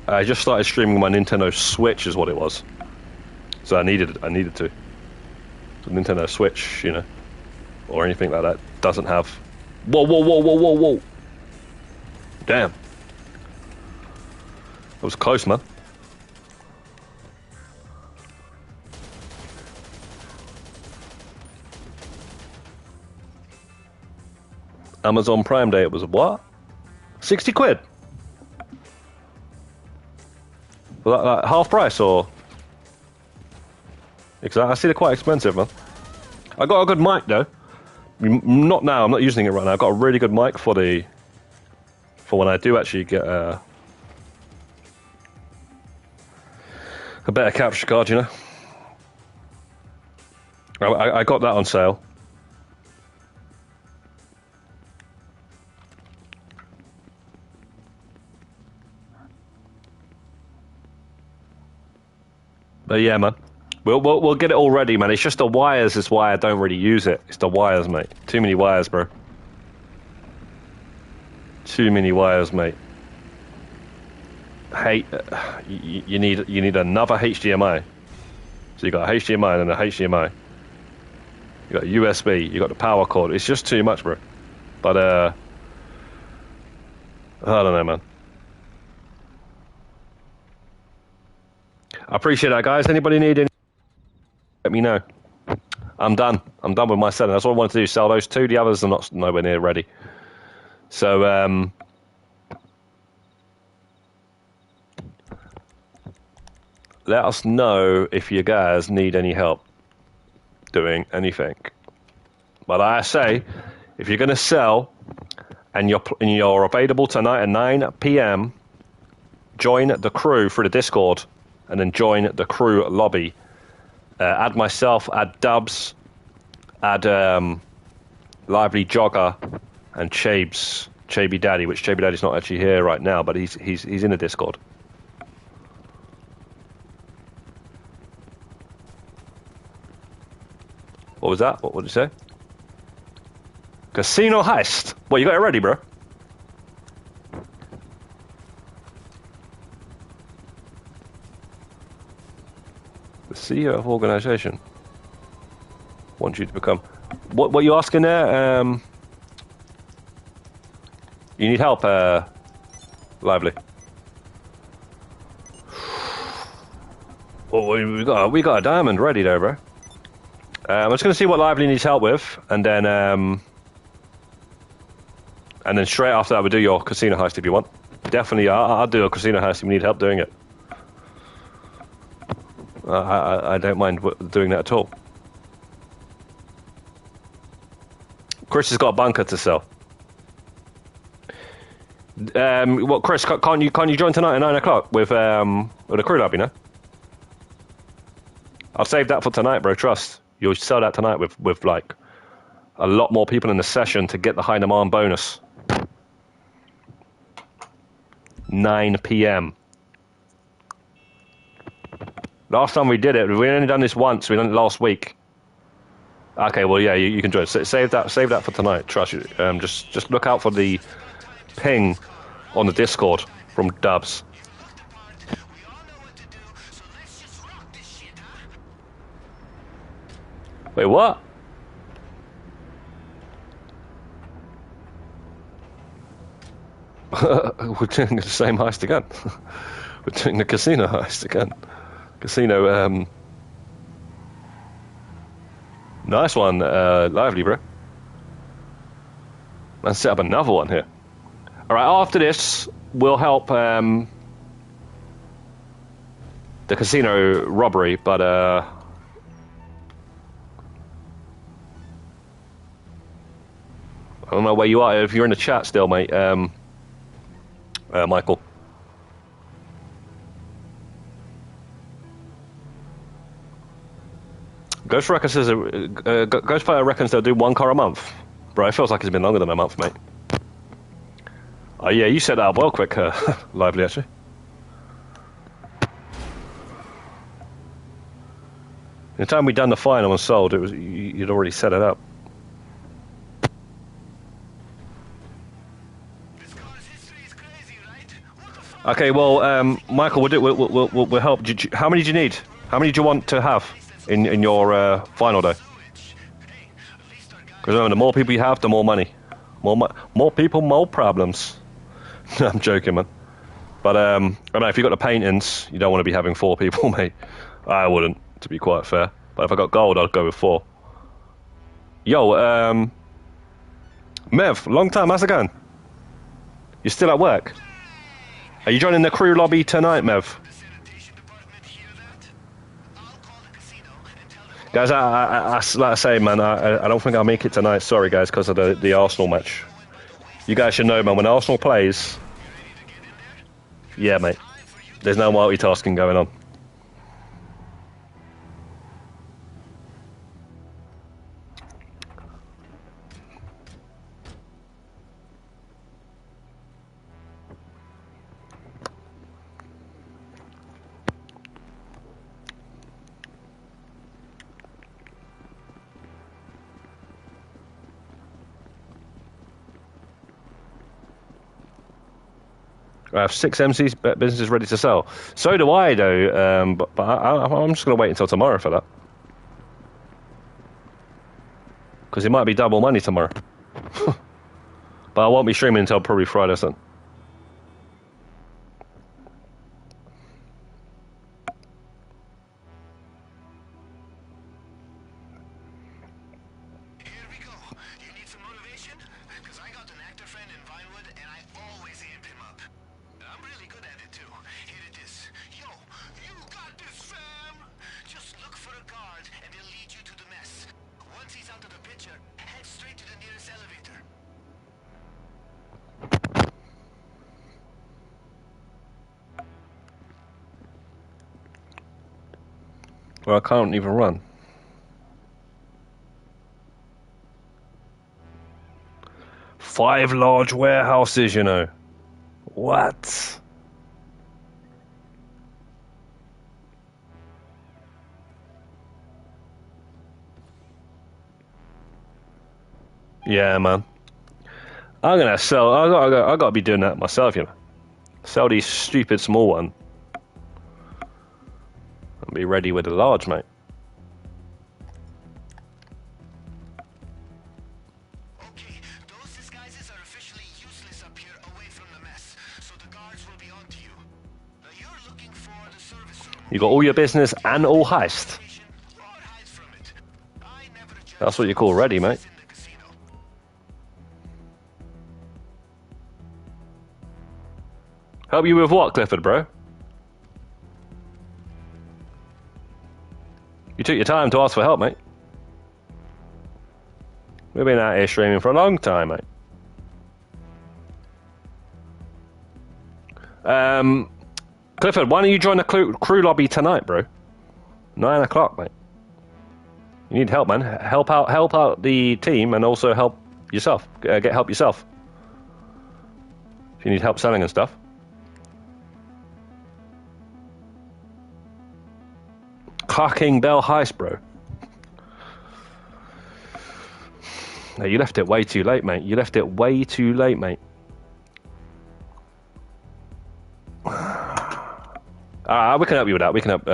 I just started streaming my Nintendo Switch, is what it was. So I needed to. The Nintendo Switch, you know, or anything like that doesn't have. Whoa, whoa, whoa, whoa, whoa, whoa! Damn, that was close, man. Amazon Prime Day, it was what? 60 quid? Was that like half price or? Because I see they're quite expensive, man. I got a good mic though. Not now, I'm not using it right now. I got a really good mic for when I do actually get a better capture card, you know. I got that on sale. But yeah, man, we'll get it all ready, man. It's just the wires is why I don't really use it. It's the wires, mate. Too many wires, bro. Too many wires, mate. You need another HDMI. So you got a HDMI and a HDMI. You got a USB. You got the power cord. It's just too much, bro. But I don't know, man. I appreciate that, guys. Anybody need any? Let me know. I'm done. I'm done with my selling. That's all I wanted to do. Sell those two. The others are not nowhere near ready. So let us know if you guys need any help doing anything. But I say, if you're going to sell and you're available tonight at 9 p.m., join the crew through the Discord. And then join the crew lobby. Add myself, add Dubs, add Lively Jogger, and Chaby Daddy. Which Chaby Daddy's not actually here right now, but he's in the Discord. What was that? What did you say? Casino Heist. Well, you got it ready, bro. The CEO of organization wants you to become. What are you asking there? You need help, Lively. Well, we got a diamond ready there, bro. I'm just gonna see what Lively needs help with, and then straight after that we'll do your casino heist if you want. Definitely, I'll do a casino heist if you need help doing it. I don't mind doing that at all. Chris has got a bunker to sell. Chris, can't you join tonight at 9 o'clock with the crew lab, you know? I'll save that for tonight, bro. Trust. You'll sell that tonight with like a lot more people in the session to get the high demand bonus. 9 p.m. Last time we did it, we only done this once. We done it last week. Okay, well, yeah, you can join. Save that for tonight. Trust you. Just look out for the ping on the Discord from Dubs. Wait, what? We're doing the same heist again. We're doing the casino heist again. Casino, nice one, Lively, bro. Let's set up another one here. Alright, after this, we'll help the casino robbery, but I don't know where you are. If you're in the chat still, mate, Michael. Ghostfire reckons they'll do 1 car a month. Bro, it feels like it's been longer than a month, mate. Oh yeah, you set that up well quick, Lively, actually. The time we done the final and sold, you'd already set it up. This car's history is crazy, right? What the fuck? Okay, well, Michael, we'll help. How many do you need? How many do you want to have in your final day? Because remember, the more people you have, the more money. More people, more problems. I'm joking, man. But I know if you got the paintings, you don't want to be having 4 people, mate. I wouldn't, to be quite fair. But if I got gold, I'd go with 4. Yo, Mev, long time, how's it going? You still at work? Are you joining the crew lobby tonight, Mev? The sanitation department hear that? I'll call the casino and tell them. Guys, I like I say, man, I don't think I'll make it tonight. Sorry, guys, because of the Arsenal match. You guys should know, man, when Arsenal plays... Yeah, mate. There's no multitasking going on. I have 6 MCs businesses ready to sell. So do I, though. But I'm just going to wait until tomorrow for that. Because it might be double money tomorrow. But I won't be streaming until probably Friday, son. Here we go. You need some motivation? Because I got an actor friend in Vinewood and I always amp him up. I'm really good at it too. Here it is. Yo, you got this, fam! Just look for a guard and they'll lead you to the mess. Once he's out of the picture, head straight to the nearest elevator. Well, I can't even run. Five large warehouses, you know. What? Yeah, man. I'm gonna sell. I gotta be doing that myself, you know. Sell these stupid small one. And be ready with the large, mate. Okay, those disguises are officially useless up here away from the mess, so the guards will be on to you. Now you're looking for the service room. You got all your business and all heist. Or hide from it. I never judge That's what you call ready, mate. in the casino. Help you with what, Clifford, bro? You took your time to ask for help, mate. We've been out here streaming for a long time, mate. Clifford, why don't you join the crew lobby tonight, bro? 9 o'clock, mate. You need help, man. Help out the team, and also help yourself. Get help yourself. If you need help selling and stuff. Clarking Bell Heist, bro. No, you left it way too late, mate. You left it way too late, mate. We can help you with that. We can help.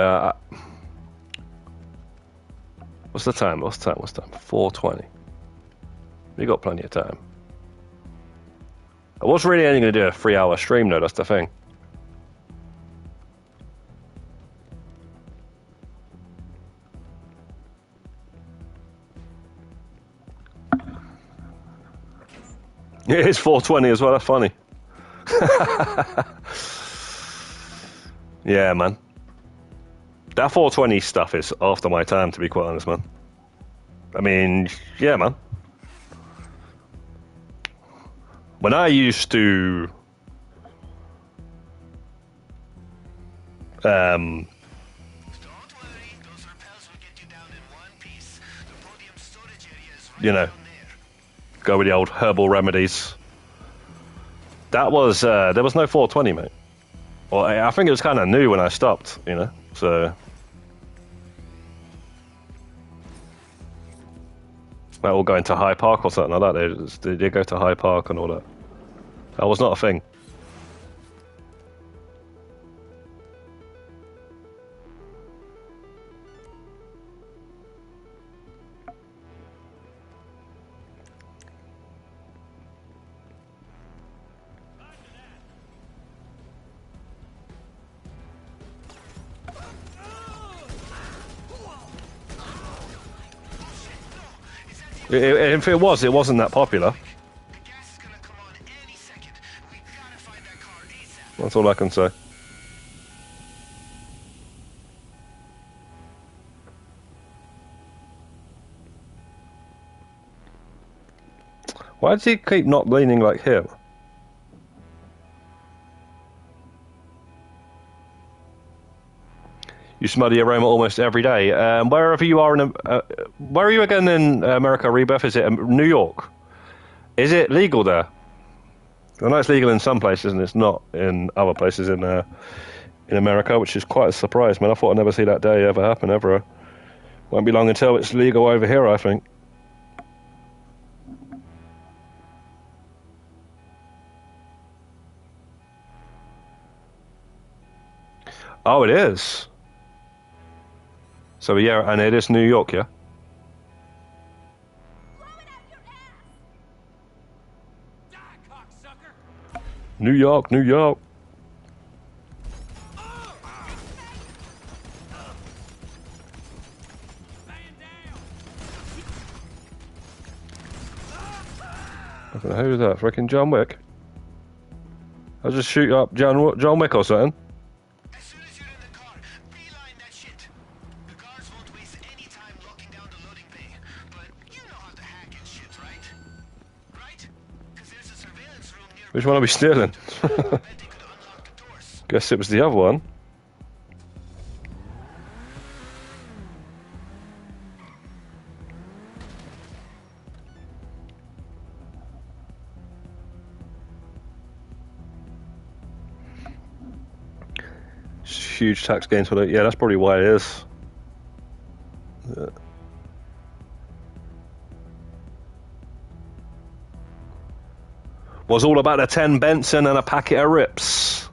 What's the time? 4:20. We got plenty of time. I was really only going to do a 3-hour stream, though. That's the thing. It is 4:20 as well. That's funny. Yeah, man. That 4:20 stuff is after my time, to be quite honest, man. I mean, yeah, man. When I used to Don't worry, those repels will get you down in one piece. you know, go with the old herbal remedies. That was there was no 420, mate. Well, I think it was kind of new when I stopped, you know. So that all going to High Park or something like that. They did go to High Park and all that. That was not a thing. If it was, it wasn't that popular. The gas is gonna come on any second. We gotta find that car ASAP. That's all I can say. Why does he keep not leaning like him? You smell the aroma almost every day. Wherever you are where are you again in America, Rebirth? Is it New York? Is it legal there? I know it's legal in some places and it's not in other places in America, which is quite a surprise, man. I thought I'd never see that day ever happen ever. Won't be long until it's legal over here, I think. Oh, it is. So yeah, and it is New York, yeah? New York, New York. Who's that? Freaking John Wick? I'll just shoot up John Wick or something. As soon as you're in the car, beeline that shit. The guards won't waste any time locking down the loading bay. But you know how to hack and shit, right? Right? Because there's a surveillance room near. Which one are we stealing? I bet they could unlock the doors. Guess it was the other one. Huge tax gains for it. Yeah, that's probably why it is. Yeah. Was all about a 10 Benson and a packet of rips.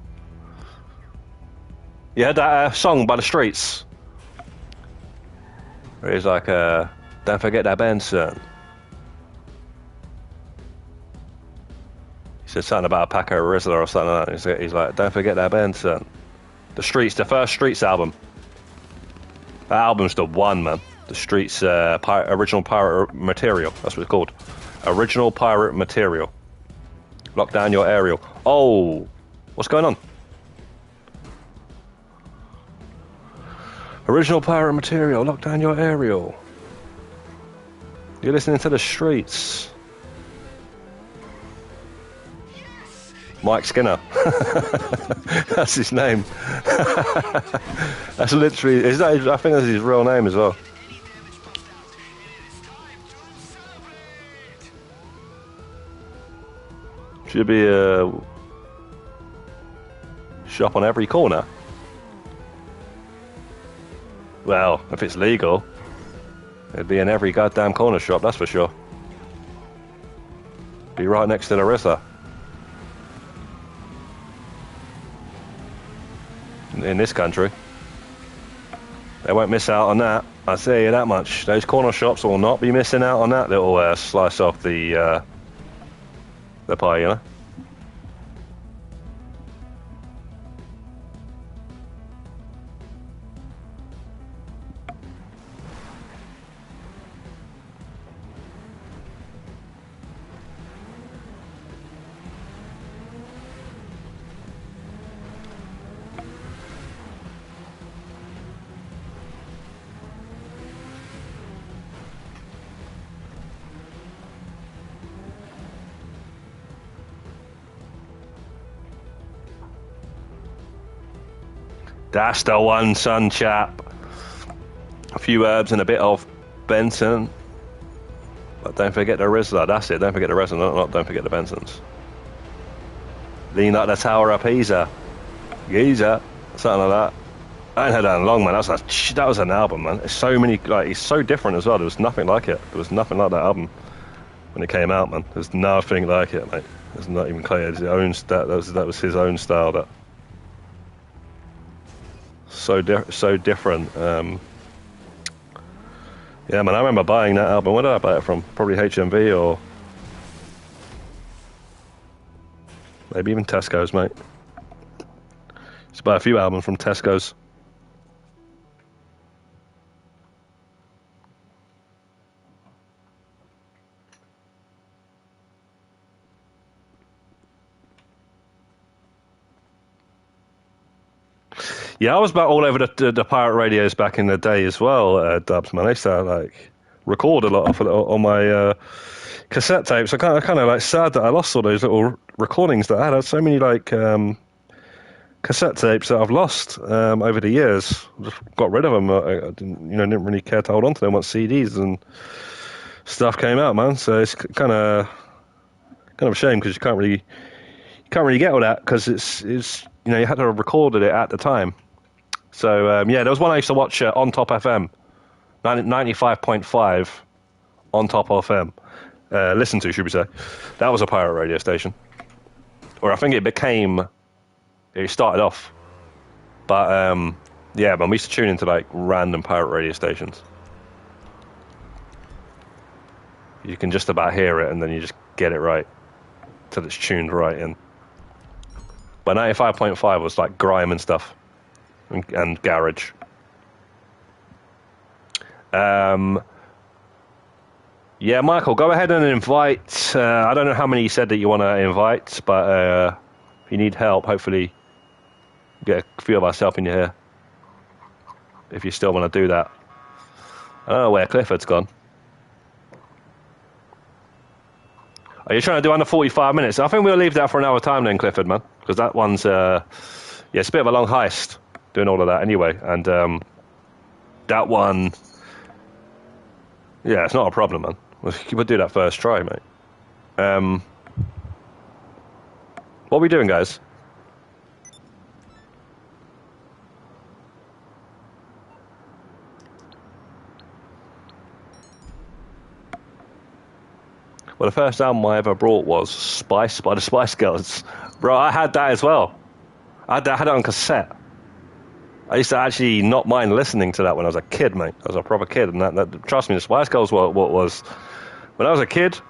You heard that song by the Streets? Where he's like, don't forget that Benson. He said something about a packet of Rizzler or something like that. He's like, don't forget that Benson. The Streets, the first Streets album. That album's the one, man. The Streets original pirate material. That's what it's called. Original pirate material. Lock down your aerial. Oh, what's going on? Original pirate material. Lock down your aerial. You're listening to the Streets. Mike Skinner. That's his name. That's literally. Is that? I think that's his real name as well. Should be a shop on every corner. Well, if it's legal, it'd be in every goddamn corner shop. That's for sure. Be right next to Larissa. In this country, they won't miss out on that. I tell you that much. Those corner shops will not be missing out on that little slice off the pie, you know. That's the one, son chap. A few herbs and a bit of Benson. But don't forget the Rizzler. That's it. Don't forget the Rizzler. Don't forget the Bensons. Lean like the Tower of Pisa. Giza. Something like that. I ain't heard that in long, man. That was an album, man. It's so many, like, it's so different as well. There was nothing like it. There was nothing like that album when it came out, man. There's nothing like it, mate. It's not even clear. It's his own that was his own style. That so different. Yeah, man. I remember buying that album. Where did I buy it from? Probably HMV or maybe even Tesco's, mate. Just buy a few albums from Tesco's. Yeah, I was about all over the pirate radios back in the day as well, Dubs, man. I used to like record a lot on my cassette tapes. I kind of like sad that I lost all those little recordings that I had. I had so many like cassette tapes that I've lost over the years. Just got rid of them. I didn't really care to hold on to them once CDs and stuff came out, man. So it's kind of a shame because you can't really get all that because it's you had to have recorded it at the time. So yeah, there was one I used to watch on Top FM, 95.5 on Top FM. Listen to, should we say? That was a pirate radio station, or I think it started off. But yeah, man, we used to tune into like random pirate radio stations. You can just about hear it, and then you just get it right till it's tuned right in. But 95.5 was like grime and stuff. And garage. Yeah, Michael, go ahead and invite. I don't know how many you said that you want to invite, but if you need help, hopefully get a few of us helping you here. If you still want to do that. I don't know where Clifford's gone. Are you trying to do under 45 minutes? I think we'll leave that for another time then, Clifford, man. Because that one's, it's a bit of a long heist. Doing all of that anyway, and that one, yeah, it's not a problem, man. We'll do that first try, mate. What are we doing, guys? Well, the first album I ever brought was Spice by the Spice Girls. Bro, I had that as well. I had it on cassette. I used to actually not mind listening to that when I was a kid, mate. I was a proper kid, and that trust me, the Spice Girls what was when I was a kid. It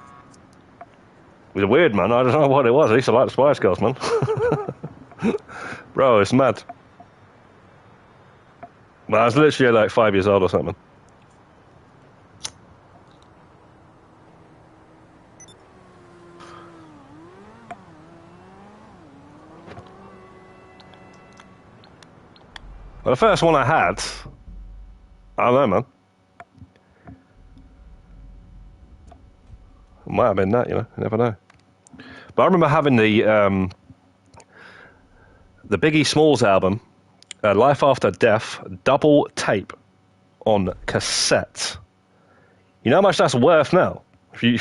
was weird, man. I don't know what it was. I used to like the Spice Girls, man. Bro, it's mad. But I was literally like 5 years old or something. Well, the first one I had, I don't know, man. It might have been that, you never know. But I remember having the Biggie Smalls album, Life After Death, double tape on cassette. You know how much that's worth now? If you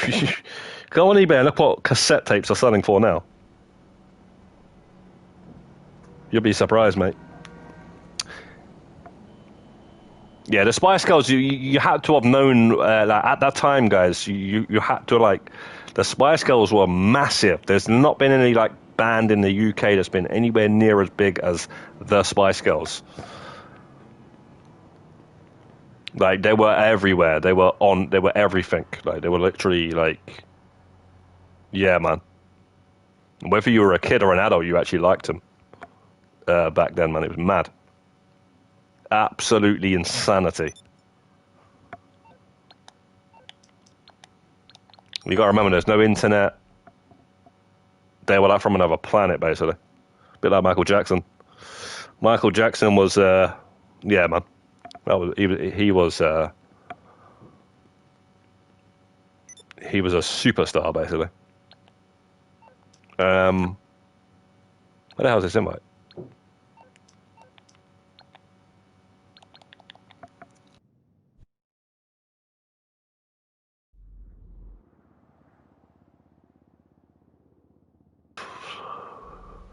go on eBay and look what cassette tapes are selling for now. You'll be surprised, mate. Yeah, the Spice Girls, you had to have known, like, at that time, guys, you had to, like, the Spice Girls were massive. There's not been any, like, band in the UK that's been anywhere near as big as the Spice Girls. Like, they were everywhere. They were everything. Like, they were literally, like, yeah, man. Whether you were a kid or an adult, you actually liked them back then, man. It was mad. Absolutely insanity. You gotta remember, there's no internet. They were like from another planet, basically. A bit like Michael Jackson. Michael Jackson was, yeah, man. He was a superstar, basically. Where the hell is this invite?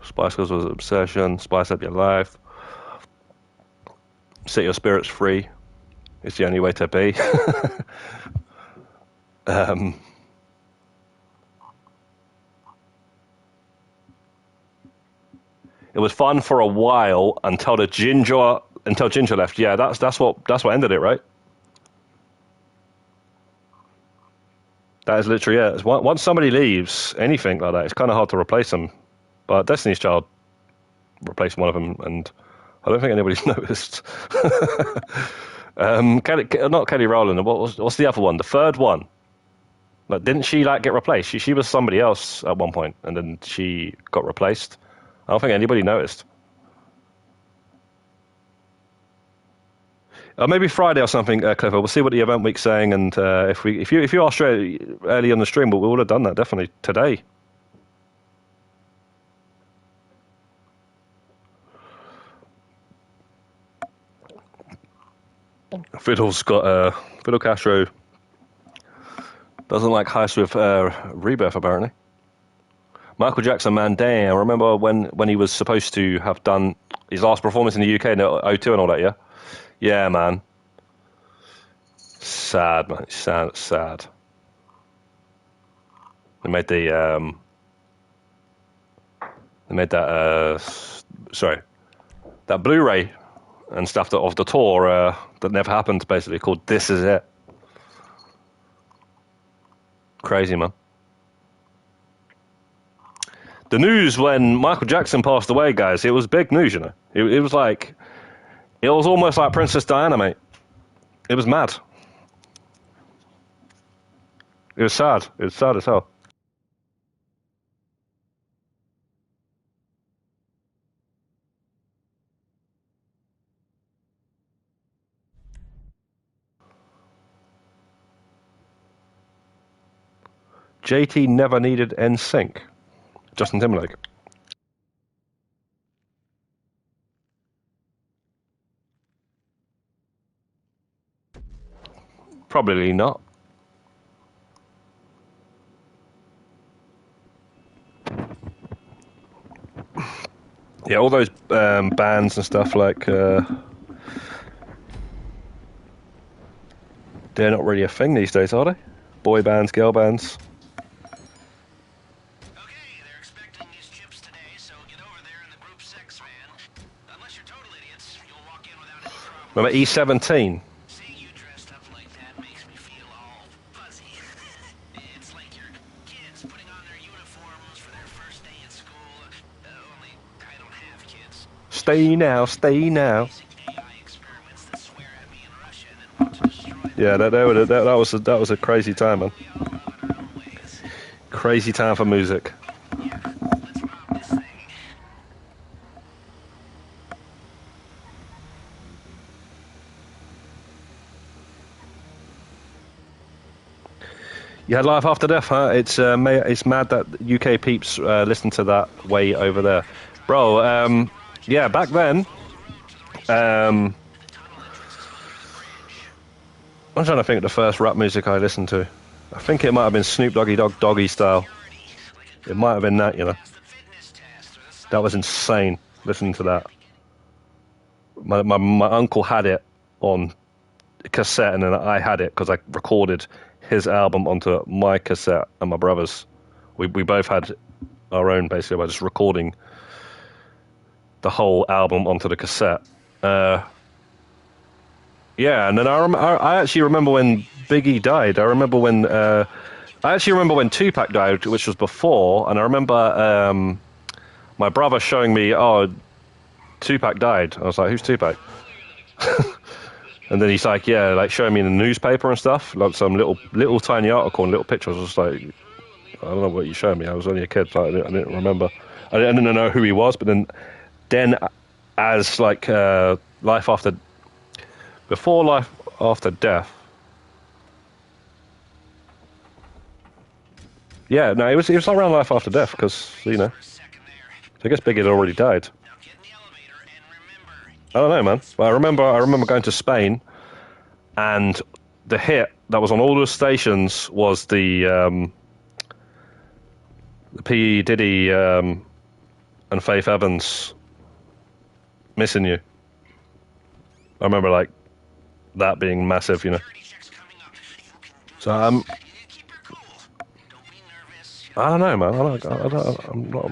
Spice Girls was an obsession. Spice up your life. Set your spirits free. It's the only way to be. It was fun for a while until Ginger left. Yeah, that's what ended it, right? That is literally it. Once somebody leaves, anything like that, it's kind of hard to replace them. But Destiny's Child replaced one of them, and I don't think anybody's noticed. Not Kelly Rowland. What's the other one? The third one. Like, didn't she get replaced? She was somebody else at one point, and then she got replaced. I don't think anybody noticed. Maybe Friday or something, Clifford. We'll see what the event week's saying, and if you are straight early on the stream, we would have done that definitely today. Fidel Castro doesn't like Heists with Rebirth apparently. Michael Jackson, man, damn! Remember when he was supposed to have done his last performance in the UK in '02 and all that? Yeah, man. Sad, man. Sad. They made that Blu-ray and stuff of the tour that never happened, basically, called This Is It. Crazy, man. The news when Michael Jackson passed away, guys, it was big news, you know. It was almost like Princess Diana, mate. It was mad. It was sad. It was sad as hell. JT never needed NSYNC. Justin Timberlake. Probably not. Yeah, all those bands and stuff they're not really a thing these days, are they? Boy bands, girl bands. Remember E17? Seeing you dressed up like that makes me feel all fuzzy. It's like your kids putting on their uniforms for their first day at school. Only I don't have kids. Stay now. AI experiments that swear at me in Russia and then want to destroy them. Yeah, that was a crazy time, man. Crazy time for music. Yeah, let's rob this thing. You had Life After Death, huh? It's mad that UK peeps listen to that way over there, bro. Yeah, back then. I'm trying to think of the first rap music I listened to. I think it might have been Snoop Doggy Dogg Doggy Style. It might have been that, you know. That was insane. Listening to that. My uncle had it on cassette, and then I had it because I recorded his album onto my cassette and my brother's. We both had our own, basically, by just recording the whole album onto the cassette. Yeah, and then I actually remember when Biggie died. I actually remember when Tupac died, which was before, and I remember my brother showing me, Tupac died. I was like, who's Tupac? And then he's like, yeah, like showing me in the newspaper and stuff, like some little tiny article and little pictures. I was like, I don't know what you showed me. I was only a kid, so I didn't remember. I didn't know who he was, but then as like before Life After Death. Yeah, no, it was around Life After Death because, you know, I guess Biggie had already died. I don't know, man. But I remember going to Spain, and the hit that was on all the stations was the P Diddy and Faith Evans, Missing You. I remember like that being massive, you know. So I don't know, man. I'm not.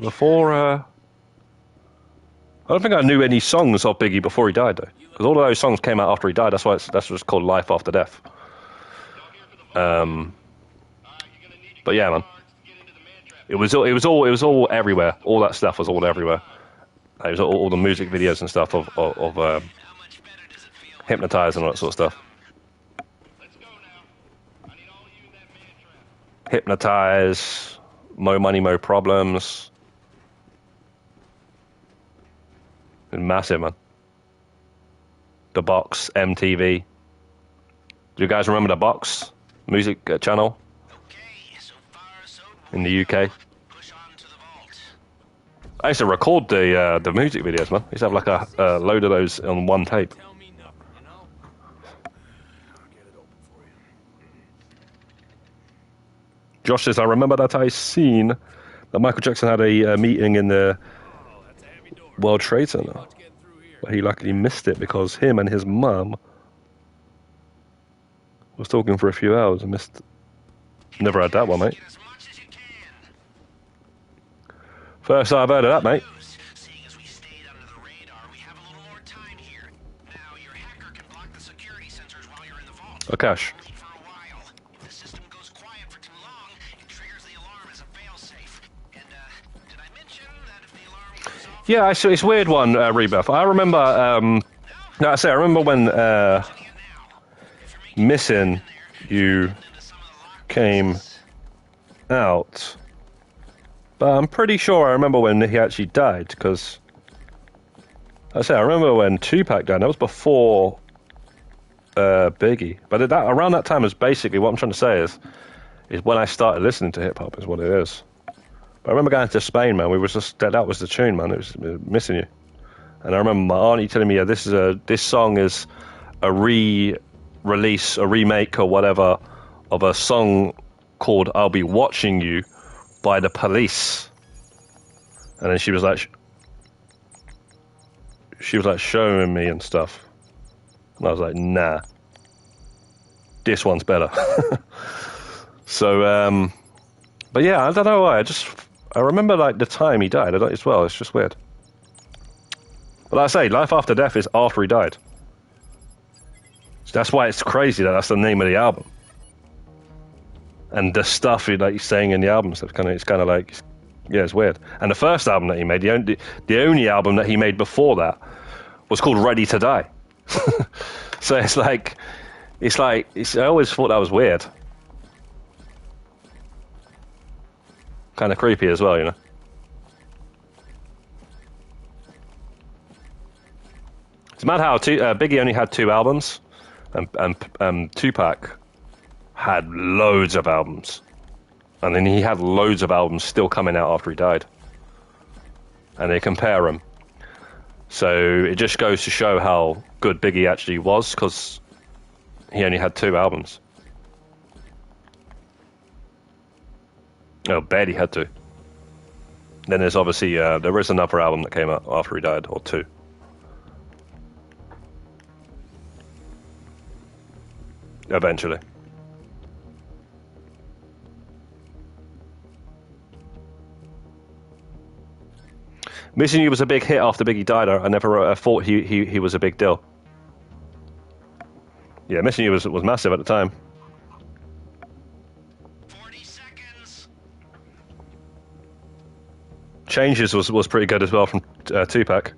Before, I don't think I knew any songs of Biggie before he died, though, because all of those songs came out after he died. That's why that's what's called Life After Death. But yeah, man, it was all everywhere. All that stuff was all everywhere. It was all the music videos and stuff of Hypnotize and all that sort of stuff. Hypnotize, Mo Money, Mo Problems. Massive, man. The Box, MTV. Do you guys remember The Box music channel in the UK? I used to record the music videos, man. I used to have like a load of those on one tape. Josh says, I remember that I seen that Michael Jackson had a meeting in the World Trade Center. But he luckily missed it because him and his mum was talking for a few hours and missed. Never had that one, mate. First I've heard of that, mate. Oh, Cash. Yeah, it's a weird one, Rebirth. I remember, I remember when Missing You came out, but I'm pretty sure I remember when he actually died, because I remember when Tupac died. That was before Biggie, but around that time is basically what I'm trying to say is when I started listening to hip hop is what it is. But I remember going to Spain, man. We was just that was the tune, man. It was Missing You, and I remember my auntie telling me, this song is a re-release, a remake or whatever of a song called "I'll Be Watching You" by The Police, and then she was like showing me and stuff, and I was like, nah, this one's better. So, but yeah, I don't know why. I remember like the time he died as well. It's just weird. But like I say, Life After Death is after he died. So that's why it's crazy that's the name of the album. And the stuff he's saying in the album stuff, it's kind of like, yeah, it's weird. And the first album that he made, the only album that he made before that, was called Ready to Die. So I always thought that was weird. Kind of creepy as well, you know. It's mad how Biggie only had 2 albums, and Tupac had loads of albums, and then he had loads of albums still coming out after he died, and they compare them. So it just goes to show how good Biggie actually was, because he only had 2 albums. Oh, barely had to. Then there's obviously there is another album that came out after he died, or 2. Eventually. Missing You was a big hit after Biggie died. I never thought he was a big deal. Yeah, Missing You was massive at the time. 40 seconds. Changes was pretty good as well from Tupac.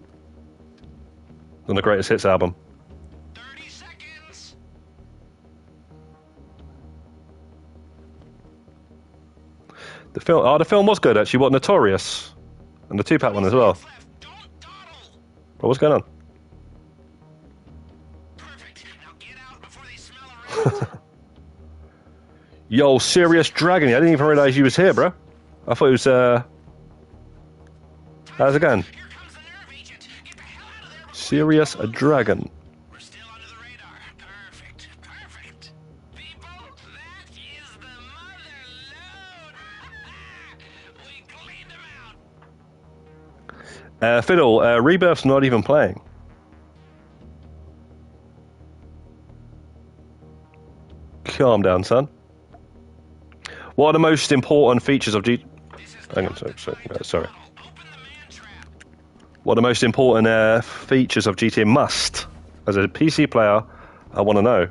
On the Greatest Hits album. 30 seconds. The film was good actually. What, Notorious? And the Tupac one as well. But what's going on? Perfect. Now get out before they smell around. Yo, Serious Dragon. I didn't even realize you was here, bro. I thought it was how's it going? Here comes the nerve agent. Get the hell out of there. Serious Dragon. We're still under the radar. Perfect. Perfect. People, that is the mother load. We cleaned them Fiddle, Rebirth's not even playing. Calm down, son. What are the most important features of Hang on, sorry. What are the most important features of GTA Must? As a PC player, I want to know.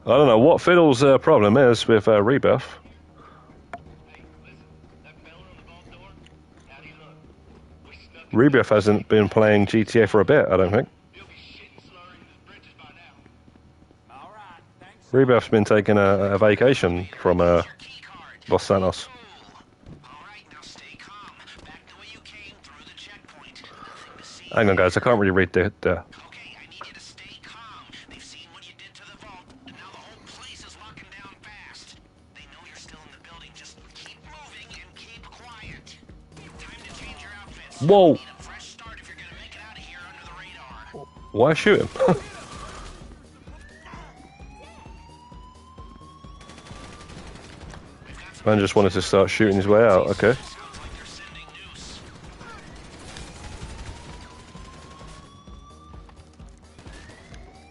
I don't know what Fiddle's problem is with Rebirth. Rebirth hasn't been playing GTA for a bit, I don't think. Rebirth's been taking a vacation from Los Santos. Hang on, guys, I can't really read the... Okay, I need you to stay calm. They've seen what you did to the vault, and now the whole place is locking down fast. They know you're still in the building. Just keep moving and keep quiet. Time to change your outfits. Whoa! You need a fresh start if you're gonna make it out of here under the radar. Why shoot him? Man just wanted to start shooting his way out, okay. Sounds like they're sending news.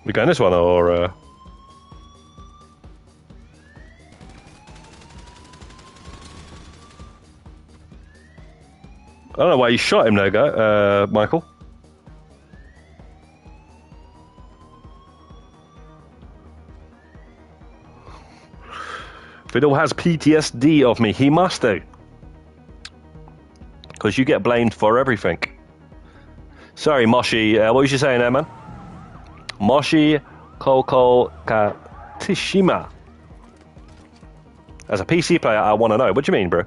We going this one, or... I don't know why you shot him there, guy, Michael. Fiddle has PTSD of me. He must do. Because you get blamed for everything. Sorry, Moshi. What was you saying there, man? Moshi Koko Katishima. As a PC player, I want to know. What do you mean, bro?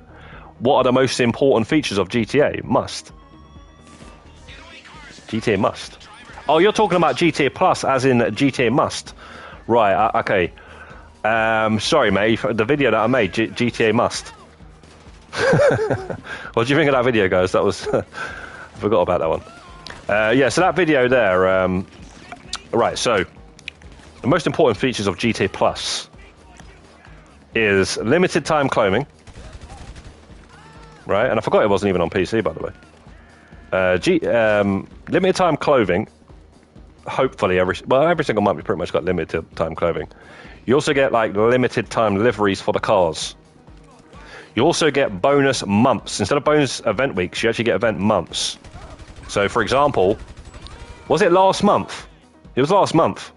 What are the most important features of GTA? Must. GTA Must. Oh, you're talking about GTA Plus as in GTA Must. Right, okay. Sorry, mate. The video that I made, GTA Must. What do you think of that video, guys? That was... I forgot about that one. Yeah, so that video there... right, so... The most important features of GTA Plus is limited time clothing. Right, and I forgot it wasn't even on PC, by the way. Limited time clothing. Hopefully every single month we pretty much got limited time clothing. You also get like limited time liveries for the cars. You also get bonus months. Instead of bonus event weeks, you actually get event months. So for example, was it last month? It was last month.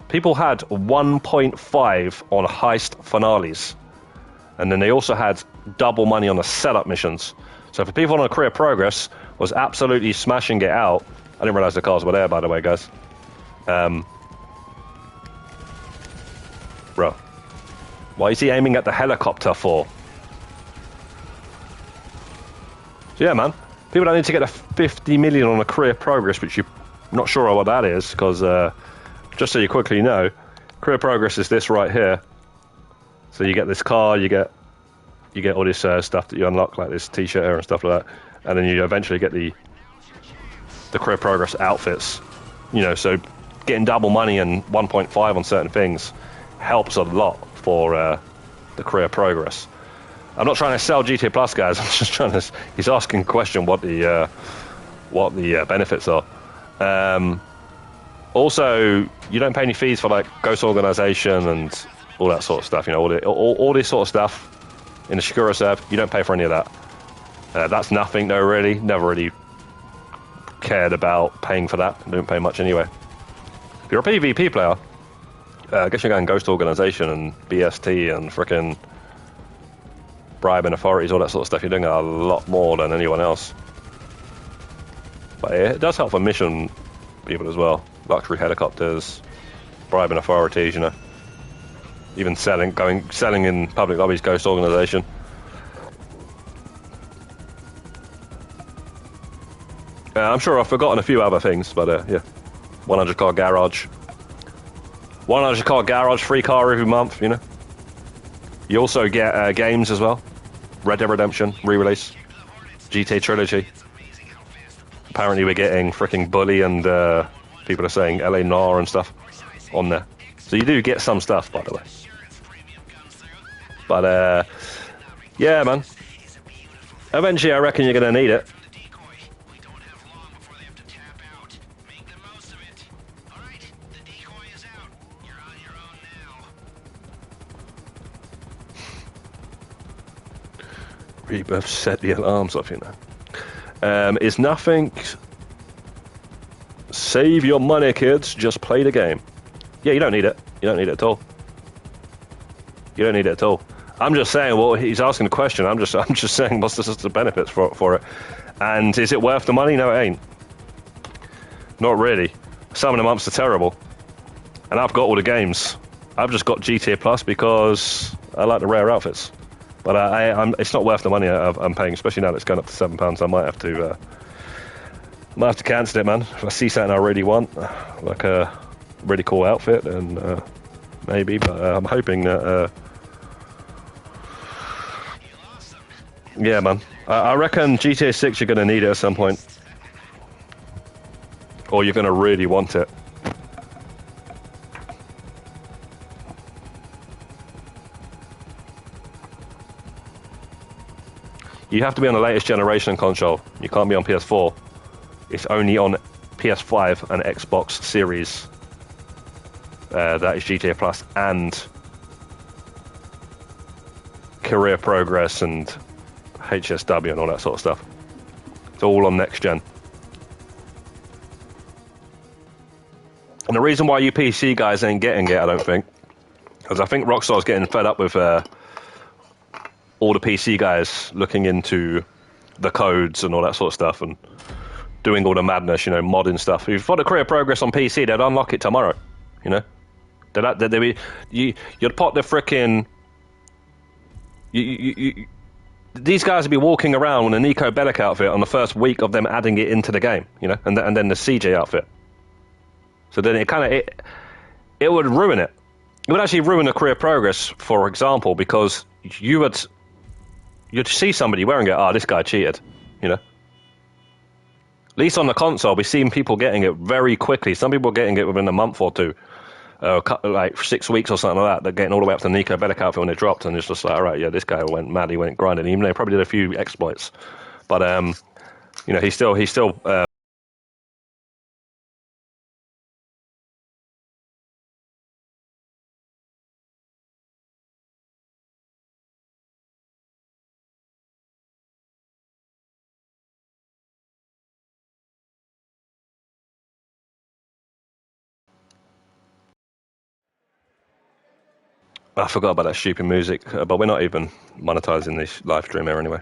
People had 1.5 on heist finales. And then they also had double money on the setup missions. So for people on a career progress, was absolutely smashing it out. I didn't realize the cars were there, by the way, guys. Bro, why is he aiming at the helicopter for? So yeah, man, people don't need to get a 50 million on a career progress, which you're not sure what that is, because just so you quickly know, career progress is this right here. So you get this car, you get all this stuff that you unlock, like this T-shirt here and stuff like that, and then you eventually get the career progress outfits. You know, so getting double money and 1.5 on certain things helps a lot for the career progress. I'm not trying to sell GTA Plus, guys. I'm just trying to. He's asking a question what the benefits are. Also, you don't pay any fees for like Ghost Organization and all that sort of stuff. You know, all this sort of stuff in the Shikura serve. You don't pay for any of that. That's nothing, though. Really, never really cared about paying for that. Don't pay much anyway. If you're a PvP player, I guess you're going Ghost Organization and BST and frickin' bribing authorities, all that sort of stuff. You're doing a lot more than anyone else. But it does help for mission people as well. Luxury helicopters, bribing authorities, you know. Even selling in public lobbies, Ghost Organization. I'm sure I've forgotten a few other things, but yeah. 100 car garage. 100 car garage, free car every month, you know. You also get games as well. Red Dead Redemption re-release. GTA Trilogy. Apparently we're getting freaking Bully and people are saying LA Noir and stuff on there. So you do get some stuff, by the way. But yeah, man. Eventually I reckon you're going to need it. Rebirth set the alarms off, you know. Is nothing. Save your money, kids. Just play the game. Yeah, you don't need it. You don't need it at all. You don't need it at all. I'm just saying. Well, he's asking the question. I'm just saying. What's the benefits for it? And is it worth the money? No, it ain't. Not really. Some of the months are terrible. And I've got all the games. I've just got GTA Plus because I like the rare outfits. But it's not worth the money I'm paying, especially now that it's going up to £7. I might have to cancel it, man. If I see something I really want, like a really cool outfit, and maybe. But I'm hoping that. Yeah, man. I reckon GTA 6 you're going to need it at some point, or you're going to really want it. You have to be on the latest generation console. You can't be on PS4. It's only on PS5 and Xbox Series. That is GTA Plus and Career Progress and HSW and all that sort of stuff. It's all on next gen. And the reason why you PC guys ain't getting it, I don't think, because I think Rockstar's getting fed up with all the PC guys looking into the codes and all that sort of stuff and doing all the madness, you know, modding stuff. If you've got a Career Progress on PC, they'd unlock it tomorrow, you know. You'd put the frickin'... These guys would be walking around with a Nico Bellic outfit on the first week of them adding it into the game, you know, and then the CJ outfit. So then it would ruin it. It would actually ruin the Career Progress, for example, because you'd see somebody wearing it. Oh, this guy cheated, you know. At least on the console, we've seen people getting it very quickly. Some people are getting it within a month or two, like 6 weeks or something like that. They're getting all the way up to the Nico Bellic outfit when it dropped, and it's just like, all right, yeah, this guy went mad. He went grinding. Even though he probably did a few exploits, but you know, he's still. I forgot about that stupid music, but we're not even monetizing this live stream here anyway.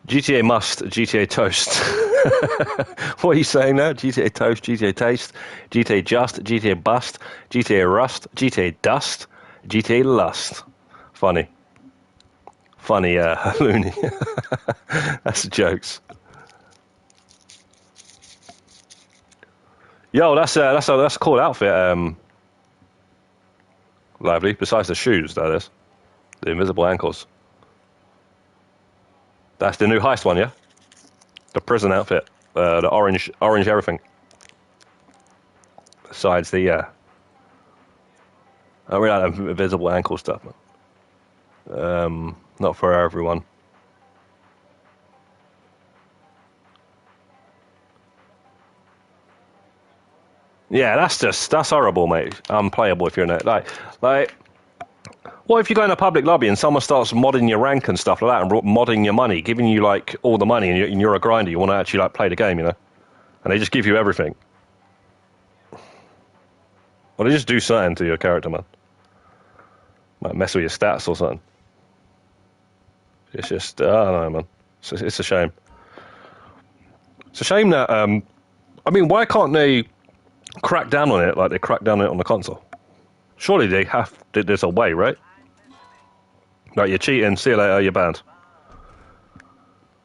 GTA must, GTA toast. What are you saying now? GTA toast, GTA taste, GTA just, GTA bust, GTA rust, GTA dust, GTA lust. Funny, loony. That's jokes. Yo, that's a cool outfit. Lively. Besides the shoes, that is, the invisible ankles. That's the new Heist one, yeah. The prison outfit, the orange everything. Besides the I really like the invisible ankle stuff, man. Not for everyone. Yeah, that's horrible, mate. Unplayable if you're in it. Like, what if you go in a public lobby and someone starts modding your rank and stuff like that, and modding your money, giving you like all the money, and you're a grinder, you want to actually like play the game, you know, and they just give you everything. Well, they just do something to your character, man. Might mess with your stats or something. It's just, I don't know, man. It's a shame. It's a shame that, I mean, why can't they crack down on it like they crack down on it on the console? Surely they have. There's a way, right? Like, you're cheating, see you later, you're banned.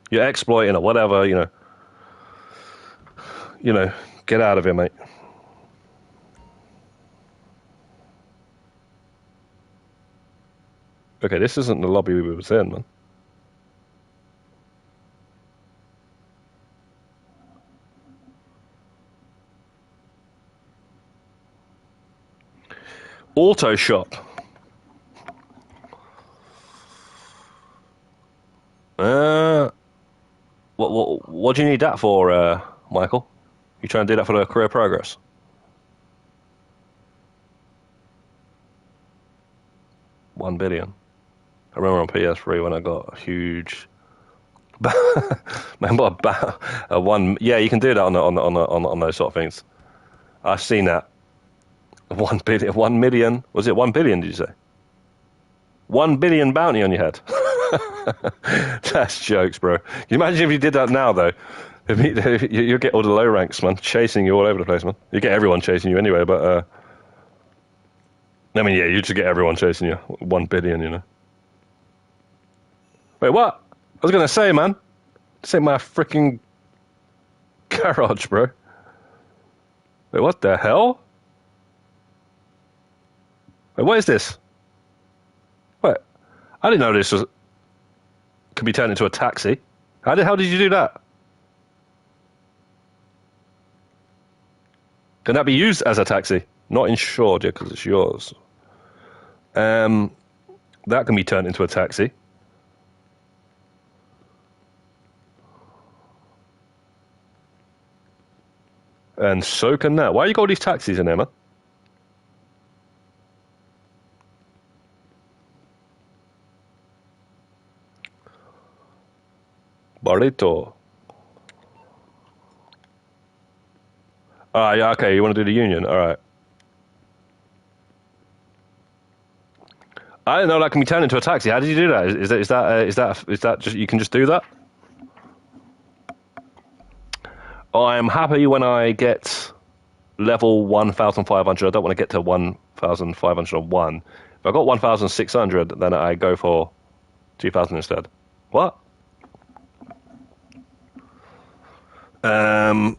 You're exploiting or whatever, you know, get out of here, mate. Okay, this isn't the lobby we was in, man. Auto shop. What do you need that for, Michael? You trying to do that for the career progress? $1 billion. I remember on PS3 when I got a huge. Man, what a one? Yeah, you can do that on those sort of things. I've seen that. 1 billion, 1 million. Was it 1 billion? Did you say? 1 billion bounty on your head. That's jokes, bro. Can you imagine if you did that now, though? You get all the low ranks, man, chasing you all over the place, man. You get everyone chasing you anyway, but I mean, yeah, you just get everyone chasing you. 1 billion, you know. Wait, what? I was gonna say, man, this ain't my freaking garage, bro. Wait, what the hell? Wait, what is this? Wait, I didn't know this could be turned into a taxi. How did you do that? Can that be used as a taxi? Not insured, yeah, because it's yours. That can be turned into a taxi. And so can that. Why you got all these taxis in there, man? Barrito. Ah, yeah, okay, you want to do the union? All right. I didn't know that can be turned into a taxi. How did you do that? Is that just you can just do that? I'm happy when I get level 1,500. I don't want to get to 1,501. If I got 1,600, then I go for 2,000 instead. What? I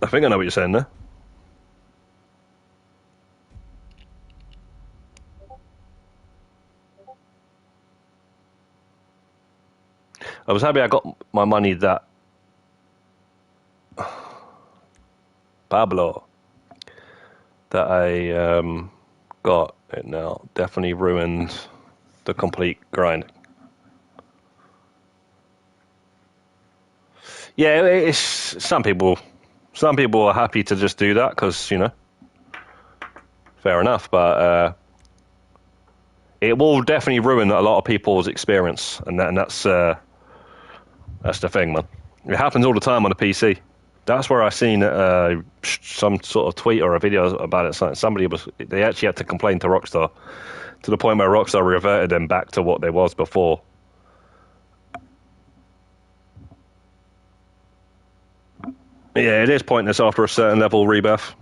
think I know what you're saying there. I was happy I got my money that Pablo that I got it now definitely ruined the complete grind. Yeah, it's some people are happy to just do that because, you know, fair enough, but it will definitely ruin a lot of people's experience, and that's the thing, man. It happens all the time on the PC. That's where I seen some sort of tweet or a video about it. They actually had to complain to Rockstar to the point where Rockstar reverted them back to what they was before. Yeah, it is pointless after a certain level rebuff.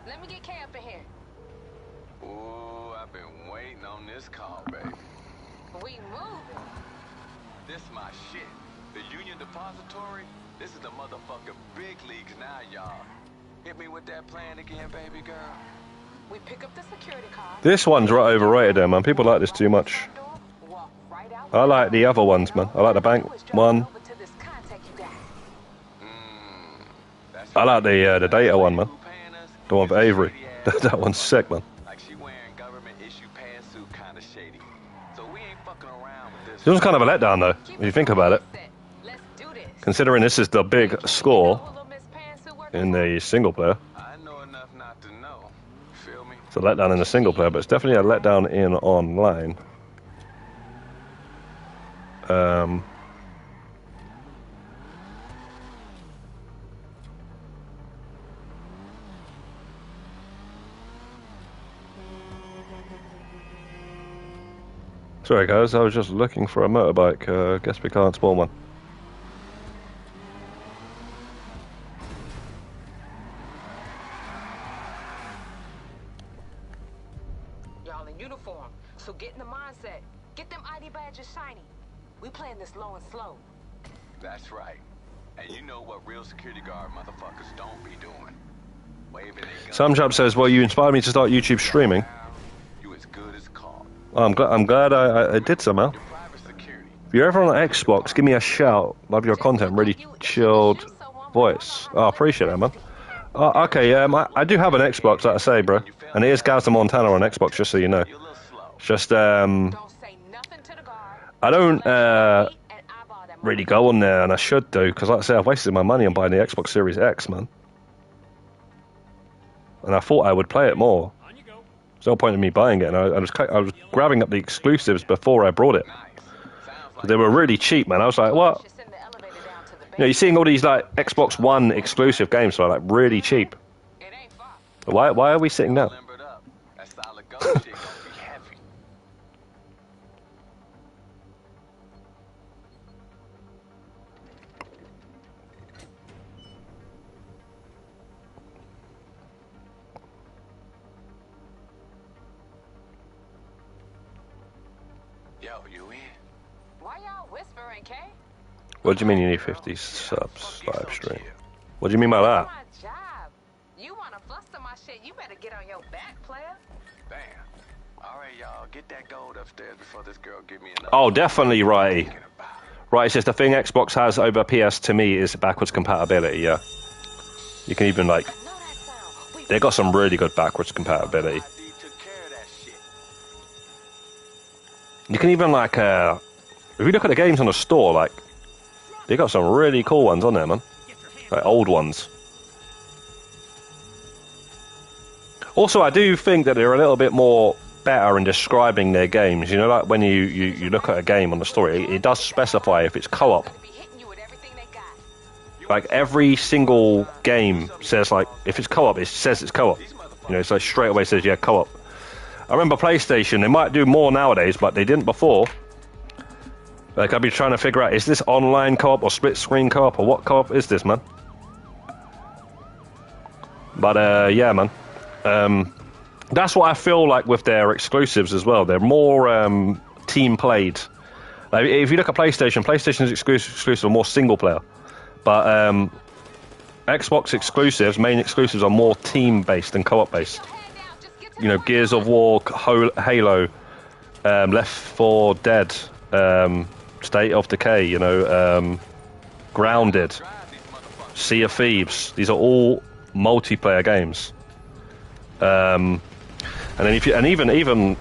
Let me get Kay up in here. Ooh, I've been waiting on this call, baby. We moving. This my shit. The Union Depository, this is the motherfucking big leagues now, y'all. Hit me with that plan again, baby girl. We pick up the security car. This one's right overrated there, man. People like this too much. I like the other ones, man. I like the bank one. I like the data one, man. The one for Avery. That one's sick, man. Like she wearing government issue pantsuit kind of shady. So we ain't fucking around with this. This was kind of a letdown, though, if you think about it. Considering this is the big score in the single player. I know enough not to know. Feel me? It's a letdown in the single player, but it's definitely a letdown in online. Sorry guys, I was just looking for a motorbike. Guess we can't spawn one. Y'all in uniform, so get in the mindset. Get them ID badges shiny. We playing this low and slow. That's right. And you know what real security guard motherfuckers don't be doing. Waving their guns. Some chap says, "Well, you inspired me to start YouTube streaming." You as good as caught. Well, I'm glad I did somehow. Your private security. If you're ever on Xbox, give me a shout. Love your content, really chilled voice. Oh, appreciate that, man. Okay, I do have an Xbox, like I say, bro, and it is GazzaMontana on Xbox, just so you know. You're a little slow. Just Don't say nothing to the guard. I don't And eyeball that really go on there, and I should do, because like I say, I've wasted my money on buying the Xbox Series X, man. And I thought I would play it more. There's no point in me buying it, and I was grabbing up the exclusives before I brought it. They were really cheap, man. I was like, what? Just send the elevator down to the You know, you're seeing all these like Xbox One exclusive games for like really cheap. It ain't far. Why are we sitting down? Limbered up. That solid gold shit gonna be heavy. Yo, you in? Why y'all whispering, Kay? What do you mean you need 50 subs live stream? What do you mean by that? My job. You wanna fluster my shit, you better get on your back, player. Damn. All right, y'all, get that gold upstairs before this girl give me another. Oh, definitely, righty. Thinking about it. Right, it's just the thing Xbox has over PS to me is backwards compatibility, yeah. You can even like, I know that sound. they got some really good backwards compatibility. ID took care of that shit. You can even like, if you look at the games on the store, like, they got some really cool ones on there, man. Like old ones. Also, I do think that they're a little bit more better in describing their games. You know, like when you look at a game on the store, it does specify if it's co-op. Gonna be hitting you with everything they got. Like every single game says like, if it's co-op, it says it's co-op. You know, so straight away says, yeah, co-op. I remember PlayStation, they might do more nowadays, but they didn't before. Like, I'd be trying to figure out, is this online co-op or split screen co-op, or what co-op is this, man? But, yeah, man. That's what I feel like with their exclusives as well. They're more team played. Like, if you look at PlayStation, PlayStation's exclusives are more single player. But Xbox exclusives, main exclusives, are more team based and co-op based. You know, Gears of War, Halo, Left 4 Dead, State of Decay, you know, Grounded, Sea of Thieves. These are all multiplayer games. And then even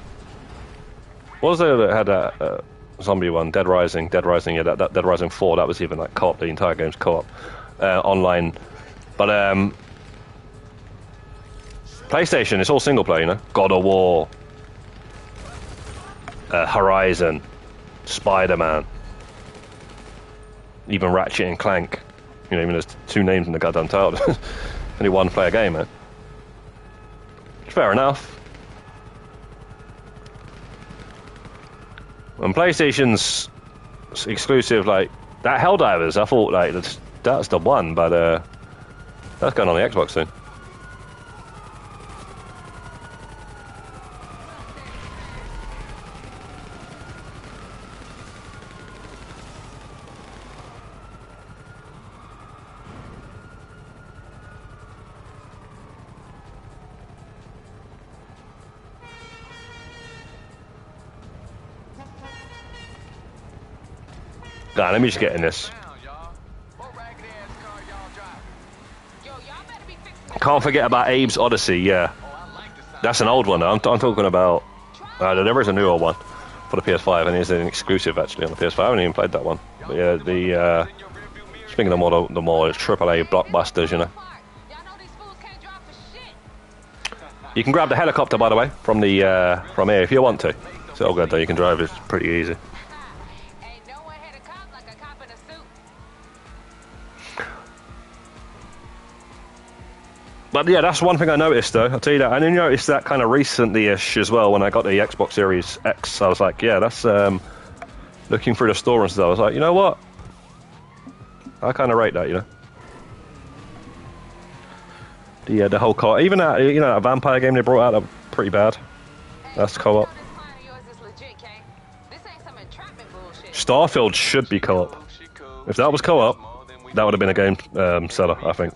what was there that had a zombie one? Dead Rising. Yeah, that Dead Rising 4. That was even like co-op. The entire game's co-op online. But PlayStation, it's all single player. You know, God of War, Horizon, Spider-Man, even Ratchet and Clank. You know, even there's two names in the goddamn title. Only one player game, man. Fair enough. And PlayStation's exclusive, like that Helldivers, I thought like that's the one, but that's going on the Xbox soon. God, let me just get in this. Can't forget about Abe's Odyssey, yeah. That's an old one, though. I'm talking about... there is a newer one for the PS5, and it's an exclusive, actually, on the PS5. I haven't even played that one. But yeah, the... speaking of the more AAA blockbusters, you know. You can grab the helicopter, by the way, from the from here, if you want to. It's all good, though. You can drive it. It's pretty easy. But yeah, that's one thing I noticed, though. I'll tell you that. I didn't notice that kind of recently-ish as well when I got the Xbox Series X. I was like, yeah, that's looking through the store and stuff. I was like, you know what? I kind of rate that, you know. The whole co-op, even that, you know, that vampire game they brought out, pretty bad. That's co-op. Starfield should be co-op. If that was co-op, that would have been a game seller, I think.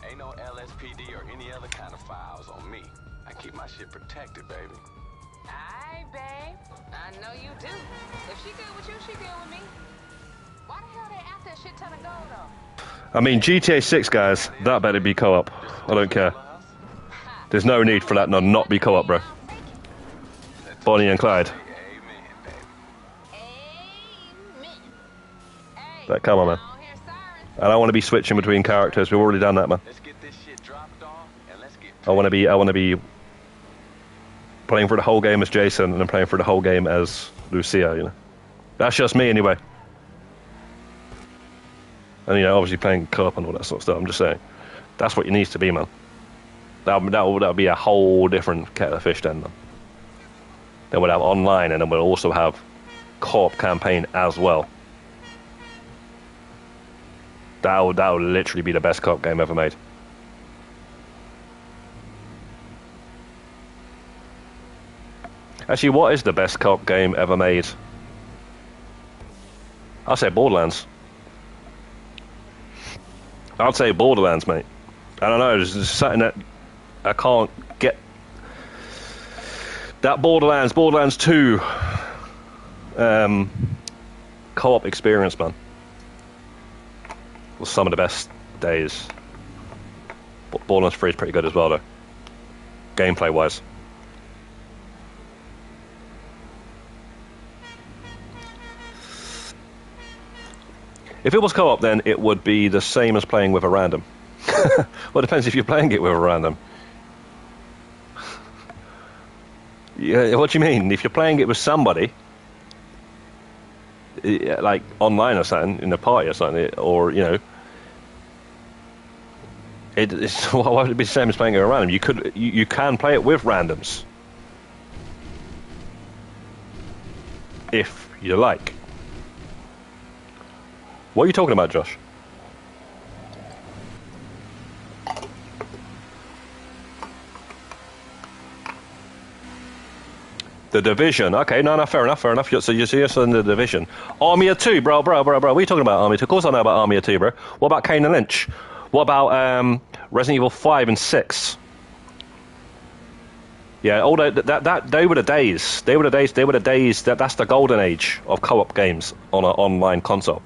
Ain't no LSPD or any other kind of files on me. I keep my shit protected, baby. Aye, babe. I know you do. If she good with you, she good with me. Why the hell they after a shit ton of gold, though? I mean, GTA 6, guys, that better be co-op. I don't care. There's no need for that to not be co-op, bro. Bonnie and Clyde. But come on, man. I don't want to be switching between characters. We've already done that, man. I want to be playing for the whole game as Jason and then playing for the whole game as Lucia, you know. That's just me, anyway. And, you know, obviously playing co-op and all that sort of stuff. I'm just saying. That's what it needs to be, man. That'll be a whole different kettle of fish then, man. Then we'll have online and then we'll also have co-op campaign as well. That'll literally be the best co-op game ever made. Actually, what is the best co-op game ever made? I'll say Borderlands. I'd say Borderlands, mate. I don't know, there's something that I can't get. That Borderlands 2 co-op experience, man. Was some of the best days. Borderlands 3 is pretty good as well, though. Gameplay wise. If it was co-op, then it would be the same as playing with a random. Well, it depends if you're playing it with a random. Yeah, what do you mean? If you're playing it with somebody, like online or something, in a party or something, or, you know, it's why would it be the same as playing it with a random? You can play it with randoms if you like. What are you talking about, Josh? The Division. Okay, no, fair enough. So you're in the Division. Army of Two, bro. What are you talking about, Army of Two? Of course I know about Army of Two, bro. What about Kane and Lynch? What about Resident Evil 5 and 6? Yeah, all that they were the days. They were the days. That's the golden age of co-op games on an online console.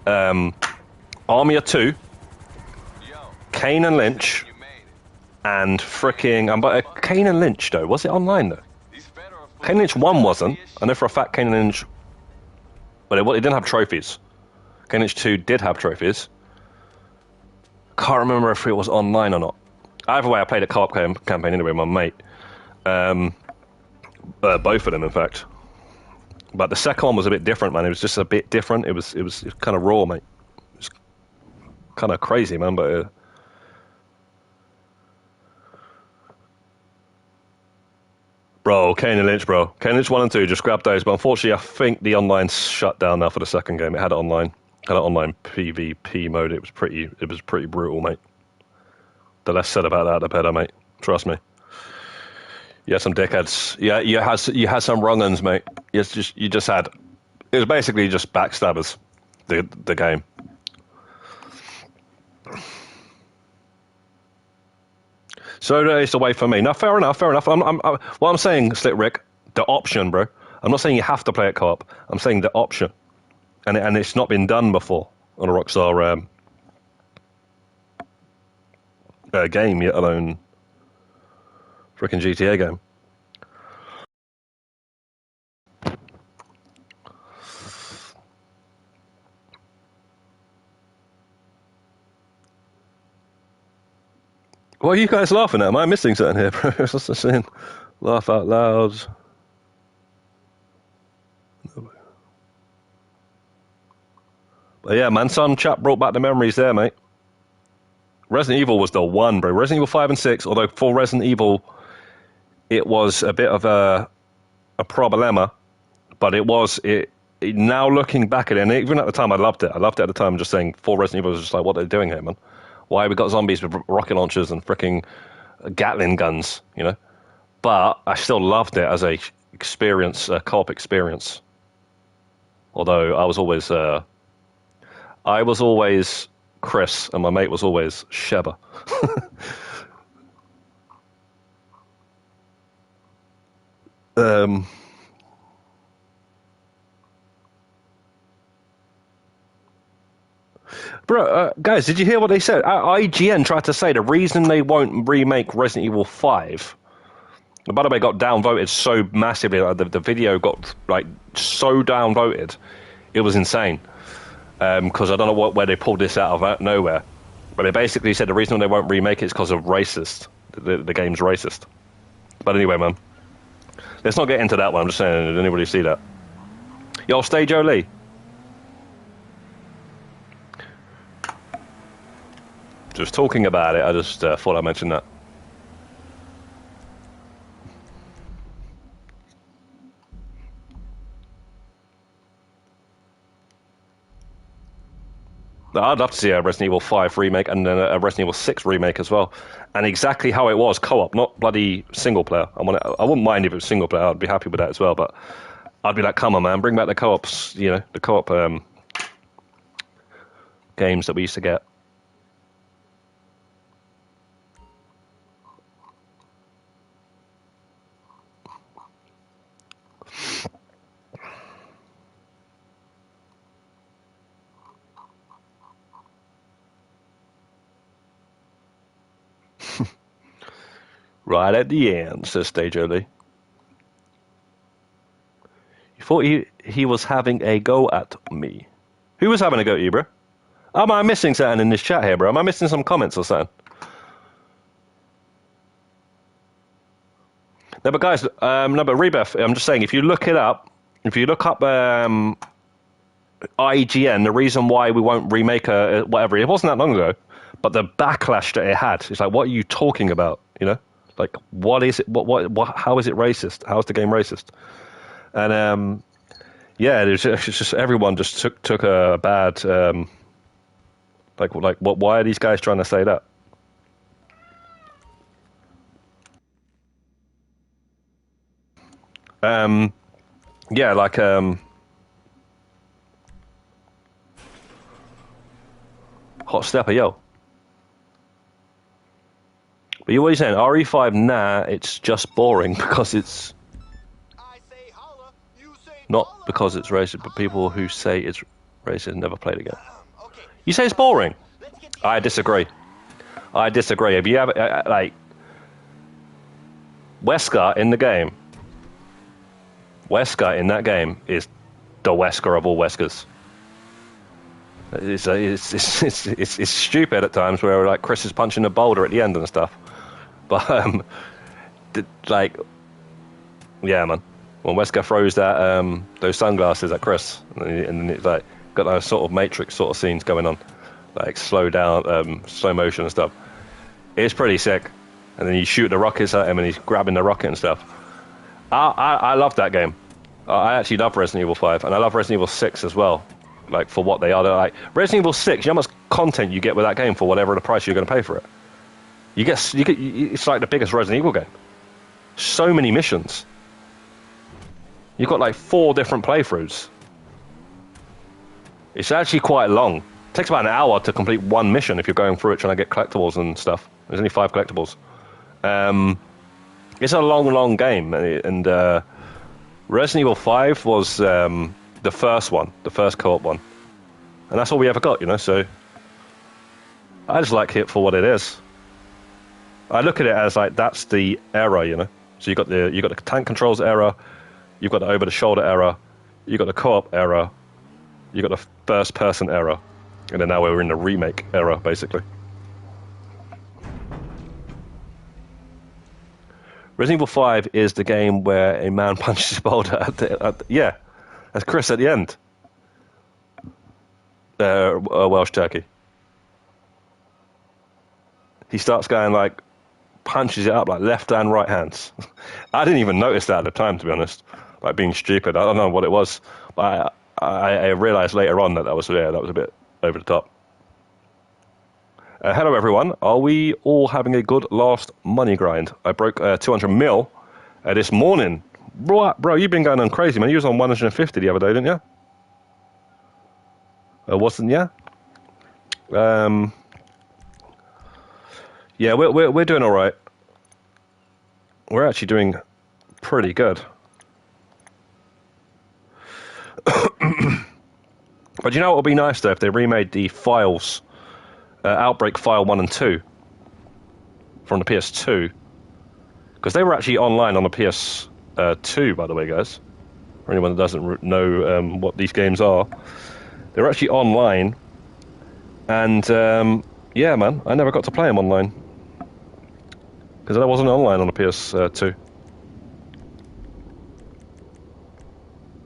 Army of Two, Kane and Lynch, and freaking Kane and Lynch though. Was it online though? Kane and Lynch 1 wasn't. I know for a fact Kane and Lynch, but it didn't have trophies. Kane and Lynch 2 did have trophies. Can't remember if it was online or not. Either way, I played a co-op campaign anyway with my mate. Both of them, in fact. But the second one was a bit different, man. It was just a bit different. It was kind of raw, mate. It was kind of crazy, man. But bro, Kane and Lynch, bro. Kane and Lynch 1 and 2, just grab those. But unfortunately, I think the online's shut down now for the second game. It had it online. Had an online PvP mode. It was pretty brutal, mate. The less said about that, the better, mate. Trust me. You had some dickheads. Yeah, you had some wrong-uns, mate. You just had. It was basically just backstabbers. The game. So it's away from me. No, fair enough. What I'm saying, Slick Rick, the option, bro. I'm not saying you have to play it co-op. I'm saying the option, and it's not been done before on a Rockstar game, yet alone freaking GTA game. What are you guys laughing at? Am I missing something here, bro? What's the saying? Laugh out loud. But yeah, man, some chap brought back the memories there, mate. Resident Evil was the one, bro. Resident Evil 5 and 6, although for Resident Evil, it was a bit of a problema, but now looking back at it, and even at the time I loved it. I loved it at the time, just saying, for Resident Evil was just like, what are they doing here, man? Why have we got zombies with rocket launchers and freaking Gatling guns, you know? But I still loved it as a co-op experience. Although I was always Chris, and my mate was always Sheba. Bro, guys, did you hear what they said? IGN tried to say the reason they won't remake Resident Evil 5. By the way, got downvoted so massively. Like, the video got like so downvoted, it was insane. Because I don't know where they pulled this out of nowhere, but they basically said the reason they won't remake it is because of racist. The game's racist. But anyway, man, let's not get into that one. I'm just saying, did anybody see that? Yo, stay Joe Lee. Just talking about it, I just thought I'd mention that. I'd love to see a Resident Evil 5 remake and then a Resident Evil 6 remake as well. And exactly how it was, co-op, not bloody single player. I wouldn't mind if it was single player. I'd be happy with that as well. But I'd be like, come on, man, bring back the co-ops, you know, the co-op games that we used to get. Right at the end, says Stage Early. You thought he was having a go at me. Who was having a go at you, bro? Am I missing something in this chat here, bro? Am I missing some comments or something? No, but guys, Rebeth, I'm just saying, if you look up IGN, the reason why we won't remake whatever, it wasn't that long ago, but the backlash that it had, it's like, what are you talking about, you know? Like, what is it? What? How is it racist? How is the game racist? And yeah, it's just everyone just took a bad like what? Why are these guys trying to say that? Yeah, like hot stepper, yo. But what are you saying? RE5, nah, it's just boring because it's not because it's racist, but people who say it's racist never played again. You say it's boring? I disagree. If you have like Wesker in the game, Wesker in that game is the Wesker of all Weskers. It's stupid at times where like Chris is punching a boulder at the end and stuff. But like, yeah, man. When Wesker throws that those sunglasses at Chris, and it's like got those sort of Matrix sort of scenes going on, like slow motion and stuff. It's pretty sick. And then you shoot the rockets at him, and he's grabbing the rocket and stuff. I love that game. I actually love Resident Evil 5, and I love Resident Evil 6 as well. Like for what they are, they're like Resident Evil 6. You know how much content you get with that game for whatever the price you're going to pay for it. You get it's like the biggest Resident Evil game. So many missions. You've got like 4 different playthroughs. It's actually quite long. It takes about an hour to complete one mission if you're going through it trying to get collectibles and stuff. There's only 5 collectibles. It's a long game, and Resident Evil 5 was the first one, the first co-op one, and that's all we ever got, you know. So I just like it for what it is. I look at it as like that's the era, you know. So you got the tank controls era, you've got the over the shoulder era, you got the co-op era, you got the first person era, and then now we're in the remake era, basically. Resident Evil 5 is the game where a man punches his boulder at the yeah, that's Chris at the end. Welsh turkey. he starts going like, punches it up like left and right hands. I didn't even notice that at the time, to be honest. Like being stupid. I don't know what it was, but I realized later on that was a bit over the top. Hello everyone. Are we all having a good last money grind? I broke 200 mil this morning. Bro, you've been going on crazy, man. You was on 150 the other day, didn't you? Wasn't ya? Yeah, we're doing all right. We're actually doing pretty good. But you know what would be nice though if they remade the files, Outbreak File 1 and 2 from the PS2, because they were actually online on the PS2, by the way, guys. For anyone that doesn't know what these games are, they were actually online, and yeah, man, I never got to play them online because I wasn't online on the PS2.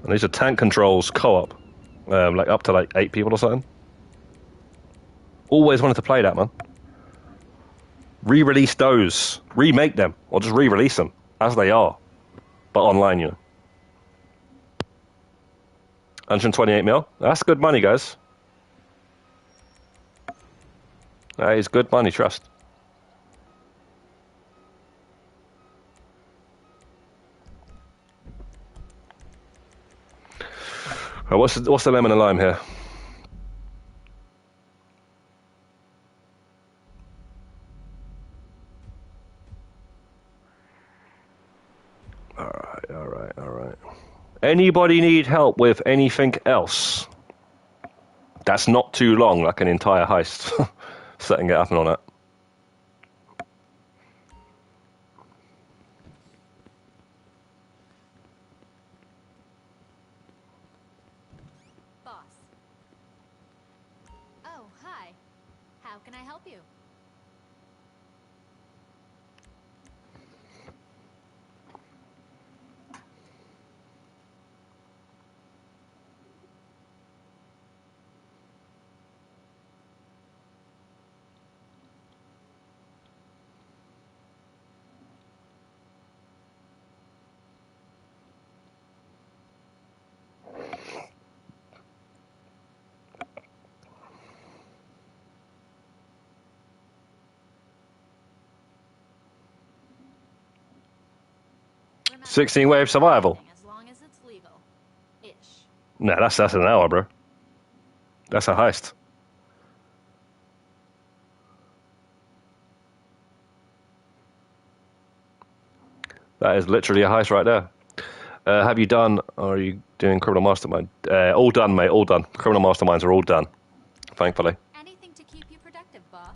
And these are tank controls co-op, like up to like 8 people or something. Always wanted to play that, man. Re-release those, remake them, or just re-release them as they are, but online, you know. 128 mil. That's good money, guys. That is good money, trust. Right, what's the lemon and lime here? All right. Anybody need help with anything else? That's not too long, like an entire heist. Setting it up and all that. Boss. Oh, hi. How can I help you? Remember, 16-wave survival. as long as it's legal. Ish. Nah, that's an hour, bro. That's a heist. That is literally a heist right there. Have you done, or are you doing Criminal Mastermind? All done, mate, all done. Criminal Masterminds are all done, thankfully. Anything to keep you productive, boss.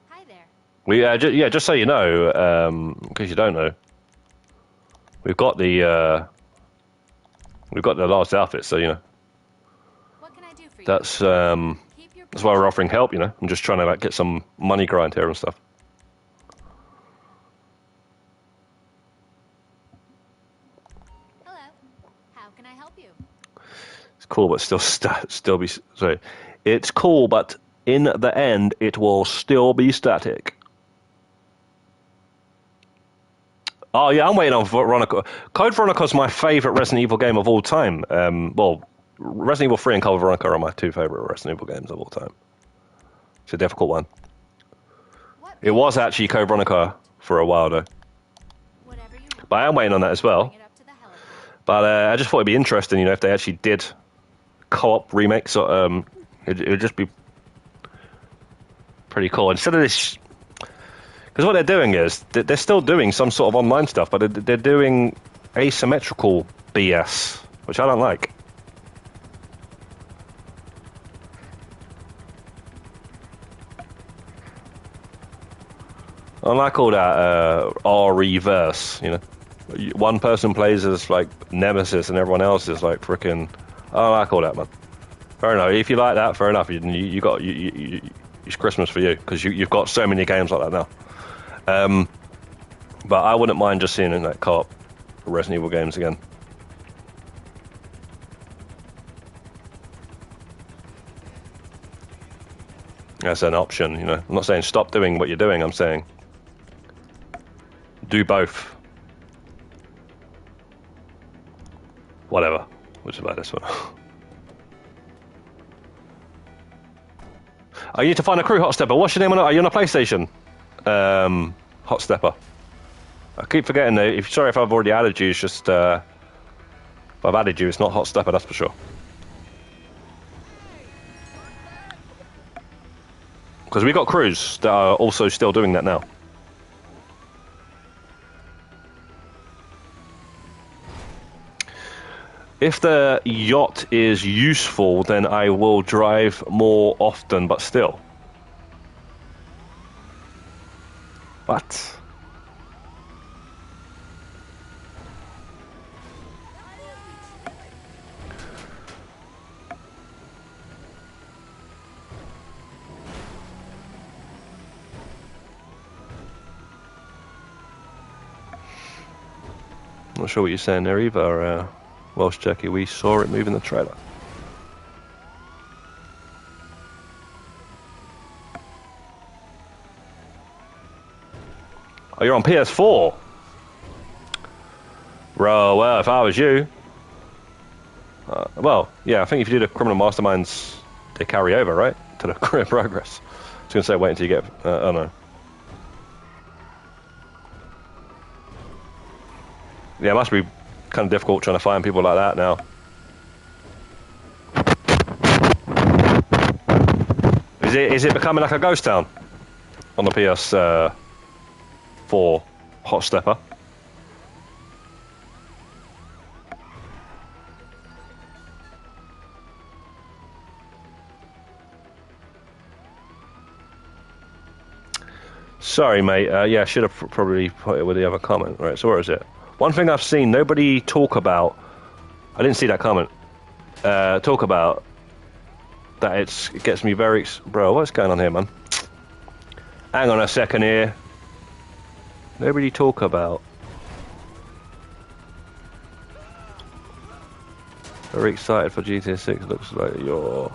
Hi there. We just so you know, in case you don't know, we've got the last outfit, so you know. What can I do for you? That's Keep your that's why we're offering help, you know. I'm just trying to like get some money grind here and stuff. Hello. How can I help you? It's cool, but still be sorry. It's cool, but in the end, it will still be static. Oh yeah, I'm waiting on Veronica. Code Veronica's my favorite Resident Evil game of all time. Well, Resident Evil 3 and Code Veronica are my two favorite Resident Evil games of all time. It's a difficult one. What It was actually Code Veronica for a while though, Whatever you want. but I am waiting on that as well. Bring it up to the helipad. But I just thought it'd be interesting, you know, if they actually did co-op remakes. So, it would just be pretty cool. Instead of this, because what they're doing is they're still doing some sort of online stuff, but they're doing asymmetrical BS, which I don't like. I don't like all that R-reverse, you know. One person plays as like Nemesis and everyone else is like freaking. I don't like all that, man. Fair enough. If you like that, fair enough. You got it's Christmas for you because you've got so many games like that now. But I wouldn't mind just seeing that co-op Resident Evil games again. as an option, you know. I'm not saying stop doing what you're doing, I'm saying do both. Whatever. Which is about this one. I need to find a crew, Hot Stepper. What's your name on it? Are you on a PlayStation? Hot Stepper. I keep forgetting that. Sorry if I've already added you. It's just if I've added you, it's not Hot Stepper. That's for sure. Because we got crews that are also still doing that now. If the yacht is useful, then I will drive more often, but still. What? Not sure what you're saying there either, Welsh Jackie. We saw it moving the trailer. Oh, you're on PS4? Bro, well, if I was you... well, yeah, I think if you do the Criminal Masterminds, they carry over, right? To the career progress. I was going to say, wait until you get... oh, no. Yeah, it must be kind of difficult trying to find people like that now. Is it becoming like a ghost town on the PS4 Hot Stepper? Sorry, mate. Yeah, I should have probably put it with the other comment. Right, so where is it? One thing I've seen nobody talk about, I didn't see that comment, talk about that it gets me very... Bro, what's going on here, man? Hang on a second here. Nobody talk about... Very excited for GTA 6. Looks like you're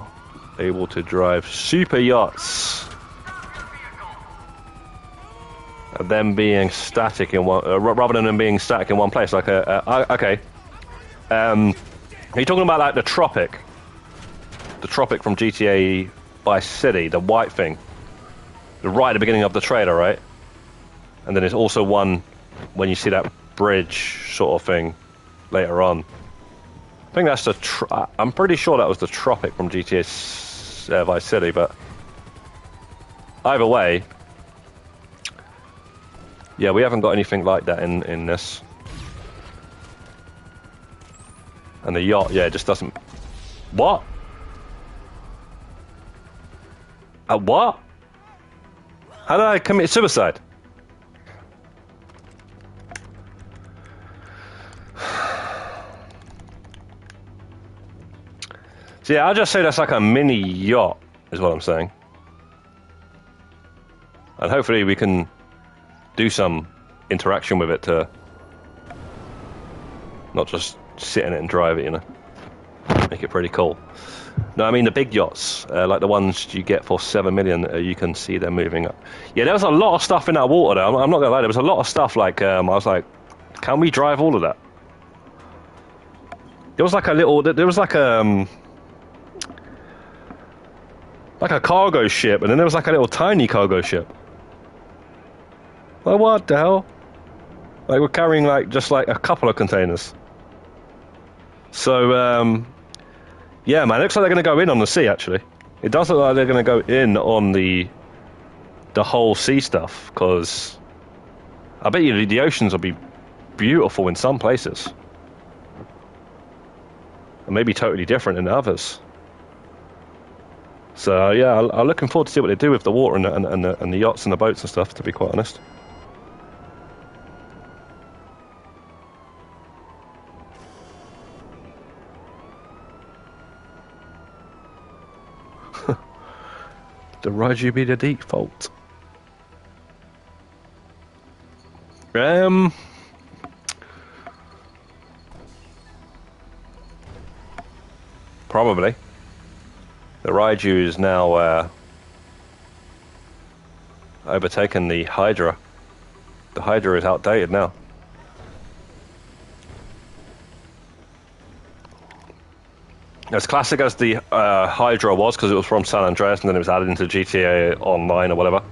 able to drive super yachts. Them being static in one, rather than them being static in one place, like okay. Are you talking about like the Tropic from GTA Vice City, the white thing, right at the beginning of the trailer, right? And then there's also one when you see that bridge sort of thing later on. I think that's the. I'm pretty sure that was the Tropic from GTA Vice City, but either way. Yeah, we haven't got anything like that in this. And the yacht, yeah, it just doesn't... What? What? How did I commit suicide? So yeah, I'll just say that's like a mini yacht, is what I'm saying. And hopefully we can... do some interaction with it to not just sit in it and drive it, you know. Make it pretty cool. No, I mean the big yachts, like the ones you get for 7 million, you can see them moving up. Yeah, there was a lot of stuff in that water there. I'm not gonna lie, there was a lot of stuff like, I was like, can we drive all of that? There was like a little, there was like a cargo ship, and then there was like a little tiny cargo ship. Like, what the hell? Like, we're carrying, like, just, like, a couple of containers. So, yeah, man, it looks like they're going to go in on the sea, actually. It does look like they're going to go in on the whole sea stuff, because I bet you the oceans will be beautiful in some places. And maybe totally different in others. So, yeah, I'm looking forward to see what they do with the water and the yachts and the boats and stuff, to be quite honest. The Raiju be the default. Probably. The Raiju is now overtaken the Hydra. The Hydra is outdated now. As classic as the Hydra was, because it was from San Andreas and then it was added into GTA Online or whatever.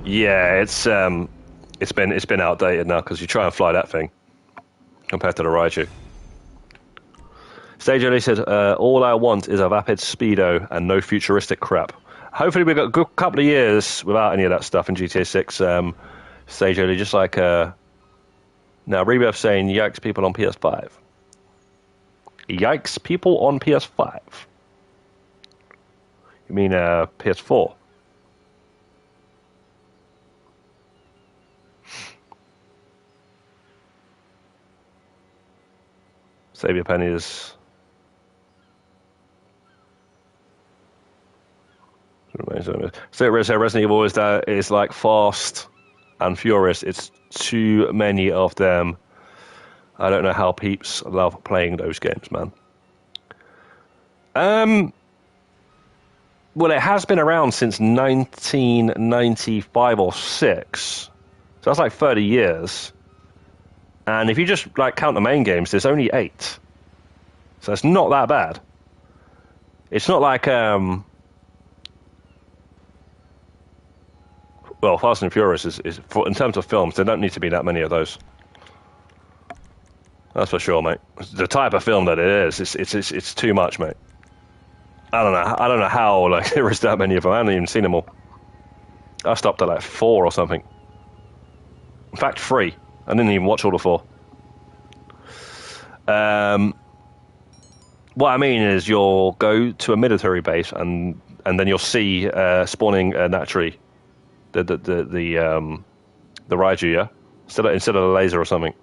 Yeah, it's been outdated now because you try and fly that thing compared to the Raiju. Stage Early said, all I want is a vapid speedo and no futuristic crap. Hopefully we've got a good couple of years without any of that stuff in GTA 6. Stage Early, just like... now, Rebirth saying, yikes, people on PS5. Yikes, people on PS5. You mean PS4? Save your pennies. So Resident Evil is like Fast and Furious. It's too many of them. I don't know how peeps love playing those games, man. Well, it has been around since 1995 or 6. So that's like 30 years. And if you just like count the main games, there's only 8. So it's not that bad. It's not like well, Fast and Furious is in terms of films, there don't need to be that many of those. That's for sure, mate. The type of film that it is, it's too much, mate. I don't know how like there is that many of them. I haven't even seen them all. I stopped at like 4 or something. In fact, 3. I didn't even watch all the 4. What I mean is, you'll go to a military base and then you'll see spawning naturally the Raiju, yeah, instead of a laser or something.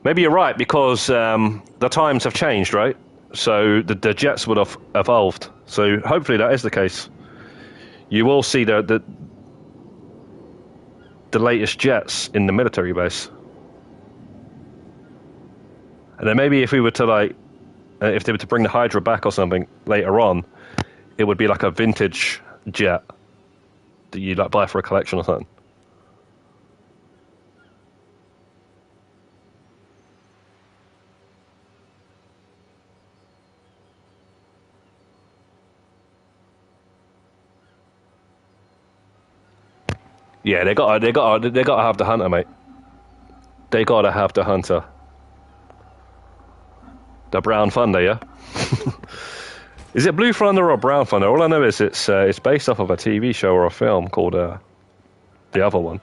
Maybe you're right, because the times have changed, right? So the jets would have evolved. So hopefully that is the case. You will see the latest jets in the military base. And then maybe if we were to like, if they were to bring the Hydra back or something later on, it would be like a vintage jet that you like buy for a collection or something. Yeah, they gotta have the hunter, mate. They gotta have the hunter. The Brown Thunder, yeah. Is it Blue Thunder or Brown Thunder? All I know is it's based off of a TV show or a film called the other one.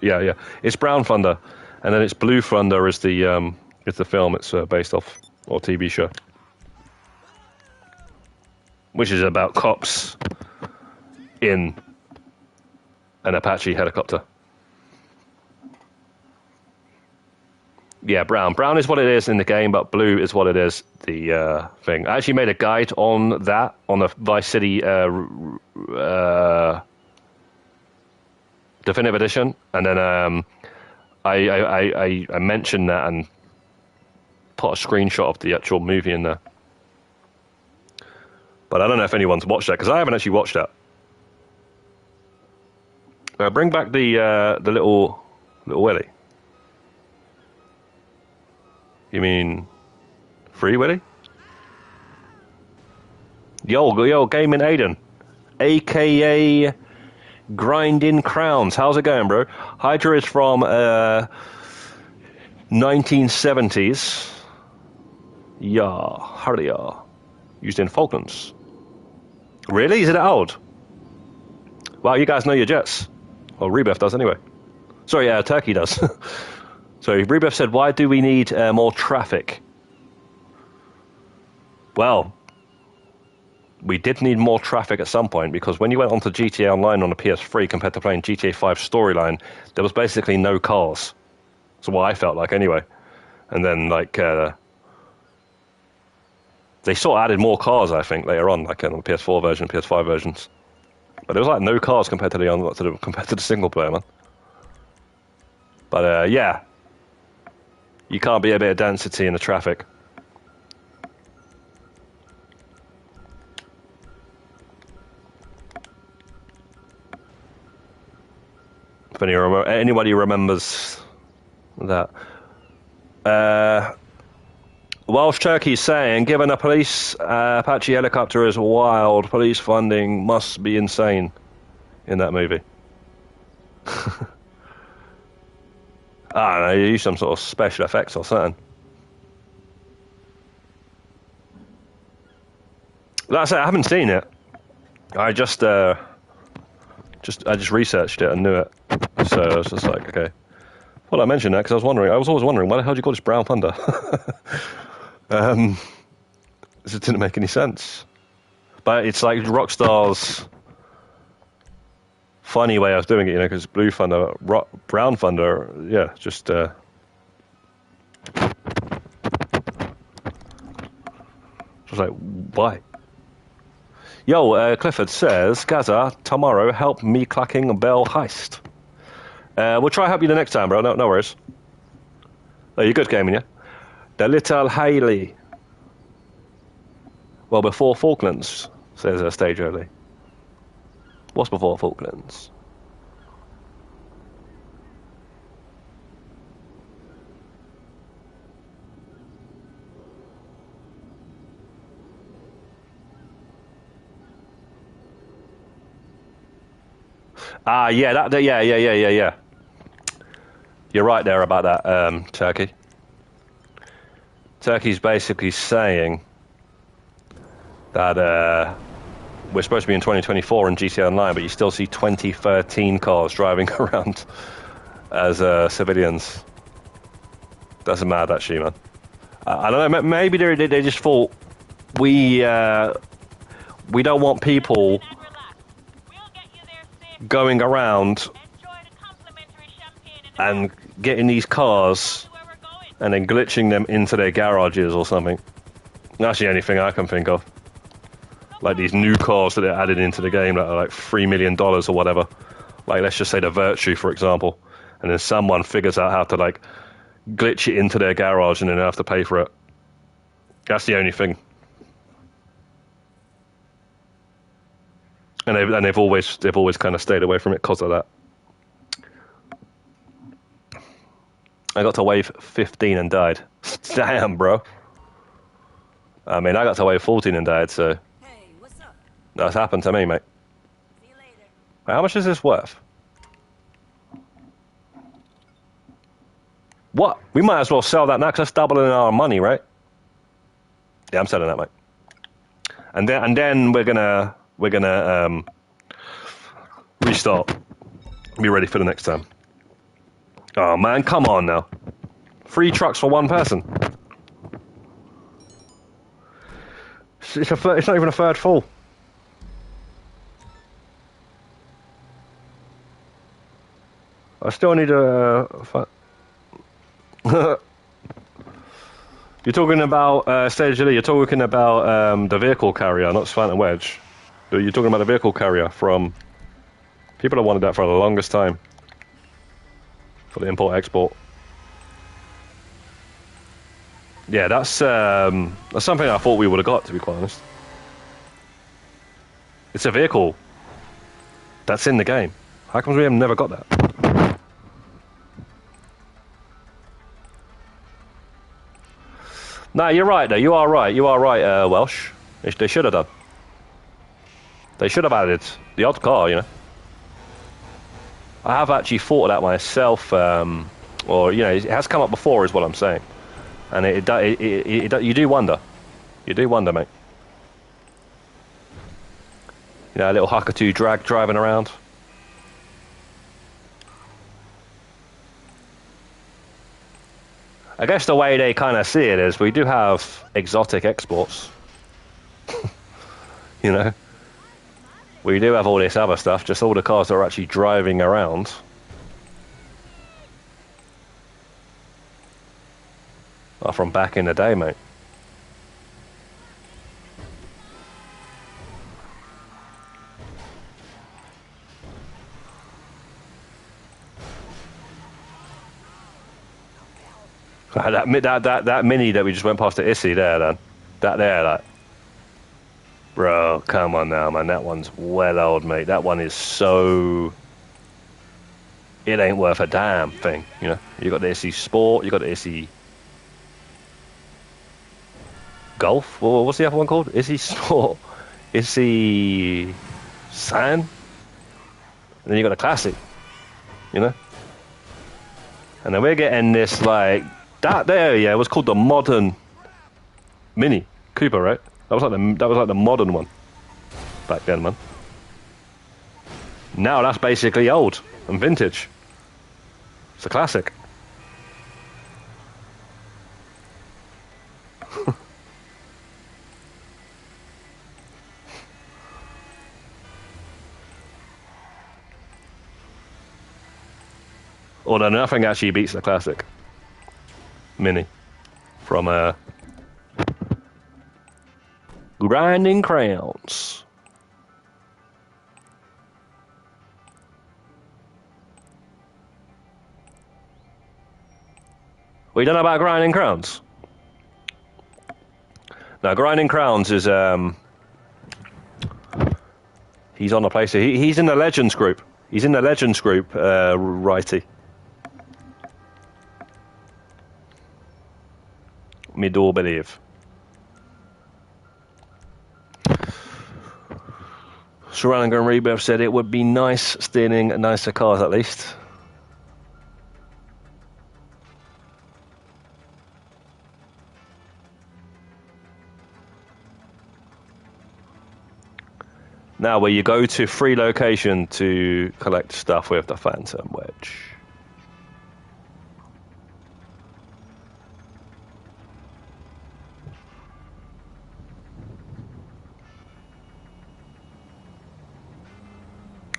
Yeah. It's Brown Thunder, and then it's Blue Thunder is the film it's based off, or TV show, which is about cops in an Apache helicopter. Yeah, brown. Brown is what it is in the game, but blue is what it is, the thing. I actually made a guide on that, on the Vice City Definitive Edition, and then I mentioned that and put a screenshot of the actual movie in there. But I don't know if anyone's watched that, because I haven't actually watched that. Bring back the little Willy. You mean Free Willy? Yo, Gaming Aiden, aka Grinding Crowns. How's it going, bro? Hydra is from 1970s. Yeah, hardia. Used in Falklands. Really? Is it old? Wow, you guys know your jets. Well, Rebirth does anyway. Sorry, Turkey does. So Rebirth said, why do we need more traffic? Well, we did need more traffic at some point, because when you went onto GTA Online on the PS3 compared to playing GTA 5 Storyline, there was basically no cars. That's what I felt like anyway. And then like they sort of added more cars, I think, later on, like on the PS4 version, PS5 versions. But there was like no cars compared to the single player, man. But yeah. You can't be a bit of density in the traffic. anybody remembers that. Welsh Turkey saying, given a police Apache helicopter is wild, police funding must be insane in that movie. I don't know, you use some sort of special effects or something. Like I said, I haven't seen it. I just researched it and knew it. So I was just like, okay. Well, I mentioned that because I was always wondering, why the hell do you call this Brown Thunder? It didn't make any sense. But it's like Rockstar's funny way of doing it, you know, because Blue Thunder, Brown Thunder, yeah, just like, why? Yo, Clifford says, Gazza, tomorrow help me clacking bell heist. We'll try help you the next time, bro. No worries. Oh, you're good gaming, yeah? The little Haley. Well, before Falklands, says Stage Early. What's before Falklands? Ah, yeah, yeah. You're right there about that, Turkey. Turkey's basically saying that we're supposed to be in 2024 in GTA Online, but you still see 2013 cars driving around as civilians. That's mad, actually, man. I don't know, maybe they just thought we don't want people going around and getting these cars and then glitching them into their garages or something. That's the only thing I can think of. Like these new cars that they're added into the game that are like $3 million or whatever. Like, let's just say the Virtue, for example. And then someone figures out how to, like, glitch it into their garage and then they have to pay for it. That's the only thing. And they've always kind of stayed away from it because of that. I got to wave 15 and died. Damn, bro. I mean, I got to wave 14 and died, so... Hey, what's up? That's happened to me, mate. See you later. Wait, how much is this worth? What? We might as well sell that now, because that's doubling our money, right? Yeah, I'm selling that, mate. And then we're gonna restart. Be ready for the next time. Oh man, come on now. 3 trucks for one person. It's not even a third full. I still need a... You're talking about, Stage Lee, you're talking about the vehicle carrier, not Phantom Wedge. You're talking about the vehicle carrier from... People have wanted that for the longest time. For the import-export. Yeah, that's something I thought we would have got, to be quite honest. It's a vehicle that's in the game. How come we have never got that? No, you're right, though. You are right, Welsh. They should have done. They should have added the odd car, you know. I have actually thought of that myself, or, you know, it has come up before, is what I'm saying. And you do wonder. You do wonder, mate. You know, a little Hakatu drag driving around. I guess the way they kind of see it is we do have exotic exports. You know? We do have all this other stuff, just all the cars that are actually driving around. Are from back in the day, mate. That mini that we just went past the Issy there, then. That. Bro, come on now, man. That one's well old, mate. That one is so... it ain't worth a damn thing, you know. You got the SE Sport, you got the SE Golf. Well, what's the other one called? SE Sport, SE San, and then you got the Classic, you know. And then we're getting this like that there. Yeah, it was called the Modern Mini Cooper, right? That was like the modern one back then, man. Now that's basically old and vintage. It's a classic. Although nothing actually beats the classic Mini from Grinding Crowns. We don't know about Grinding Crowns. Now, Grinding Crowns is he's on the place. He's in the Legends group. He's in the Legends group, righty. Me do believe. Surrounding and Rebirth said it would be nice stealing nicer cars at least. Now, where you go to free location to collect stuff with the Phantom Wedge.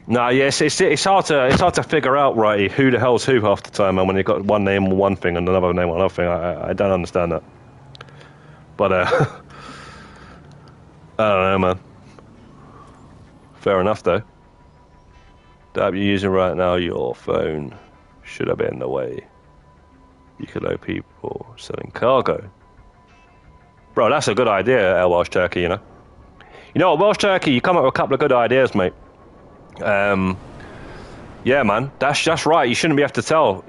No, yes, it's hard to figure out, right, who the hell's who half the time, and when you've got one name on one thing and another name on another thing, I don't understand that. But I don't know, man. Fair enough, though. The app you're using right now, your phone, should have been the way. You could know people selling cargo. Bro, that's a good idea, Welsh Turkey, you know. You know what, Welsh Turkey, you come up with a couple of good ideas, mate. Yeah, man, that's right. You shouldn't be able to tell.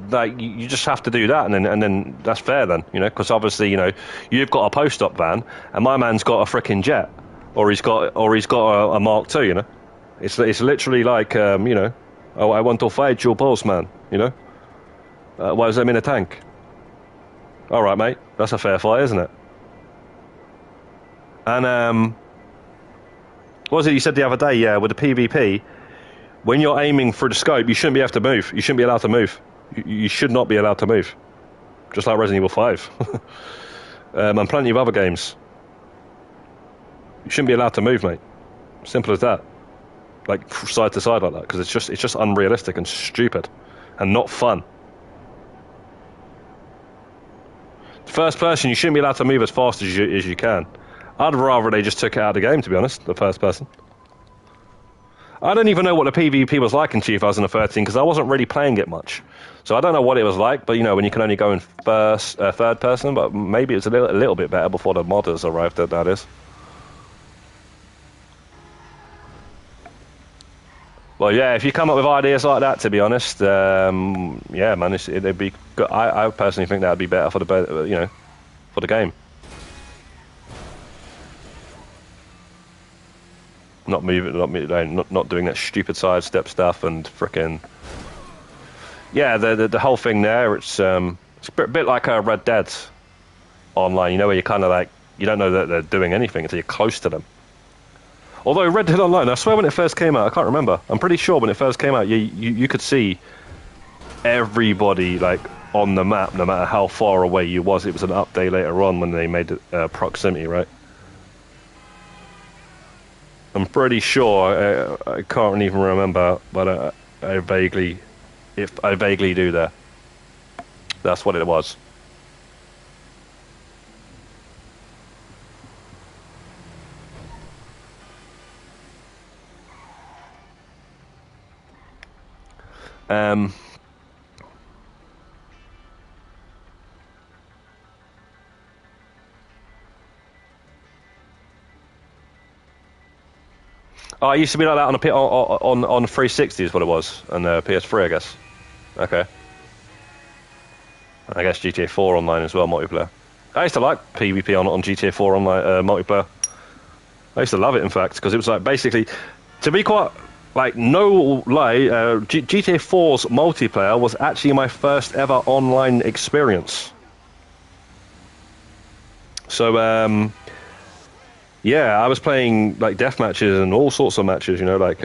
Like, you just have to do that, and then that's fair, then, you know. Because obviously, you know, you've got a post-op van, and my man's got a freaking jet, or he's got a Mark II, you know. It's literally like, you know, oh, I want to fight your boss, man, you know. Why is them in a tank? All right, mate, that's a fair fight, isn't it? And what was it you said the other day? Yeah, with the PvP. When you're aiming for the scope, you shouldn't be able to move. You shouldn't be allowed to move. You should not be allowed to move. Just like Resident Evil 5. And plenty of other games. You shouldn't be allowed to move, mate. Simple as that. Like, side to side like that. Because it's just unrealistic and stupid. And not fun. First person, you shouldn't be allowed to move as fast as you can. I'd rather they just took it out of the game, to be honest, the first person. I don't even know what the PvP was like in 2013 because I wasn't really playing it much. So I don't know what it was like, but you know, when you can only go in third person, but maybe it's a little bit better before the modders arrived, that is. Well, yeah, if you come up with ideas like that, to be honest, yeah, man, it'd be good. I personally think that would be better for the, you know, for the game. Not doing that stupid sidestep stuff and frickin'. Yeah, the whole thing there. It's a bit like Red Dead Online. You know, where you kind of like you don't know that they're doing anything until you're close to them. Although Red Dead Online, I swear when it first came out, I can't remember. I'm pretty sure when it first came out, you could see everybody like on the map, no matter how far away you was. It was an update later on when they made it proximity, right? I'm pretty sure, I can't even remember, but I vaguely do there. That's what it was. Oh, it used to be like that on a on 360 is what it was, and PS3, I guess. Okay. I guess GTA 4 online as well, multiplayer. I used to like PvP on GTA 4 online multiplayer. I used to love it, in fact, because it was like basically, to be quite like no lie, GTA 4's multiplayer was actually my first ever online experience. So yeah, I was playing like death matches and all sorts of matches, you know, like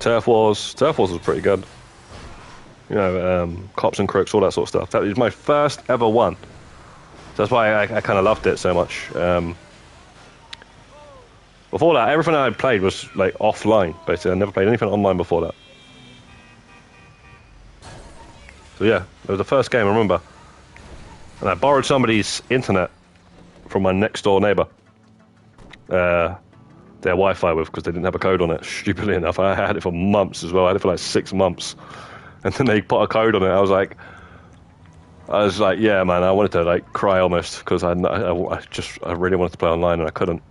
Turf Wars. Turf Wars was pretty good. You know, Cops and Crooks, all that sort of stuff. That was my first ever one. So that's why I kind of loved it so much. Before that, everything I played was like offline, basically. I never played anything online before that. So yeah, it was the first game I remember. And I borrowed somebody's internet from my next door neighbour. Their Wi-Fi with, because they didn't have a code on it, stupidly enough. I had it for months as well. I had it for like 6 months. And then they put a code on it. I was like, yeah, man, I wanted to like cry almost, because I really wanted to play online and I couldn't.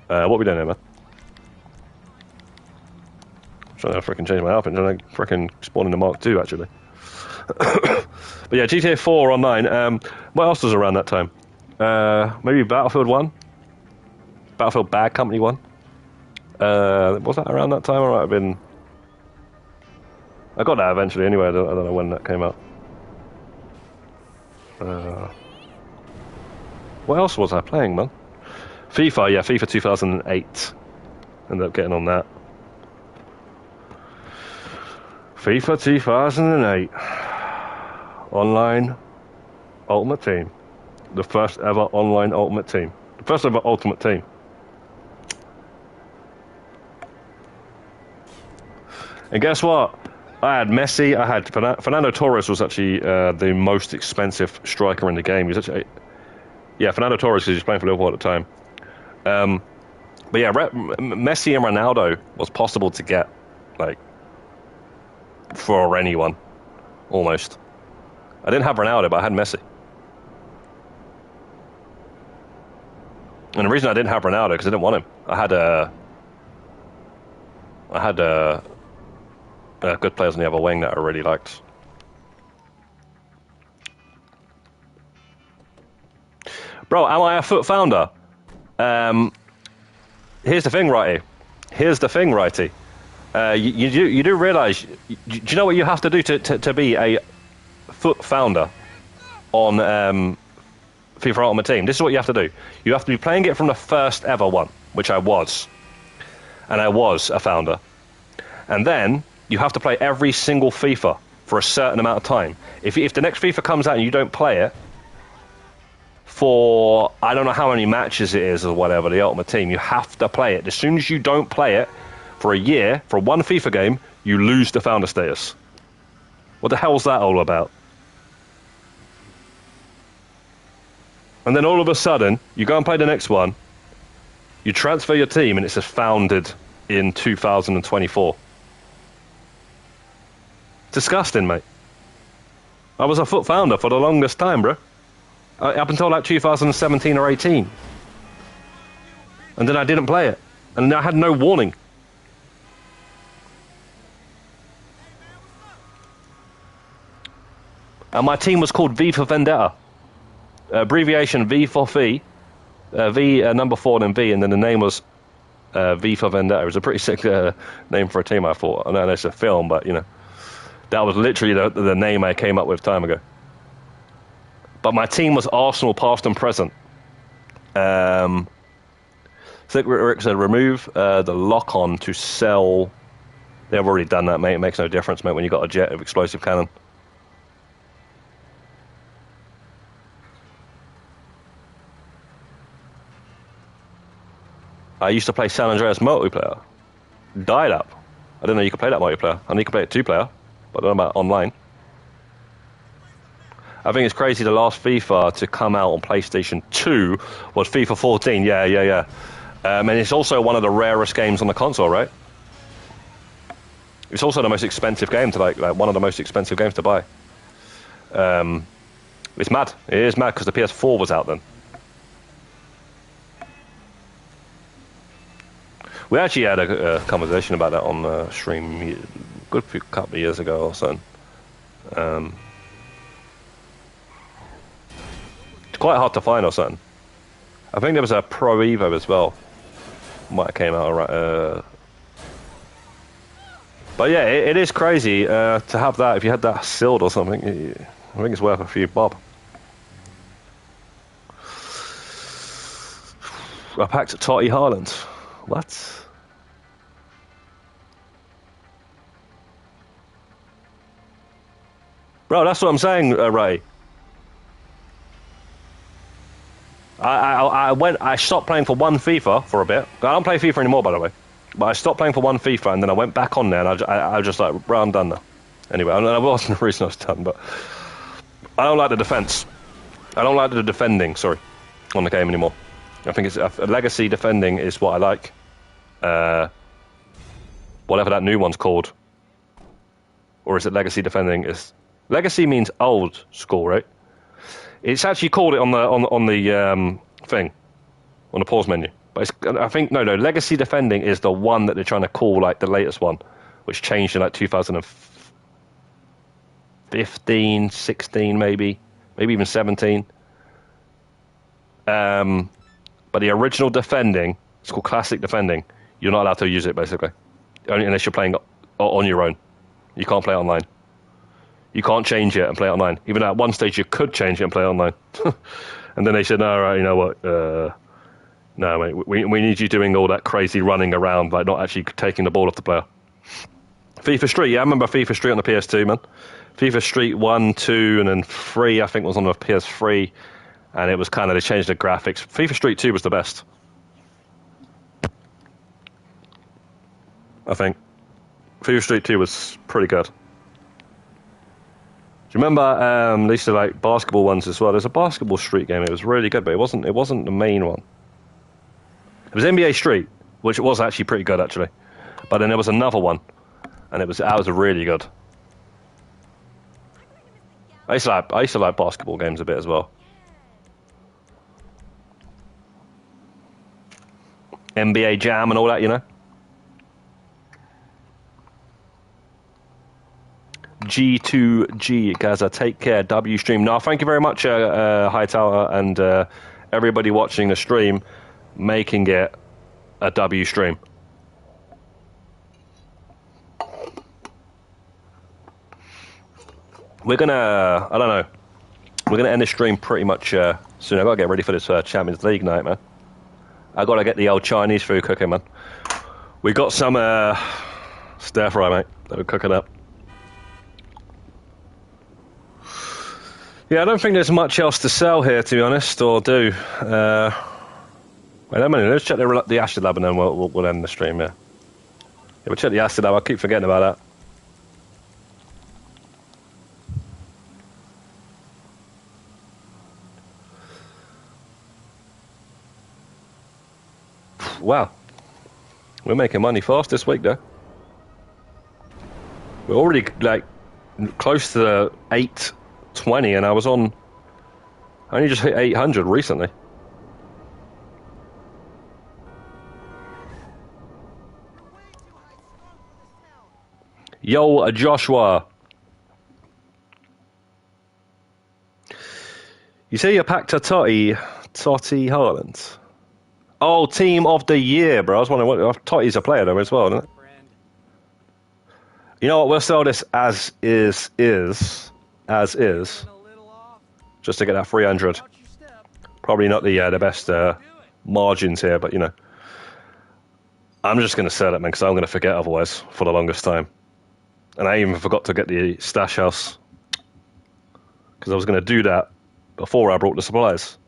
What are we doing here, man? I'm trying to freaking change my outfit. I'm trying to freaking spawn in the Mark II, actually. But yeah, GTA 4 online. What else was around that time? Maybe Battlefield 1? Battlefield Bad Company 1? Was that around that time? Or might have been... I got that eventually anyway. I don't know when that came out. What else was I playing, man? FIFA, yeah, FIFA 2008. Ended up getting on that. FIFA 2008. Online Ultimate Team. The first ever online Ultimate Team. The first ever Ultimate Team. And guess what? I had Messi, I had Fernando Torres was actually the most expensive striker in the game. He was actually, yeah, Fernando Torres, because he was playing for Liverpool at the time. But yeah, Messi and Ronaldo was possible to get, like, for anyone, almost. I didn't have Ronaldo, but I had Messi. And the reason I didn't have Ronaldo, because I didn't want him. I had good players on the other wing that I really liked. Bro, am I a foot founder? Here's the thing, righty. You do realise... Do you know what you have to do to be a foot founder on FIFA Ultimate Team? This is what you have to do. You have to be playing it from the first ever one, which I was. And I was a founder. And then you have to play every single FIFA for a certain amount of time. If the next FIFA comes out and you don't play it for, I don't know how many matches it is or whatever, the Ultimate Team, you have to play it. As soon as you don't play it for a year, for one FIFA game, you lose the founder status. What the hell's that all about? And then all of a sudden, you go and play the next one, you transfer your team, and it says founded in 2024. Disgusting, mate. I was a foot founder for the longest time, bro. Up until like 2017 or 18. And then I didn't play it. And I had no warning. And my team was called V for Vendetta. Abbreviation V for V. V number 4 and then V, and then the name was V for Vendetta. It was a pretty sick name for a team, I thought. I know it's a film, but, you know. That was literally the name I came up with time ago. But my team was Arsenal past and present. Thick Rick said, remove the lock-on to sell. They've already done that, mate. It makes no difference, mate, when you got a jet of explosive cannon. I used to play San Andreas multiplayer. Died up. I didn't know you could play that multiplayer. I know you could play it 2-player, but I don't know about online. I think it's crazy the last FIFA to come out on PlayStation 2 was FIFA 14. Yeah. And it's also one of the rarest games on the console, right? It's also the most expensive game to like one of the most expensive games to buy. It's mad. It is mad because the PS4 was out then. We actually had a conversation about that on stream a good couple of years ago or so. It's quite hard to find or something. I think there was a Pro Evo as well. Might have came out right. But yeah, it is crazy to have that. If you had that sealed or something, I think it's worth a few bob. I packed Totty Haaland. What? Bro, that's what I'm saying, Ray. I stopped playing for one FIFA for a bit. I don't play FIFA anymore, by the way. But I stopped playing for one FIFA, and then I went back on there, and I was just like, bro, I'm done now. Anyway, I wasn't the reason I was done, but I don't like the defense. I don't like the defending, sorry, on the game anymore. I think it's legacy defending is what I like. Whatever that new one's called. Or is it legacy defending? Legacy means old school, right? It's actually called it on the thing, on the pause menu. But I think no. Legacy defending is the one that they're trying to call like the latest one, which changed in like 2015, 16, maybe even 17. But the original defending, it's called classic defending. You're not allowed to use it basically, only unless you're playing on your own. You can't play online. You can't change it and play it online. Even at one stage, you could change it and play it online. And then they said, no, right, you know what? No, mate, we need you doing all that crazy running around, like not actually taking the ball off the player. FIFA Street, yeah, I remember FIFA Street on the PS2, man. FIFA Street 1, 2, and then 3, I think, was on the PS3. And it was kind of, they changed the graphics. FIFA Street 2 was the best. I think. FIFA Street 2 was pretty good. Do you remember they used to like basketball ones as well? There's a basketball Street game. It was really good, but it wasn't the main one. It was NBA Street, which was actually pretty good actually. But then there was another one, and that was really good. I used to like basketball games a bit as well. NBA Jam and all that, you know. G2G, Gaza, take care. W stream. No, thank you very much, Hightower, and everybody watching the stream, making it a W stream. We're gonna, I don't know, we're gonna end the stream pretty much soon. I gotta get ready for this Champions League night, man. I gotta get the old Chinese food cooking, man. We got some stir fry, mate, that we're cooking up. Yeah, I don't think there's much else to sell here, to be honest, or do. Wait a minute, let's check the acid lab and then we'll end the stream, yeah. We'll check the acid lab, I keep forgetting about that. Wow. We're making money fast this week, though. We're already, like, close to the 820, and I only just hit 800 recently. Yo, Joshua. You say you packed a Totty Haaland? Oh, team of the year, bro. I was wondering what Totty's a player though as well, isn't it? You know what? We'll sell this as is, just to get that 300. Probably not the best margins here, but you know, I'm just going to sell it, man, because I'm going to forget otherwise for the longest time. And I even forgot to get the stash house because I was going to do that before I brought the supplies.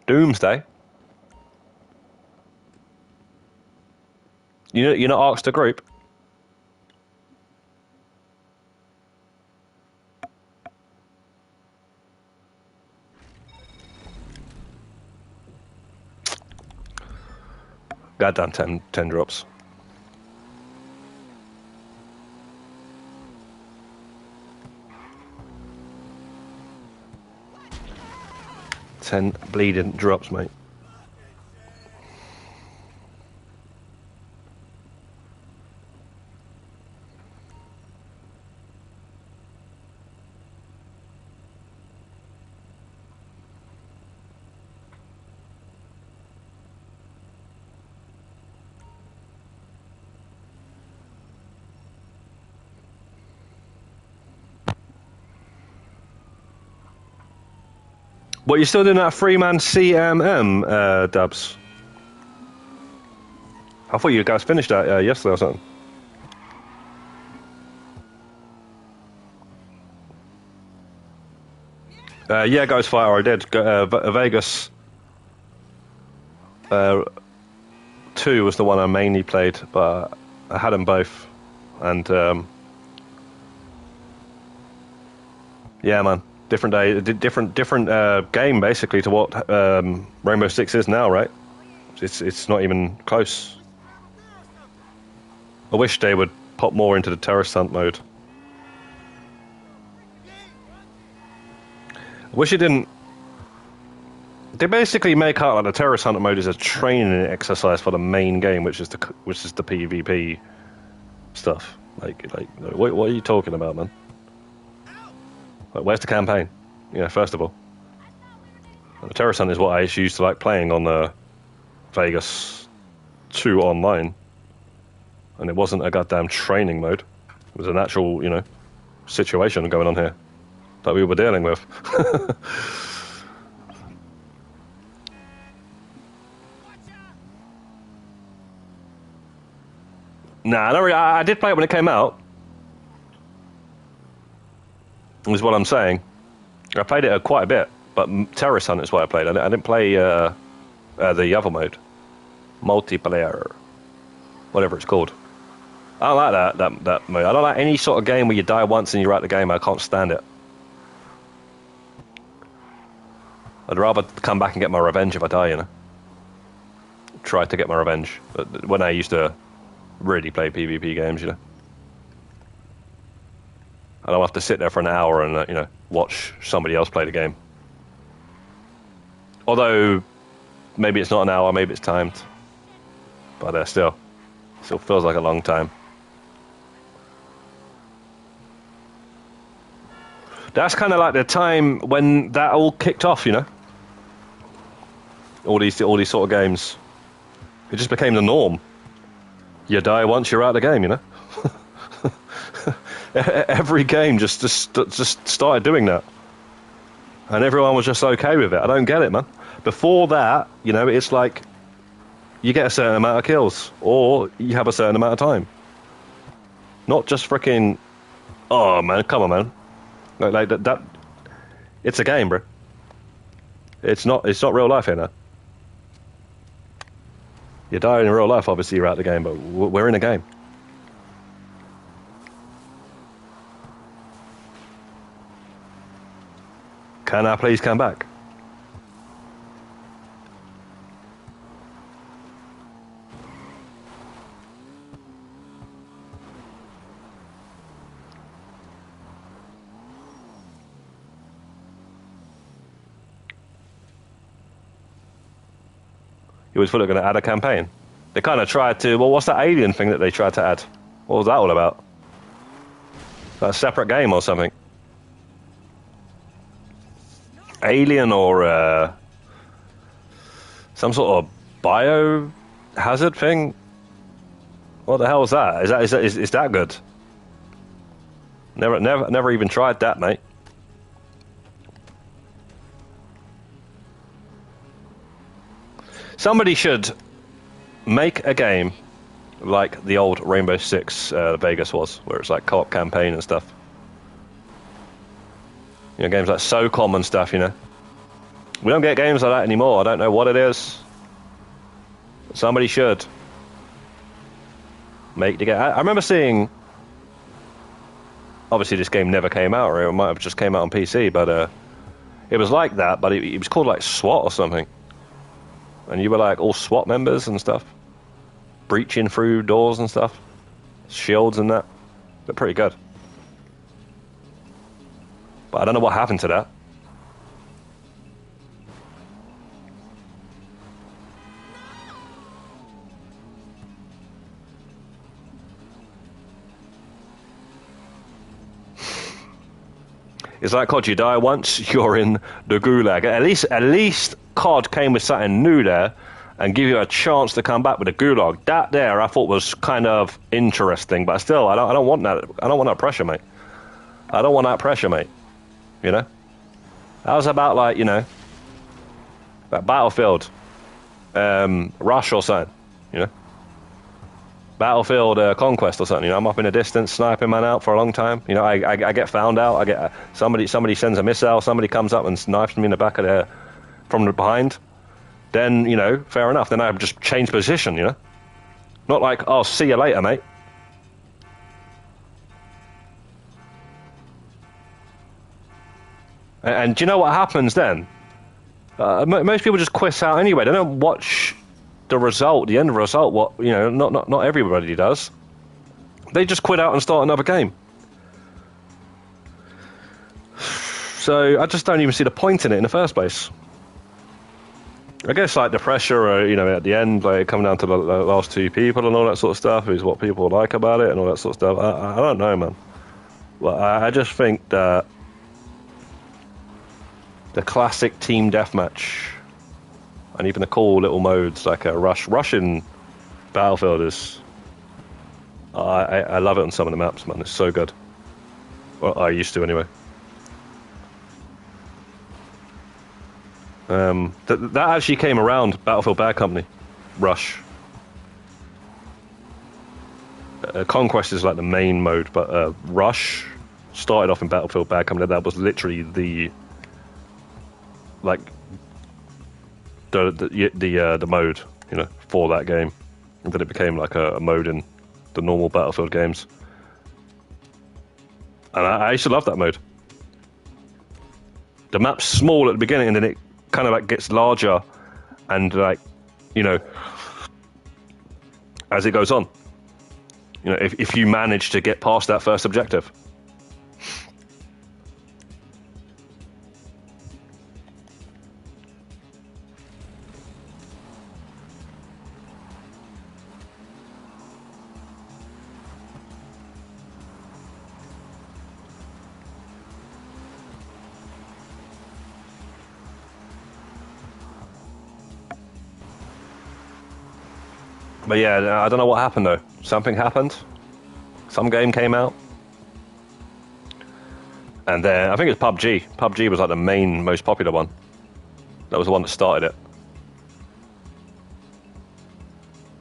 Doomsday. You're not asked to group. Goddamn 10 drops. 10 bleeding drops, mate. What, you still doing that three-man CMM, Dubs? I thought you guys finished that yesterday or something. Yeah, Ghost Fighter, I did. Vegas 2 was the one I mainly played, but I had them both. And, yeah, man. Different day, different game basically to what Rainbow Six is now, right? It's not even close. I wish they would pop more into the terrorist hunt mode. I wish it didn't. They basically make out like the terrorist hunt mode is a training exercise for the main game, which is the PvP stuff. Like what are you talking about, man? Like, where's the campaign? First of all. The terrorist hunt is what I used to like playing on the Vegas 2 online. And it wasn't a goddamn training mode. It was an actual, situation going on here that we were dealing with. Nah, I did play it when it came out. Is what I'm saying. I played it quite a bit, but Terrorist Hunt is what I played. I didn't play the other mode, multiplayer, whatever it's called. I don't like that mode. I don't like any sort of game where you die once and you're out the game. I can't stand it. I'd rather come back and get my revenge if I die. Try to get my revenge. But when I used to really play PvP games, I don't have to sit there for an hour and, watch somebody else play the game. Although, maybe it's not an hour, maybe it's timed. But still feels like a long time. That's kind of like the time when that all kicked off, All these sort of games. It just became the norm. You die once, you're out of the game, Every game just started doing that, and everyone was just okay with it. I don't get it, man. Before that, it's like you get a certain amount of kills, or you have a certain amount of time. Not just freaking. Oh man, come on, man. Like that. It's a game, bro. It's not real life here now. You die in real life, obviously you're out of the game, but we're in a game. Can I please come back? He was fully going to add a campaign. They kind of tried to. Well, what's that alien thing that they tried to add? What was that all about? A separate game or something? Alien or some sort of biohazard thing? What the hell is that? Is that good? Never even tried that, mate. Somebody should make a game like the old Rainbow Six Vegas was, where it's like co-op campaign and stuff. Games like SOCOM and stuff, We don't get games like that anymore. I don't know what it is. Somebody should make the game. I remember seeing... Obviously, this game never came out, or it might have just came out on PC, but it was like that, but it was called like SWAT or something. And you were like all SWAT members and stuff. Breaching through doors and stuff. Shields and that. They're pretty good. But I don't know what happened to that. It's like COD, you die once, you're in the gulag. At least COD came with something new there and give you a chance to come back with a gulag. That there I thought was kind of interesting, but still I don't want that. I don't want that pressure, mate. I don't want that pressure, mate. You know? That was about like, you know, that Battlefield, Rush or something, you know? Battlefield Conquest or something, you know, I'm up in the distance sniping man out for a long time, you know, I get found out, I get somebody sends a missile, somebody comes up and snipes me in the back of their, from the behind, then, you know, fair enough, then I just change position, you know, not like, oh, see you later, mate. And do you know what happens then? Most people just quit out anyway, they don't watch the result, the end result, what, you know, not everybody does. They just quit out and start another game. So I just don't even see the point in it in the first place. I guess like the pressure, you know, at the end, like coming down to the last two people and all that sort of stuff is what people like about it and all that sort of stuff. I don't know, man. Well, I just think that the classic team deathmatch and even the cool little modes like a Russian Battlefield is... I love it on some of the maps, man. It's so good. Well, I used to anyway. That actually came around Battlefield Bad Company, Rush. Conquest is like the main mode, but Rush started off in Battlefield Bad Company. That was literally the mode, you know, for that game. And then it became like a mode in the normal Battlefield games. And I used to love that mode. The map's small at the beginning, and then it kind of like gets larger, and like, you know, as it goes on. You know, if you manage to get past that first objective. But yeah, I don't know what happened though. Something happened. Some game came out. And then, I think it's PUBG. PUBG was like the main, most popular one. That was the one that started it.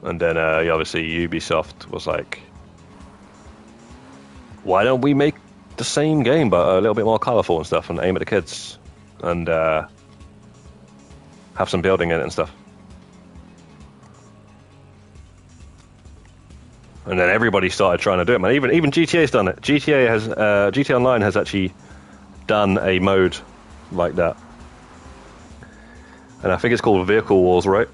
And then, obviously, Ubisoft was like, why don't we make the same game, but a little bit more colourful and stuff, and aim at the kids, and have some building in it and stuff. And then everybody started trying to do it, man. Even GTA's done it. GTA Online has actually done a mode like that. And I think it's called Vehicle Wars, right?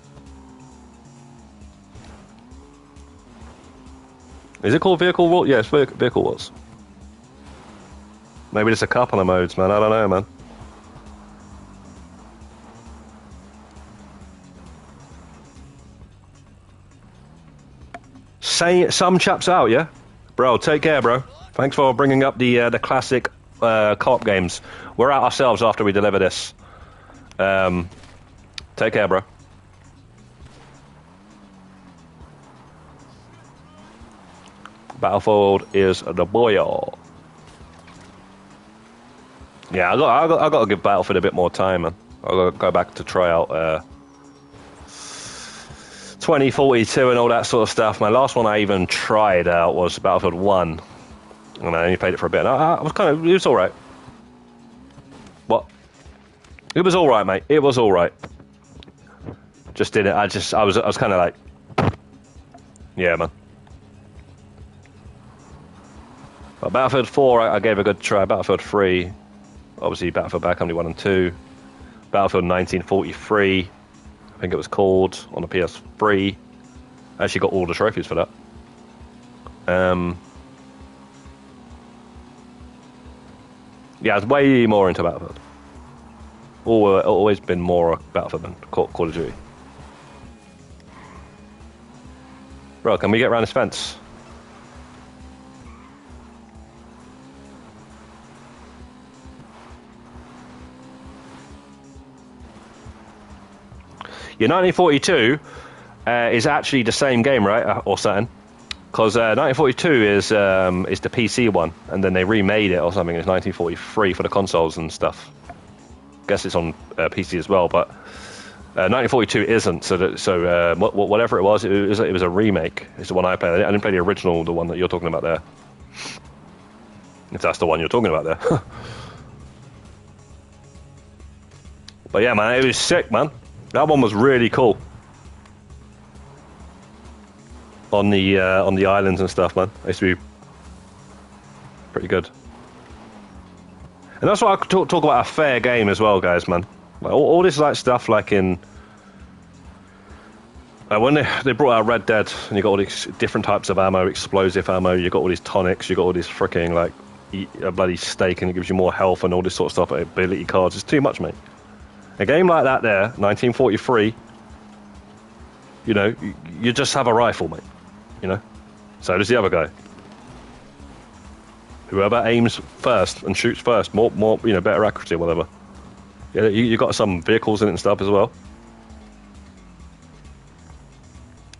Is it called Vehicle Wars? Yeah, it's Vehicle Wars. Maybe just a couple of modes, man. I don't know, man. Say some chaps out, yeah? Bro, take care, bro. Thanks for bringing up the classic co-op games. We're out ourselves after we deliver this. Take care, bro. Battlefield is the boyo. Yeah, I got to give Battlefield a bit more time, man. I got to go back to try out 2042 and all that sort of stuff. My last one I even tried out was Battlefield 1, and I only played it for a bit. I was it was all right. What? It was all right, mate. It was all right. Just did it. I was kind of like, yeah, man. But Battlefield 4, I gave a good try. Battlefield 3, obviously Battlefield Bad Company 1 and 2. Battlefield 1943. I think it was called, on the PS3. I actually got all the trophies for that. Yeah, I was way more into Battlefield. Always been more Battlefield than Call of Duty. Bro, can we get around this fence? Yeah, 1942 is actually the same game, right? Or something. Because 1942 is the PC one, and then they remade it or something. It's 1943 for the consoles and stuff. Guess it's on PC as well, but 1942 isn't. So whatever it was a remake. It's the one I played. I didn't play the original, the one that you're talking about there. If that's the one you're talking about there. But yeah, man, it was sick, man. That one was really cool. On the islands and stuff, man. It used to be pretty good. And that's why I could talk about a fair game as well, guys, man. Like, all this like stuff like in when they brought out Red Dead, and you got all these different types of ammo, explosive ammo, you got all these tonics, you got all this freaking like eat a bloody steak and it gives you more health and all this sort of stuff, ability cards. It's too much, mate. A game like that there, 1943, you know, you just have a rifle, mate. You know? So does the other guy. Whoever aims first and shoots first, more, you know, better accuracy or whatever. Yeah, you got some vehicles in it and stuff as well.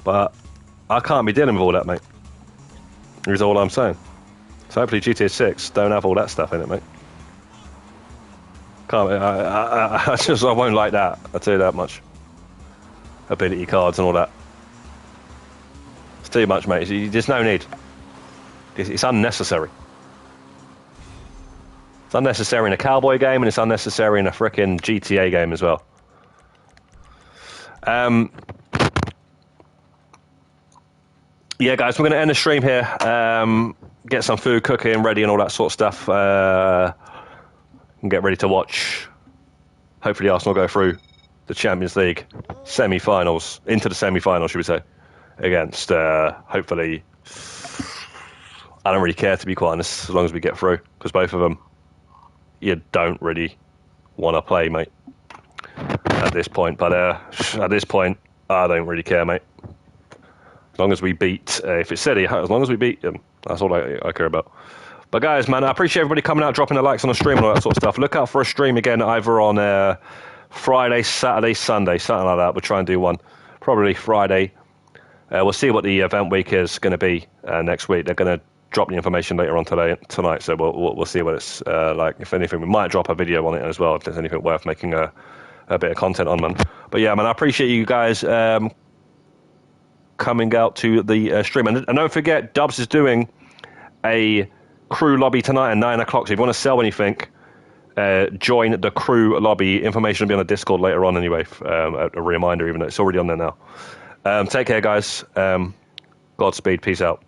But I can't be dealing with all that, mate. Is all I'm saying. So hopefully GTA 6 don't have all that stuff in it, mate. Can't. I won't like that. I'll tell you that much. Ability cards and all that. It's too much, mate. There's no need. It's unnecessary. It's unnecessary in a cowboy game, and it's unnecessary in a frickin' GTA game as well. Yeah, guys, we're going to end the stream here. Get some food cooking ready and all that sort of stuff. And get ready to watch. Hopefully Arsenal go through the Champions League semi-finals, into the semi-finals, should we say, against, hopefully, I don't really care, to be quite honest, as long as we get through, because both of them, you don't really want to play, mate, at this point. But at this point, I don't really care, mate. As long as we beat, if it's City, as long as we beat them, that's all I care about. But guys, man, I appreciate everybody coming out, dropping the likes on the stream and all that sort of stuff. Look out for a stream again, either on Friday, Saturday, Sunday, something like that. We'll try and do one, probably Friday. We'll see what the event week is going to be next week. They're going to drop the information later on tonight, so we'll see what it's like. If anything, we might drop a video on it as well, if there's anything worth making a bit of content on, man. But yeah, man, I appreciate you guys coming out to the stream. And don't forget, Dubs is doing a crew lobby tonight at 9 o'clock, so if you want to sell anything, join the crew lobby. Information will be on the Discord later on anyway, a reminder, even though it's already on there now. Take care, guys. Godspeed. Peace out.